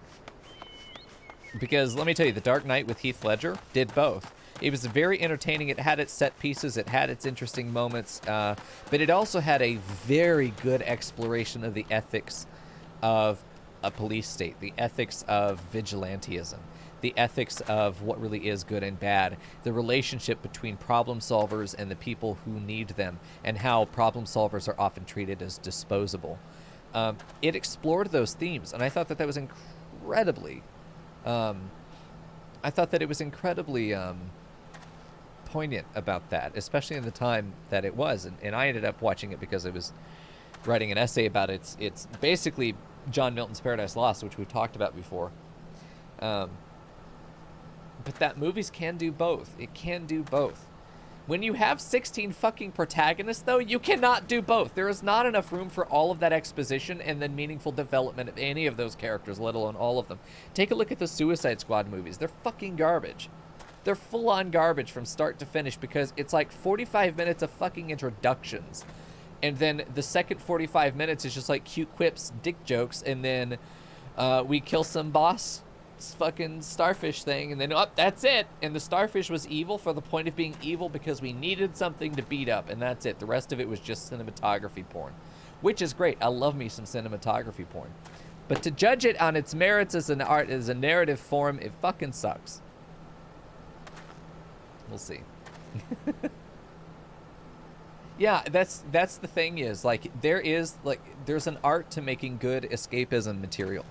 [SPEAKER 1] Because let me tell you, The Dark Knight with Heath Ledger did both. It was very entertaining. It had its set pieces. It had its interesting moments. But it also had a very good exploration of the ethics of a police state, the ethics of vigilantism, the ethics of what really is good and bad, the relationship between problem solvers and the people who need them, and how problem solvers are often treated as disposable. It explored those themes, and I thought that that was incredibly... poignant about that, especially in the time that it was. And I ended up watching it because I was writing an essay about it. It's basically John Milton's Paradise Lost, which we've talked about before. But that movies can do both. It can do both. When you have 16 fucking protagonists, though, you cannot do both. There is not enough room for all of that exposition and then meaningful development of any of those characters, let alone all of them. Take a look at the Suicide Squad movies. They're fucking garbage. They're full-on garbage from start to finish, because it's like 45 minutes of fucking introductions. And then the second 45 minutes is just like cute quips, dick jokes, and then we kill some boss fucking starfish thing, and then that's it. And the starfish was evil for the point of being evil because we needed something to beat up, and that's it. The rest of it was just cinematography porn, which is great. I love me some cinematography porn. But to judge it on its merits as an art, as a narrative form, it fucking sucks. We'll see. Yeah, that's the thing is, like, there's an art to making good escapism material.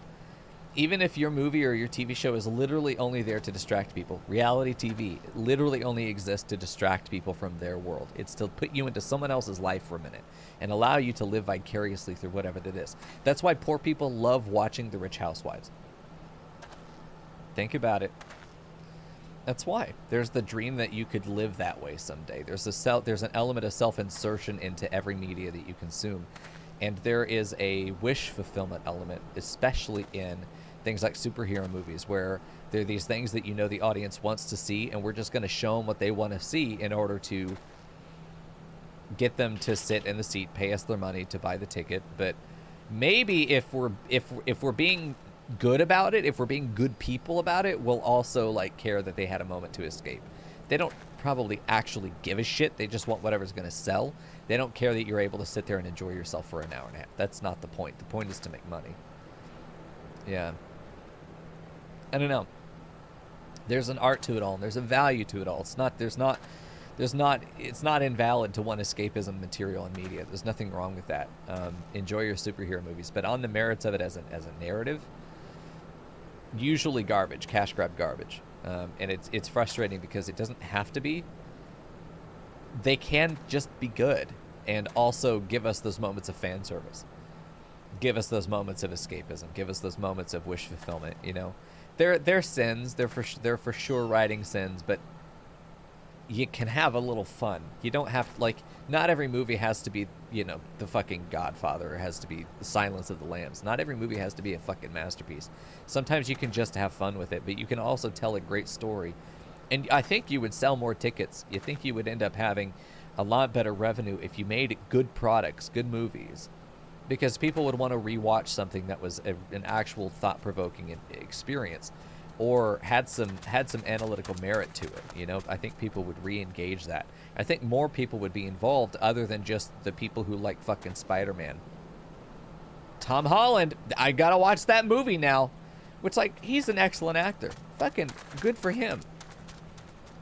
[SPEAKER 1] Even if your movie or your TV show is literally only there to distract people, reality TV literally only exists to distract people from their world. It's to put you into someone else's life for a minute and allow you to live vicariously through whatever that is. That's why poor people love watching The Rich Housewives. Think about it. That's why. There's the dream that you could live that way someday. There's an element of self-insertion into every media that you consume. And there is a wish fulfillment element, especially in things like superhero movies, where there are these things that you know the audience wants to see, and we're just going to show them what they want to see in order to get them to sit in the seat, pay us their money to buy the ticket. But maybe if we're being good about it, if we're being good people about it, we'll also like care that they had a moment to escape. They don't probably actually give a shit. They just want whatever's going to sell. They don't care that you're able to sit there and enjoy yourself for an hour and a half. That's not the point. The point is to make money. Yeah. I don't know. There's an art to it all, and there's a value to it all. It's not invalid to want escapism material and media. There's nothing wrong with that. Enjoy your superhero movies, but on the merits of it as a narrative, usually garbage, cash grab garbage. And it's frustrating because it doesn't have to be. They can just be good and also give us those moments of fan service. Give us those moments of escapism. Give us those moments of wish fulfillment, you know. They're sins. They're for sure writing sins, but you can have a little fun. You don't have to, like, not every movie has to be, you know, the fucking Godfather. It has to be The Silence of the Lambs. Not every movie has to be a fucking masterpiece. Sometimes you can just have fun with it, but you can also tell a great story. And I think you would sell more tickets. You think you would end up having a lot better revenue if you made good products, good movies. Because people would want to rewatch something that was an actual thought-provoking experience, or had some analytical merit to it. You know, I think people would re-engage that. I think more people would be involved other than just the people who like fucking Spider-Man. Tom Holland, I gotta watch that movie now. Which, like, he's an excellent actor. Fucking good for him.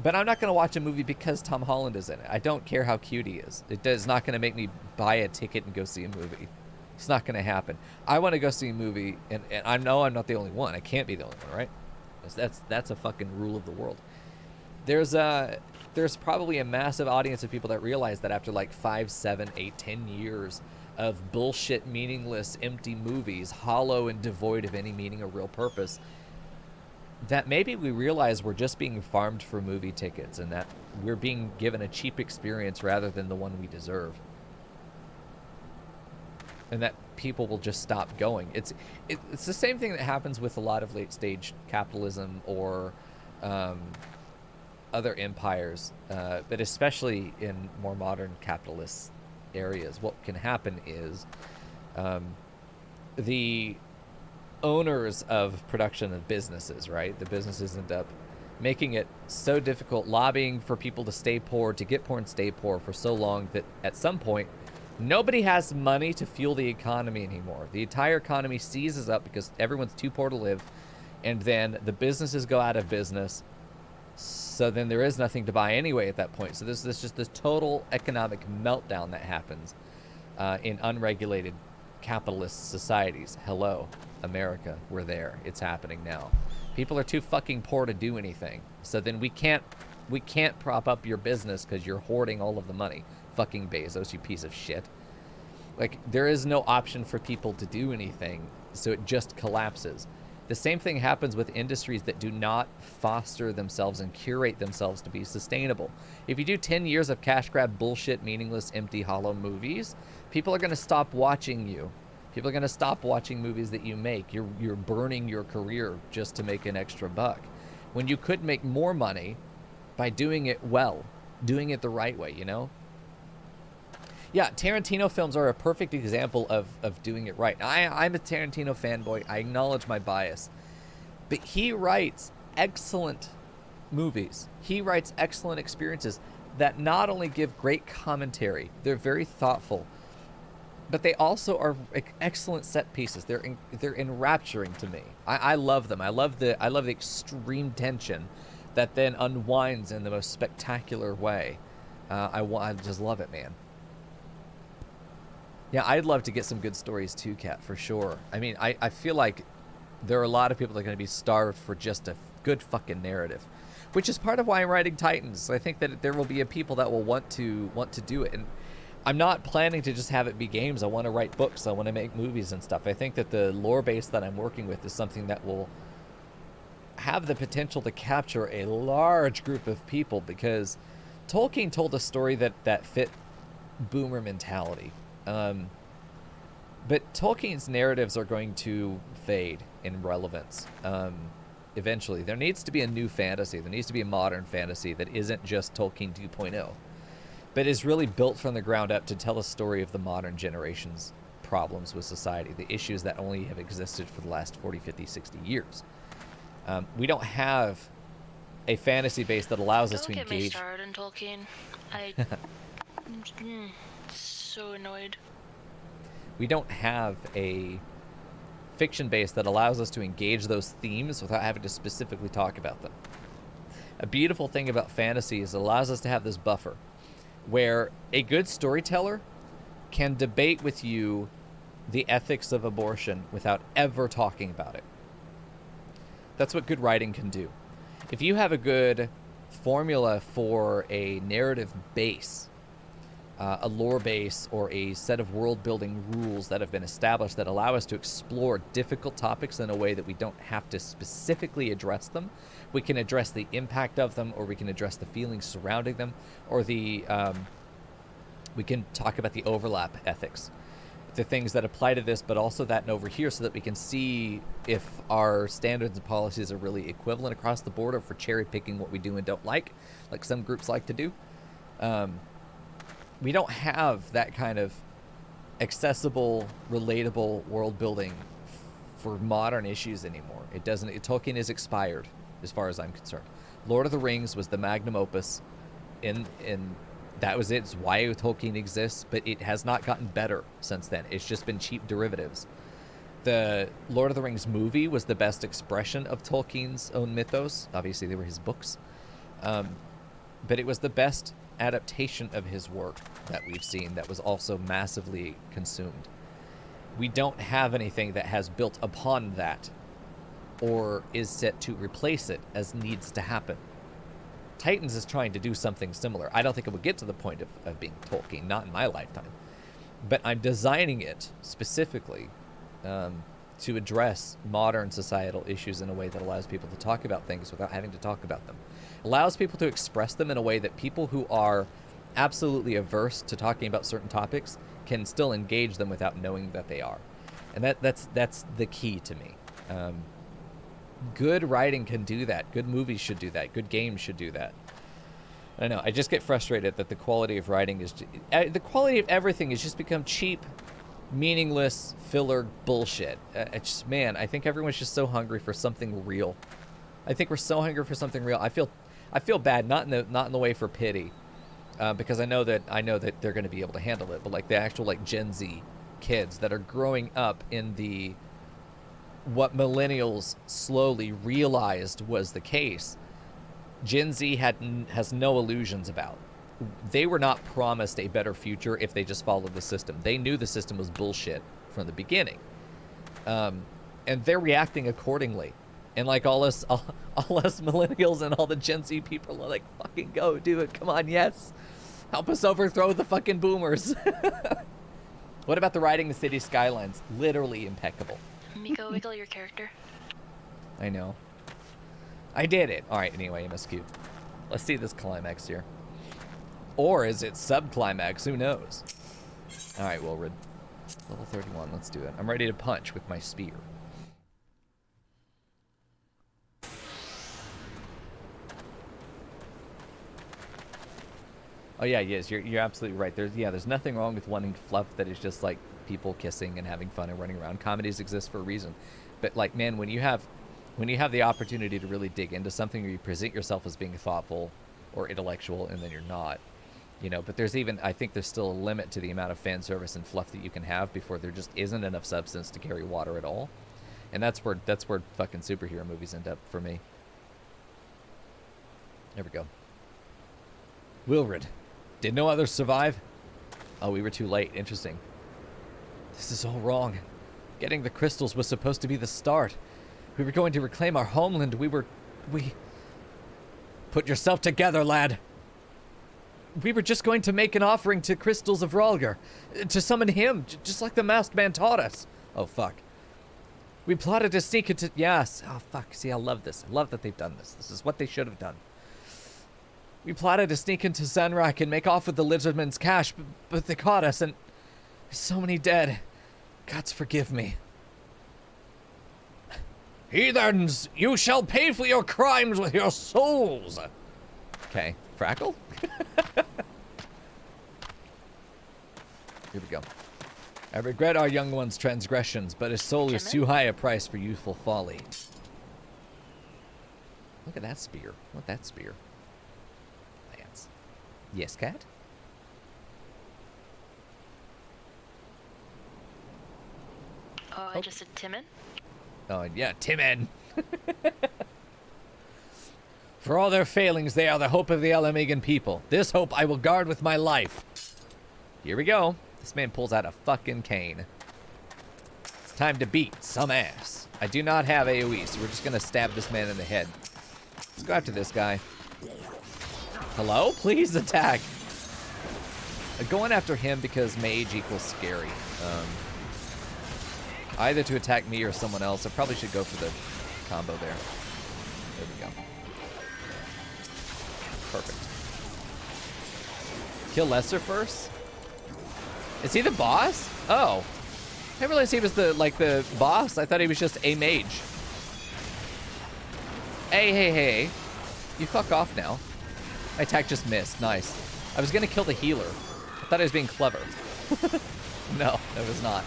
[SPEAKER 1] But I'm not going to watch a movie because Tom Holland is in it. I don't care how cute he is. It's not going to make me buy a ticket and go see a movie. It's not going to happen. I want to go see a movie, and I know I'm not the only one. I can't be the only one, right? That's a fucking rule of the world. There's probably a massive audience of people that realize that after like 5, 7, 8, 10 years of bullshit, meaningless, empty movies, hollow and devoid of any meaning or real purpose, that maybe we realize we're just being farmed for movie tickets, and that we're being given a cheap experience rather than the one we deserve. And that people will just stop going. It's the same thing that happens with a lot of late stage capitalism or other empires, but especially in more modern capitalist areas. What can happen is the owners of production and businesses, right? The businesses end up making it so difficult, lobbying for people to stay poor, to get poor and stay poor for so long that at some point, nobody has money to fuel the economy anymore. The entire economy seizes up because everyone's too poor to live, and then the businesses go out of business. So then there is nothing to buy anyway at that point. So there's just this total economic meltdown that happens in unregulated capitalist societies. Hello, America, we're there. It's happening now. People are too fucking poor to do anything. So then we can't prop up your business because you're hoarding all of the money. Fucking Bezos, you piece of shit. Like, there is no option for people to do anything, so it just collapses. The same thing happens with industries that do not foster themselves and curate themselves to be sustainable. If you do 10 years of cash grab bullshit, meaningless, empty, hollow movies, people are going to stop watching you. People are going to stop watching movies that you make. You're burning your career just to make an extra buck, when you could make more money by doing it well, doing it the right way, you know? Yeah, Tarantino films are a perfect example of doing it right. I'm a Tarantino fanboy. I acknowledge my bias. But he writes excellent movies. He writes excellent experiences that not only give great commentary, they're very thoughtful, but they also are excellent set pieces. They're enrapturing to me. I love them. I love the extreme tension that then unwinds in the most spectacular way. I just love it, man. Yeah, I'd love to get some good stories too, Kat, for sure. I mean, I feel like There are a lot of people that are going to be starved for just a good fucking narrative, which is part of why I'm writing Titans. I think that there will be a people that will want to do it, and I'm not planning to just have it be games. I want to write books. I want to make movies and stuff. I think that the lore base that I'm working with is something that will have the potential to capture a large group of people, because Tolkien told a story that fit boomer mentality. But Tolkien's narratives are going to fade in relevance. Eventually, there needs to be a new fantasy. There needs to be a modern fantasy that isn't just Tolkien 2.0, but is really built from the ground up to tell a story of the modern generation's problems with society, the issues that only have existed for the last 40, 50, 60 years. We don't have a fantasy base that allows us to engage.
[SPEAKER 2] Don't get me started in Tolkien. I'm so annoyed.
[SPEAKER 1] We don't have a fiction base that allows us to engage those themes without having to specifically talk about them. A beautiful thing about fantasy is it allows us to have this buffer where a good storyteller can debate with you the ethics of abortion without ever talking about it. That's what good writing can do. If you have a good formula for a narrative base, a lore base, or a set of world-building rules that have been established that allow us to explore difficult topics in a way that we don't have to specifically address them. We can address the impact of them, or we can address the feelings surrounding them, or we can talk about the overlap ethics, the things that apply to this, but also that and over here, so that we can see if our standards and policies are really equivalent across the board, or for cherry-picking what we do and don't like some groups like to do. We don't have that kind of accessible, relatable world building for modern issues anymore. It doesn't. Tolkien is expired, as far as I'm concerned. Lord of the Rings was the magnum opus, in that was it. It's why Tolkien exists, but it has not gotten better since then. It's just been cheap derivatives. The Lord of the Rings movie was the best expression of Tolkien's own mythos. Obviously, they were his books, but it was the best adaptation of his work that we've seen that was also massively consumed. We don't have anything that has built upon that or is set to replace it as needs to happen. Titans is trying to do something similar. I don't think it will get to the point of being Tolkien, not in my lifetime, but I'm designing it specifically to address modern societal issues in a way that allows people to talk about things without having to talk about them. Allows people to express them in a way that people who are absolutely averse to talking about certain topics can still engage them without knowing that they are. And that's the key to me. Good writing can do that. Good movies should do that. Good games should do that. I don't know. I just get frustrated that the quality of writing is... the quality of everything has just become cheap, meaningless, filler bullshit. It's just, man, I think everyone's just so hungry for something real. I think we're so hungry for something real. I feel bad, not in the way for pity, because I know that they're going to be able to handle it. But like the actual like Gen Z kids that are growing up in the what millennials slowly realized was the case, Gen Z has no illusions about. They were not promised a better future if they just followed the system. They knew the system was bullshit from the beginning, and they're reacting accordingly. And like all us millennials and all the Gen Z people are like, fucking go, do it, come on, yes, help us overthrow the fucking boomers. What about the writing? The city skylines, literally impeccable.
[SPEAKER 2] Mhigo, wiggle your character.
[SPEAKER 1] I know. I did it. All right. Anyway, MSQ. Let's see this climax here. Or is it sub-climax? Who knows? All right, Wilred. Level 31. Let's do it. I'm ready to punch with my spear. Oh yeah, yes, you're absolutely right. There's nothing wrong with wanting fluff that is just like people kissing and having fun and running around. Comedies exist for a reason. But like, man, when you have the opportunity to really dig into something, or you present yourself as being thoughtful or intellectual and then you're not, you know, but I think there's still a limit to the amount of fan service and fluff that you can have before there just isn't enough substance to carry water at all. And that's where fucking superhero movies end up for me. There we go. Wilred. Did no others survive? Oh, we were too late. Interesting. This is all wrong. Getting the crystals was supposed to be the start. We were going to reclaim our homeland. We... Put yourself together, lad. We were just going to make an offering to Crystals of Rhalgr. To summon him, just like the masked man taught us. Oh, fuck. We plotted to sneak into... Yes. Oh, fuck. See, I love this. I love that they've done this. This is what they should have done. We plotted to sneak into Zanrak and make off with the Lizardman's cash, but they caught us, and... There's so many dead. Gods forgive me. Heathens, you shall pay for your crimes with your souls. Okay, Frackle? Here we go. I regret our young one's transgressions, but his soul is too high a price for youthful folly. Look at that spear. What that spear? Lance. Yes, cat?
[SPEAKER 2] Oh, I just said Timon.
[SPEAKER 1] Oh, yeah, Timon. For all their failings, they are the hope of the Alamegan people. This hope I will guard with my life. Here we go. This man pulls out a fucking cane. It's time to beat some ass. I do not have AoE, so we're just going to stab this man in the head. Let's go after this guy. Hello? Please attack. Going after him because mage equals scary. Either to attack me or someone else. I probably should go for the combo there. There we go. Perfect. Kill Lesser first? Is he the boss? Oh. I didn't realize he was the boss. I thought he was just a mage. Hey. You fuck off now. My attack just missed. Nice. I was gonna kill the healer. I thought I was being clever. No, it was not.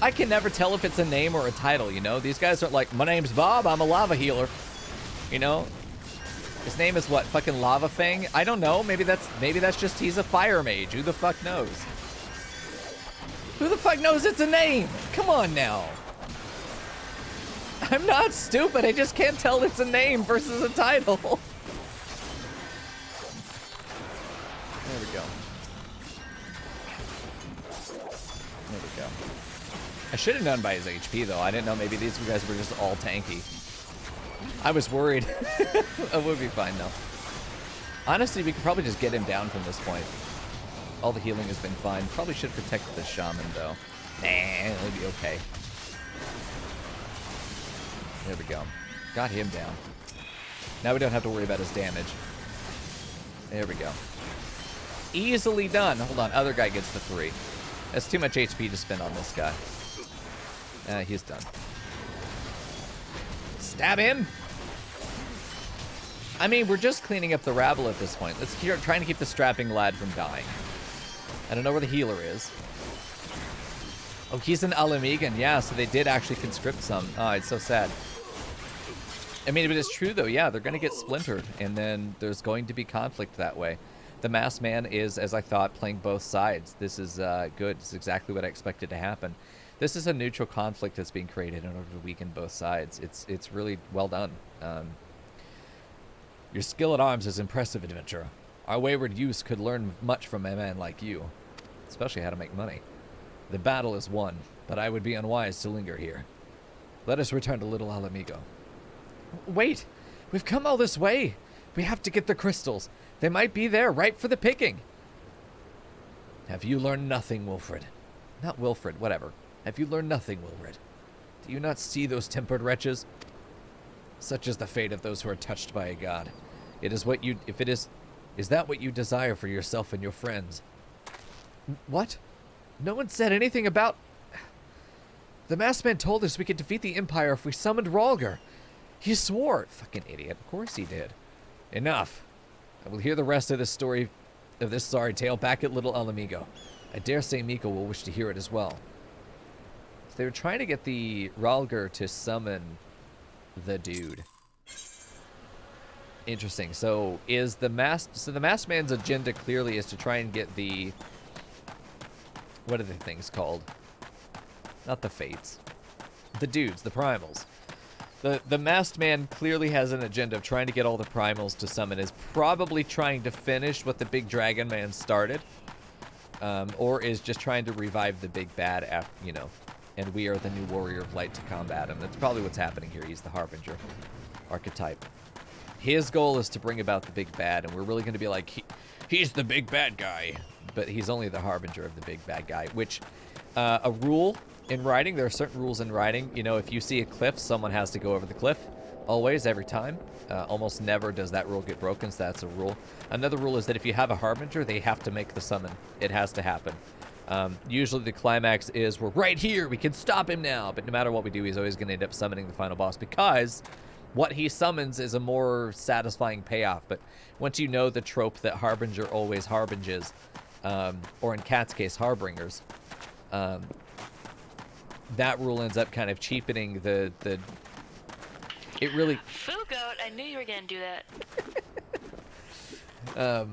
[SPEAKER 1] I can never tell if it's a name or a title, you know? These guys aren't like, my name's Bob, I'm a lava healer. You know? His name is what, fucking Lava Fang? I don't know, maybe that's just he's a fire mage. Who the fuck knows? Who the fuck knows it's a name? Come on now. I'm not stupid, I just can't tell it's a name versus a title. There we go. There we go. I should have known by his HP, though. I didn't know maybe these guys were just all tanky. I was worried. It would be fine, though. Honestly, we could probably just get him down from this point. All the healing has been fine. Probably should protect the shaman, though. Nah, it'll be okay. There we go. Got him down. Now we don't have to worry about his damage. There we go. Easily done. Hold on, other guy gets the 3. That's too much HP to spend on this guy. He's done. Stab him! I mean, we're just cleaning up the rabble at this point. Let's keep trying to keep the strapping lad from dying. I don't know where the healer is. Oh, he's an Alamegan. Yeah, so they did actually conscript some. Oh, it's so sad. I mean, if it is true, though, yeah, they're going to get splintered, and then there's going to be conflict that way. The masked man is, as I thought, playing both sides. This is good. It's exactly what I expected to happen. This is a neutral conflict that's being created in order to weaken both sides. It's really well done. Your skill at arms is impressive, adventurer. Our wayward youths could learn much from a man like you, especially how to make money. The battle is won, but I would be unwise to linger here. Let us return to Little Mhigo. Wait! We've come all this way! We have to get the crystals. They might be there, ripe for the picking. Have you learned nothing, Wilfred? Not Wilfred, whatever. Have you learned nothing, Wilred? Do you not see those tempered wretches? Such is the fate of those who are touched by a god. It is what you... Is that what you desire for yourself and your friends? What? No one said anything about... The masked man told us we could defeat the Empire if we summoned Rhalgr. He swore. Fucking idiot. Of course he did. Enough. I will hear the rest of this story, of this sorry tale, back at Little Mhigo. I dare say Mhigo will wish to hear it as well. So they were trying to get the Rhalgr to summon the dude. Interesting. So is the masked man's agenda clearly is to try and get the... What are the things called? Not the fates. The dudes, the primals. The masked man clearly has an agenda of trying to get all the primals to summon, is probably trying to finish what the big dragon man started. Or is just trying to revive the big bad, after, you know, and we are the new warrior of light to combat him. That's probably what's happening here. He's the Harbinger archetype. His goal is to bring about the big bad, and we're really going to be like, he's the big bad guy. But he's only the Harbinger of the big bad guy, which a rule in writing, there are certain rules in writing. You know, if you see a cliff, someone has to go over the cliff. Always, every time. Almost never does that rule get broken, so that's a rule. Another rule is that if you have a Harbinger, they have to make the summon. It has to happen. Usually the climax is, we're right here, we can stop him now. But no matter what we do, he's always going to end up summoning the final boss, because what he summons is a more satisfying payoff. But once you know the trope that Harbinger always harbinges, or in Cat's case, Harbingers, that rule ends up kind of cheapening the it really...
[SPEAKER 2] Fugoat, I knew you were going to do that.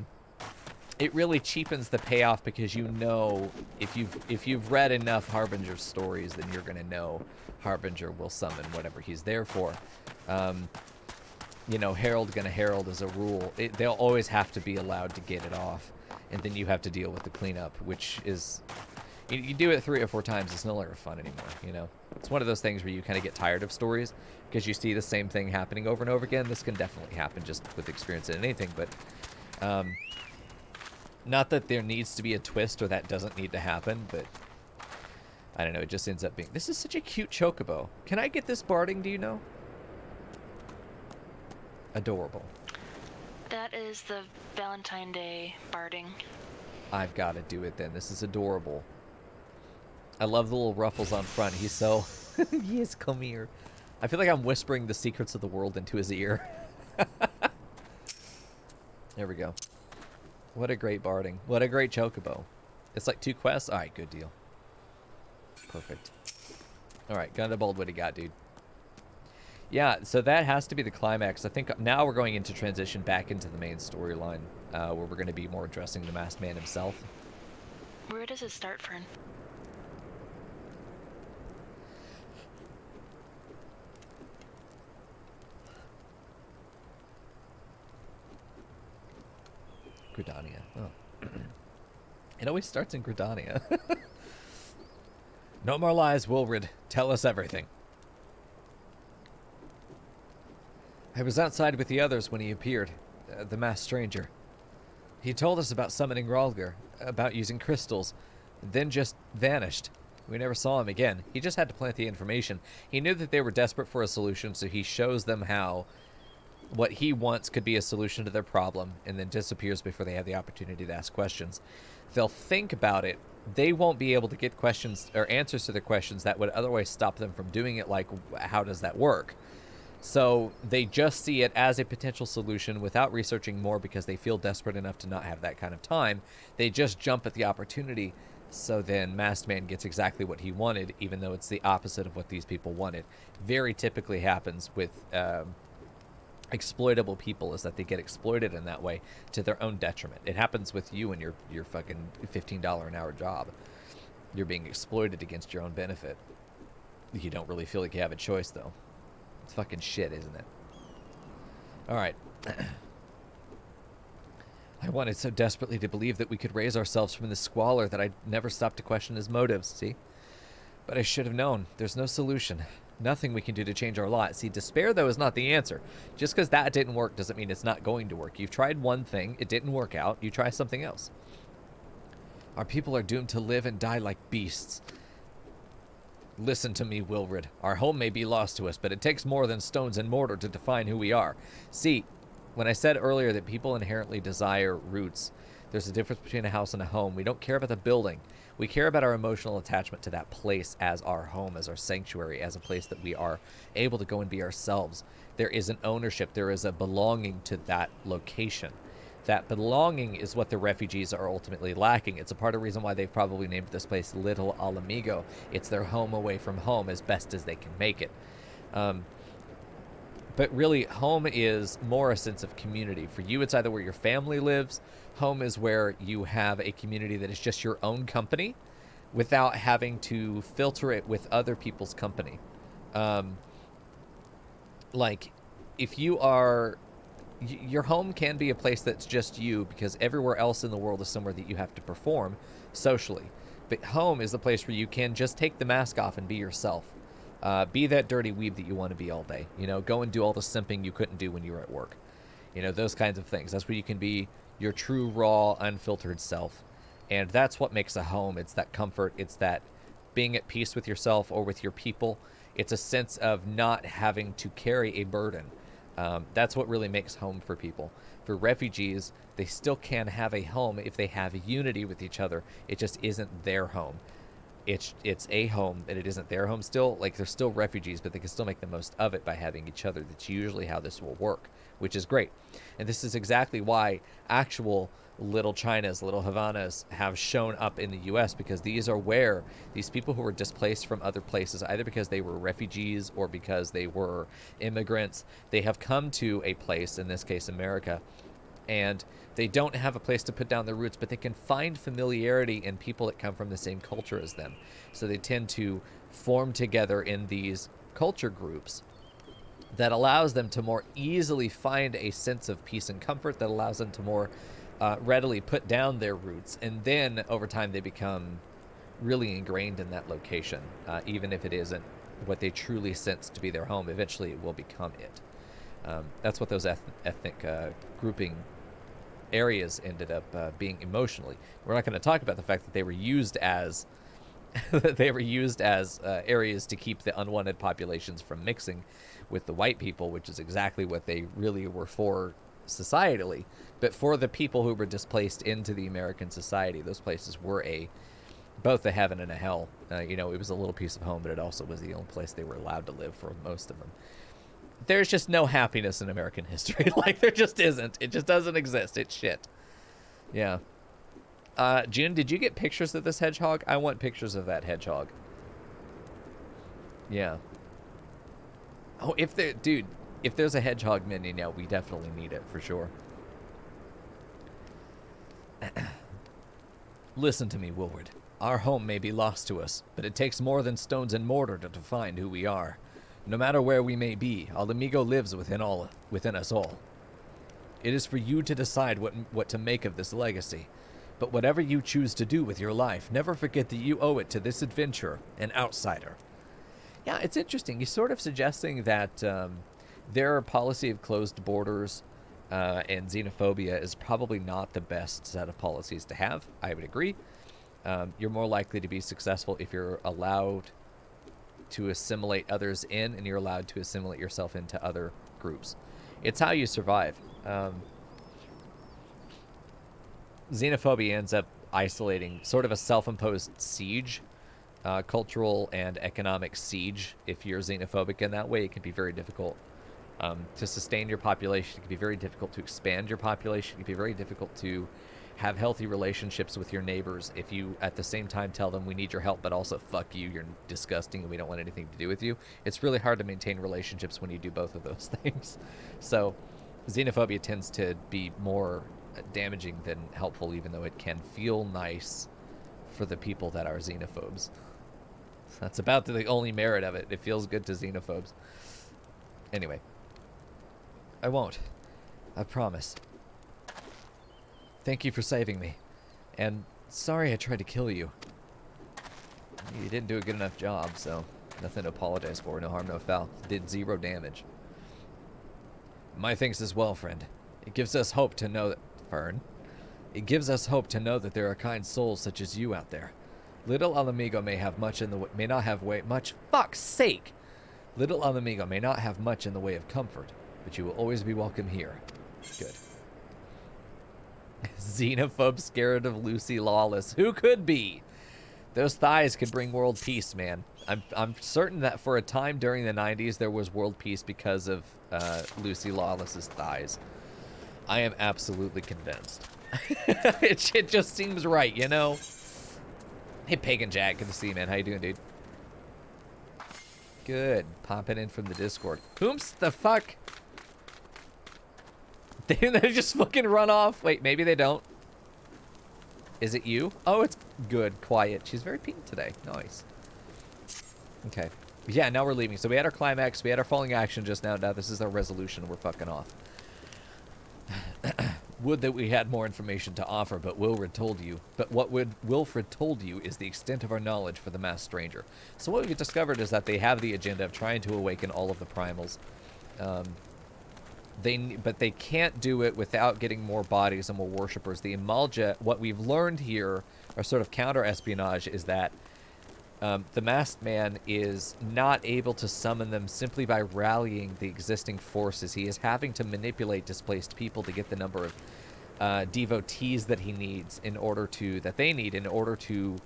[SPEAKER 1] It really cheapens the payoff, because you know, if you've read enough Harbinger stories, then you're going to know Harbinger will summon whatever he's there for. You know, Herald gonna herald as a rule. They'll always have to be allowed to get it off, and then you have to deal with the cleanup, which is... You do it 3 or 4 times, it's no longer fun anymore, you know? It's one of those things where you kind of get tired of stories, because you see the same thing happening over and over again. This can definitely happen just with experience in anything, but... not that there needs to be a twist, or that doesn't need to happen, but... I don't know, it just ends up being... This is such a cute chocobo. Can I get this barding, do you know? Adorable.
[SPEAKER 2] That is the Valentine Day barding.
[SPEAKER 1] I've got to do it then. This is adorable. I love the little ruffles on front. He's so... Yes, come here. I feel like I'm whispering the secrets of the world into his ear. There we go. What a great barding. What a great chocobo. It's like 2 quests? Alright, good deal. Perfect. Alright, Gundabald, what do you got, dude? Yeah, so that has to be the climax. I think now we're going into transition back into the main storyline, where we're going to be more addressing the masked man himself.
[SPEAKER 2] Where does it start, Fern?
[SPEAKER 1] Gridania. Oh. It always starts in Gridania. No more lies, Wilred. Tell us everything. I was outside with the others when he appeared, the masked stranger. He told us about summoning Ralgr, about using crystals, then just vanished. We never saw him again. He just had to plant the information. He knew that they were desperate for a solution, so he shows them how what he wants could be a solution to their problem, and then disappears before they have the opportunity to ask questions. They'll think about it. They won't be able to get questions or answers to their questions that would otherwise stop them from doing it, like, how does that work? So they just see it as a potential solution without researching more, because they feel desperate enough to not have that kind of time. They just jump at the opportunity. So then Masked Man gets exactly what he wanted, even though it's the opposite of what these people wanted. Very typically happens with exploitable people, is that they get exploited in that way to their own detriment. It happens with you and your fucking $15 an hour job. You're being exploited against your own benefit. You don't really feel like you have a choice, though. It's fucking shit, isn't it? Alright. I wanted so desperately to believe that we could raise ourselves from this squalor that I never stopped to question his motives, see? But I should have known. There's no solution. Nothing we can do to change our lot. See, despair, though, is not the answer. Just because that didn't work doesn't mean it's not going to work. You've tried one thing, it didn't work out, you try something else. Our people are doomed to live and die like beasts. Listen to me, Wilred. Our home may be lost to us, but it takes more than stones and mortar to define who we are. See, when I said earlier that people inherently desire roots, there's a difference between a house and a home. We don't care about the building. We care about our emotional attachment to that place as our home, as our sanctuary, as a place that we are able to go and be ourselves. There is an ownership. There is a belonging to that location. That belonging is what the refugees are ultimately lacking. It's a part of the reason why they've probably named this place Little Mhigo. It's their home away from home as best as they can make it. But really, home is more a sense of community. For you, it's either where your family lives. Home is where you have a community that is just your own company without having to filter it with other people's company. Like, if you are... Your home can be a place that's just you, because everywhere else in the world is somewhere that you have to perform socially. But home is the place where you can just take the mask off and be yourself. Be that dirty weeb that you want to be all day. You know, go and do all the simping you couldn't do when you were at work. You know, those kinds of things. That's where you can be your true, raw, unfiltered self. And that's what makes a home. It's that comfort. It's that being at peace with yourself or with your people. It's a sense of not having to carry a burden. That's what really makes home for people. For refugees, they still can have a home if they have unity with each other. It just isn't their home. It's a home, and it isn't their home still. Like, they're still refugees, but they can still make the most of it by having each other. That's usually how this will work, which is great. And this is exactly why actual little Chinas, little Havanas have shown up in the U.S., because these are where these people who were displaced from other places, either because they were refugees or because they were immigrants, they have come to a place, in this case America, and they don't have a place to put down their roots, but they can find familiarity in people that come from the same culture as them. So they tend to form together in these culture groups that allows them to more easily find a sense of peace and comfort, that allows them to more readily put down their roots. And then over time they become really ingrained in that location, even if it isn't what they truly sense to be their home. Eventually it will become it. That's what those ethnic grouping areas ended up being emotionally. We're not going to talk about the fact that they were used as areas to keep the unwanted populations from mixing with the white people, which is exactly what they really were for societally. But for the people who were displaced into the American society, those places were both a heaven and a hell. You know, it was a little piece of home, but it also was the only place they were allowed to live for most of them. There's just no happiness in American history. Like, there just isn't. It just doesn't exist. It's shit. Yeah. June, did you get pictures of this hedgehog? I want pictures of that hedgehog. Yeah. Oh, if there's a hedgehog minion, yeah, we definitely need it for sure. Listen to me, Wilred. Our home may be lost to us, but it takes more than stones and mortar to define who we are. No matter where we may be, our Mhigo lives within us all. It is for you to decide what to make of this legacy. But whatever you choose to do with your life, never forget that you owe it to this adventurer, an outsider. Yeah, it's interesting. You're sort of suggesting that their policy of closed borders and xenophobia is probably not the best set of policies to have. I would agree. You're more likely to be successful if you're allowed to assimilate others in, and you're allowed to assimilate yourself into other groups. It's how you survive. Xenophobia ends up isolating, sort of a self-imposed siege, cultural and economic siege. If you're xenophobic in that way, it can be very difficult to sustain your population. It can be very difficult to expand your population. It can be very difficult to have healthy relationships with your neighbors if you at the same time tell them we need your help, but also fuck you, you're disgusting and we don't want anything to do with you. It's really hard to maintain relationships when you do both of those things. So xenophobia tends to be more damaging than helpful, even though it can feel nice for the people that are xenophobes. That's about the only merit of it. It feels good to xenophobes. Anyway, I won't. I promise. Thank you for saving me. And sorry I tried to kill you. You didn't do a good enough job, so nothing to apologize for. No harm, no foul. Did 0 damage. My thanks as well, friend. It gives us hope to know that... Fern. It gives us hope to know that there are kind souls such as you out there. Little Mhigo may have much in the way... May not have much... Fuck's sake! Little Mhigo may not have much in the way of comfort, but you will always be welcome here. Good. Xenophobe scared of Lucy Lawless. Who could be? Those thighs could bring world peace, man. I'm certain that for a time during the 90s there was world peace because of Lucy Lawless's thighs. I am absolutely convinced. It just seems right, you know? Hey, Pagan Jack, good to see you, man. How you doing, dude? Good. Popping in from the Discord. Whom's the fuck? They just fucking run off. Wait, maybe they don't. Is it you? Oh, it's good. Quiet. She's very pink today. Nice. Okay. Yeah, now we're leaving. So we had our climax. We had our falling action just now. Now this is our resolution. We're fucking off. Would that we had more information to offer, but Wilred told you. But what Wilfred told you is the extent of our knowledge for the masked stranger. So what we've discovered is that they have the agenda of trying to awaken all of the primals. But they can't do it without getting more bodies and more worshippers. The Imalja, what we've learned here, our sort of counter-espionage, is that the masked man is not able to summon them simply by rallying the existing forces. He is having to manipulate displaced people to get the number of devotees that he needs in order to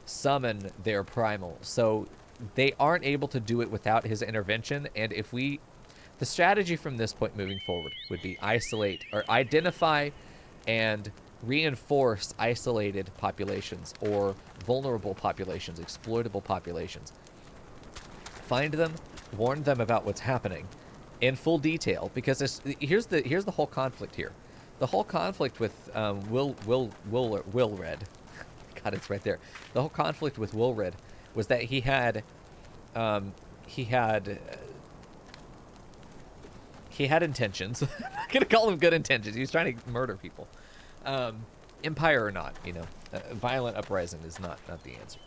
[SPEAKER 1] summon their primal. So they aren't able to do it without his intervention. And the strategy from this point moving forward would be identify and reinforce isolated populations or vulnerable populations, exploitable populations. Find them, warn them about what's happening in full detail, because here's the whole conflict here. The whole conflict with Wilred, God, it's right there. The whole conflict with Wilred was that he had intentions. I'm not gonna call them good intentions. He was trying to murder people. Empire or not, violent uprising is not the answer.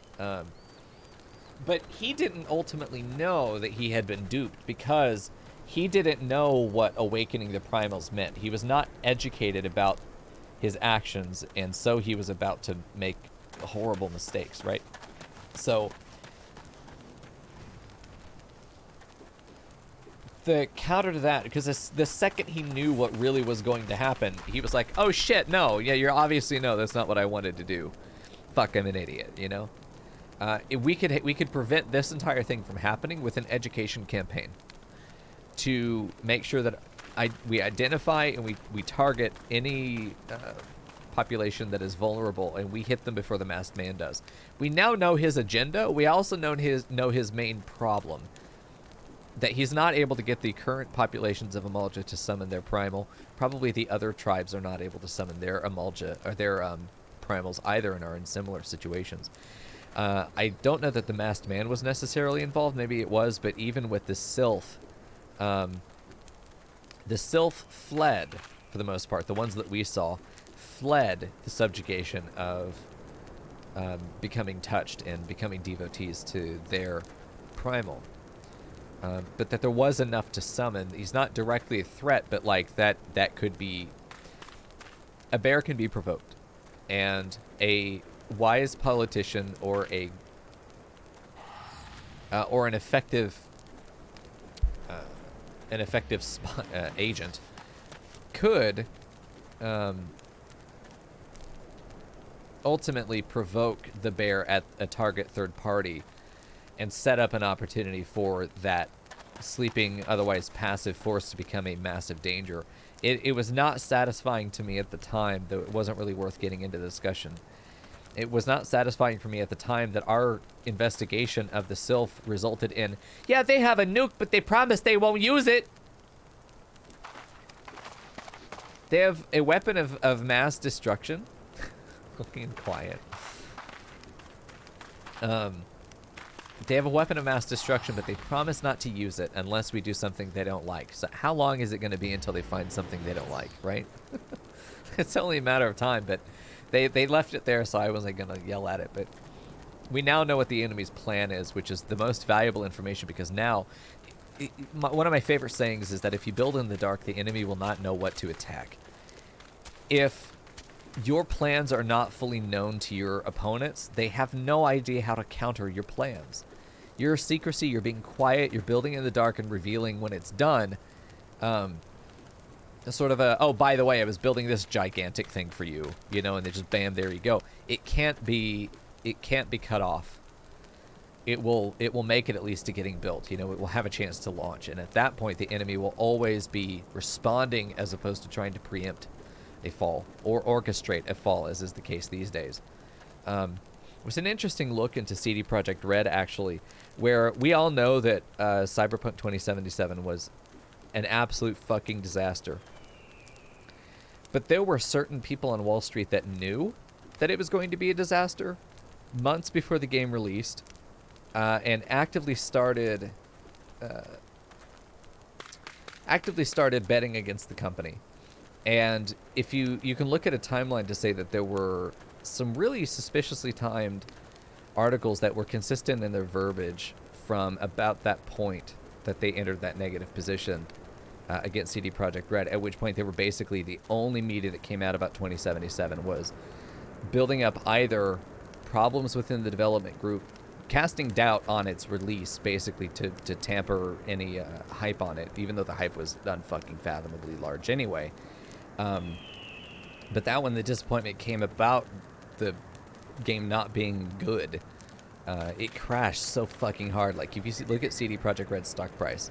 [SPEAKER 1] But he didn't ultimately know that he had been duped, because he didn't know what awakening the primals meant. He was not educated about his actions, and so he was about to make horrible mistakes, right? So the counter to that, because the second he knew what really was going to happen, he was like, oh shit, no, yeah, you're obviously, no, that's not what I wanted to do. Fuck, I'm an idiot, we could prevent this entire thing from happening with an education campaign to make sure that we identify and we target any population that is vulnerable, and we hit them before the masked man does. We now know his agenda. We also know his main problem, that he's not able to get the current populations of Imalja to summon their primal. Probably the other tribes are not able to summon their Imalja or their primals either, and are in similar situations. I don't know that the masked man was necessarily involved. Maybe it was, but even with the Sylph fled for the most part. The ones that we saw fled the subjugation of becoming touched and becoming devotees to their primal. But that there was enough to summon. He's not directly a threat, but like that could be... A bear can be provoked. And a wise politician or an effective agent could ultimately provoke the bear at a target third party and set up an opportunity for that sleeping, otherwise passive force to become a massive danger. It was not satisfying to me at the time, though it wasn't really worth getting into the discussion. It was not satisfying for me at the time that our investigation of the Sylph resulted in, yeah, they have a nuke, but they promise they won't use it. They have a weapon of mass destruction. Fucking quiet. They have a weapon of mass destruction, but they promise not to use it unless we do something they don't like. So how long is it going to be until they find something they don't like, right? It's only a matter of time, but they left it there, so I wasn't going to yell at it. But we now know what the enemy's plan is, which is the most valuable information, because now... one of my favorite sayings is that if you build in the dark, the enemy will not know what to attack. If your plans are not fully known to your opponents, they have no idea how to counter your plans. Your secrecy, you're being quiet, you're building in the dark and revealing when it's done. Sort of oh, by the way, I was building this gigantic thing for you, and they just bam, there you go. It can't be cut off. It will make it at least to getting built. It will have a chance to launch, and at that point, the enemy will always be responding as opposed to trying to preempt a fall or orchestrate a fall, as is the case these days. It was an interesting look into CD Projekt Red, actually, where we all know that Cyberpunk 2077 was an absolute fucking disaster. But there were certain people on Wall Street that knew that it was going to be a disaster months before the game released, and actively started betting against the company. And if you can look at a timeline to say that there were some really suspiciously timed articles that were consistent in their verbiage from about that point that they entered that negative position against CD Projekt Red, at which point they were basically the only media that came out about 2077 was building up either problems within the development group, casting doubt on its release, basically to tamper any hype on it, even though the hype was unfucking fathomably large anyway. But that when the disappointment came about the game not being good, it crashed so fucking hard. Like, if you look at CD Projekt Red's stock price,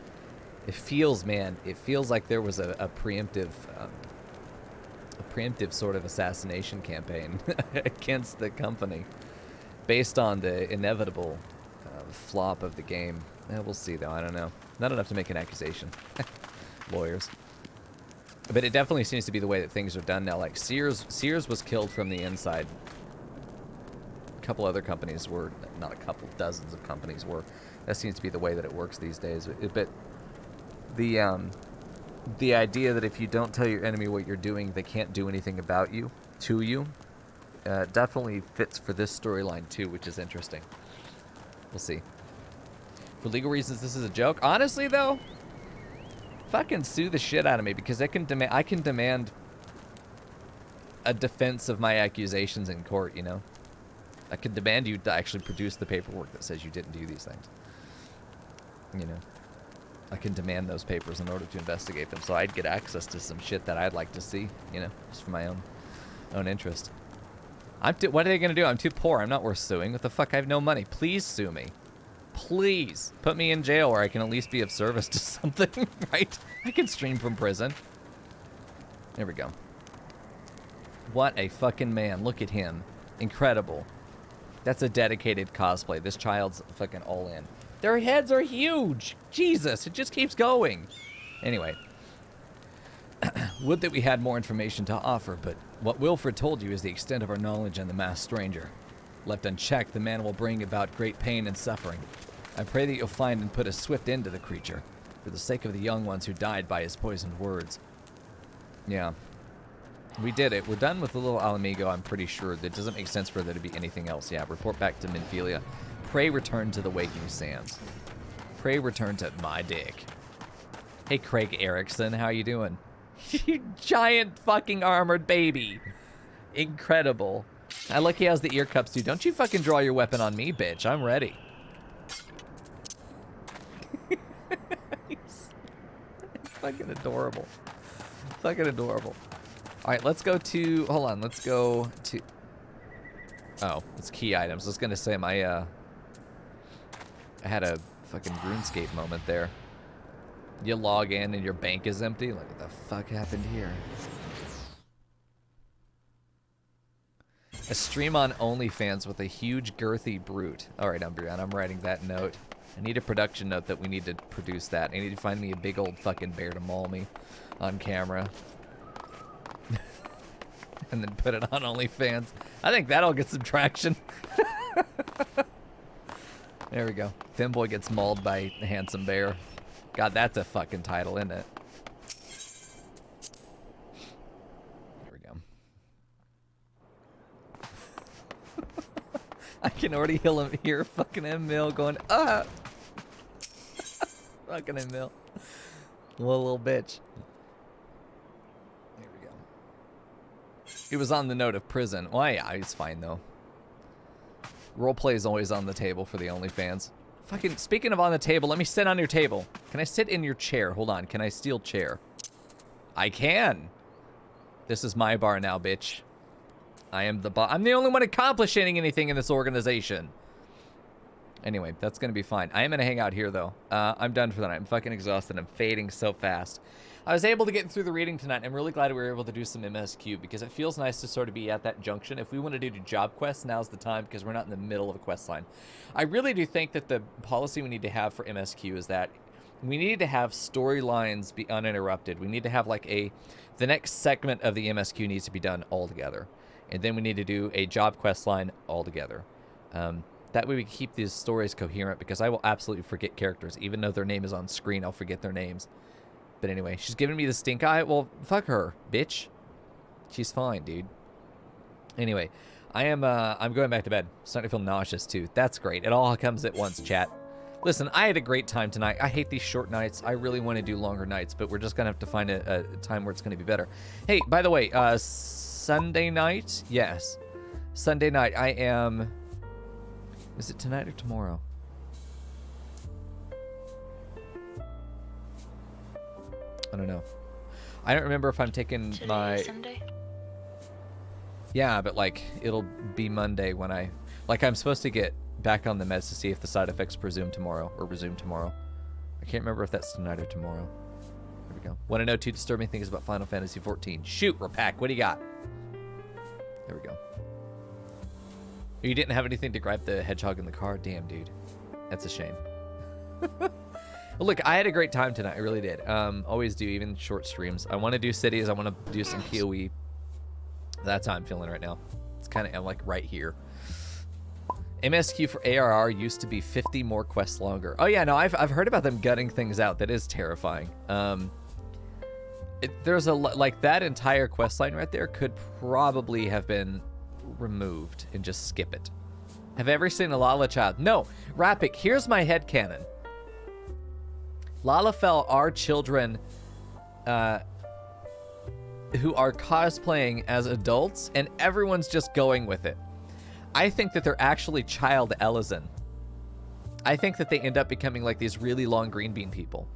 [SPEAKER 1] it feels like there was a preemptive sort of assassination campaign against the company based on the inevitable flop of the game. We'll see, though. I don't know. Not enough to make an accusation. Lawyers. But it definitely seems to be the way that things are done now. Like, Sears was killed from the inside. A couple other companies were, not a couple, dozens of companies were. That seems to be the way that it works these days. But the idea that if you don't tell your enemy what you're doing, they can't do anything about you, to you, definitely fits for this storyline too, which is interesting. We'll see. For legal reasons, this is a joke. Honestly, though, fucking sue the shit out of me, because I can demand a defense of my accusations in court, you know? I can demand you to actually produce the paperwork that says you didn't do these things. You know? I can demand those papers in order to investigate them, so I'd get access to some shit that I'd like to see, you know, just for my own interest. What are they gonna do? I'm too poor. I'm not worth suing. What the fuck? I have no money. Please sue me. Please put me in jail where I can at least be of service to something, right? I can stream from prison. There we go. What a fucking man. Look at him. Incredible. That's a dedicated cosplay. This child's fucking all in. Their heads are huge. Jesus, it just keeps going. Anyway. Would that we had more information to offer, but what Wilfred told you is the extent of our knowledge on the masked stranger. Left unchecked, the man will bring about great pain and suffering. I pray that you'll find and put a swift end to the creature, for the sake of the young ones who died by his poisoned words. Yeah. We did it. We're done with the little Mhigo, I'm pretty sure. It doesn't make sense for there to be anything else. Yeah, report back to Minfilia. Pray return to the Waking Sands. Pray return to my dick. Hey, Craig Erickson, how you doing? You giant fucking armored baby. Incredible. I like he has the ear cups too. Don't you fucking draw your weapon on me, bitch. I'm ready. It's fucking adorable. Fucking adorable. Alright, let's go to... Hold on, let's go to... Oh, it's key items. I was gonna say I had a fucking RuneScape moment there. You log in and your bank is empty? Like, what the fuck happened here? A stream on OnlyFans with a huge girthy brute. Alright, Umbreon, I'm writing that note. I need a production note that we need to produce that. I need to find me a big old fucking bear to maul me on camera. And then put it on OnlyFans. I think that'll get some traction. There we go. Femboy gets mauled by the handsome bear. God, that's a fucking title, isn't it? There we go. I can already hear fucking Emil going, ah! Fucking Emil. Little bitch. There we go. It was on the note of prison. Well, yeah, he's fine, though. Roleplay is always on the table for the OnlyFans. Fucking, speaking of on the table, let me sit on your table. Can I sit in your chair? Hold on, can I steal chair? I can. This is my bar now, bitch. I am the boss. I'm the only one accomplishing anything in this organization. Anyway, that's gonna be fine. I am gonna hang out here, though. I'm done for the night. I'm fucking exhausted. I'm fading so fast. I was able to get through the reading tonight. I'm really glad we were able to do some MSQ because it feels nice to sort of be at that junction. If we want to do job quests, now's the time because we're not in the middle of a quest line. I really do think that the policy we need to have for MSQ is that we need to have storylines be uninterrupted. We need to have like the next segment of the MSQ needs to be done all together. And then we need to do a job quest line all together. That way we can keep these stories coherent because I will absolutely forget characters. Even though their name is on screen, I'll forget their names. But anyway, she's giving me the stink eye. Well, fuck her, bitch. She's fine, dude. Anyway, I'm going back to bed. Starting to feel nauseous, too. That's great. It all comes at once, chat. Listen, I had a great time tonight. I hate these short nights. I really want to do longer nights, but we're just going to have to find a time where it's going to be better. Hey, by the way, Sunday night? Yes. Sunday night, I am... Is it tonight or tomorrow? I don't know. I don't remember if I'm taking
[SPEAKER 2] Today is Sunday?
[SPEAKER 1] Yeah, but like it'll be Monday when I'm supposed to get back on the meds to see if the side effects resume tomorrow. I can't remember if that's tonight or tomorrow. There we go. Want to know 2 disturbing things about Final Fantasy XIV? Shoot, Rapak, what do you got? There we go. You didn't have anything to grab the hedgehog in the car? Damn, dude. That's a shame. Well, look, I had a great time tonight. I really did. Always do, even short streams. I want to do cities. I want to do some PoE. That's how I'm feeling right now. It's kind of like right here. MSQ for ARR used to be 50 more quests longer. Oh yeah, no, I've heard about them gutting things out. That is terrifying. There's like that entire quest line right there could probably have been removed and just skip it. Have I ever seen a Lala child? No, Rapik. Here's my headcanon. Lalafell are children who are cosplaying as adults, and everyone's just going with it. I think that they're actually child Elezen. I think that they end up becoming like these really long green bean people,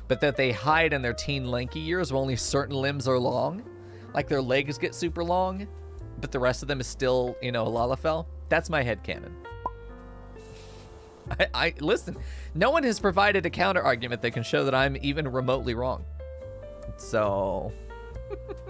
[SPEAKER 1] but that they hide in their teen lanky years where only certain limbs are long, like their legs get super long, but the rest of them is still, you know, Lalafell. That's my headcanon. I listen, no one has provided a counter argument that can show that I'm even remotely wrong. So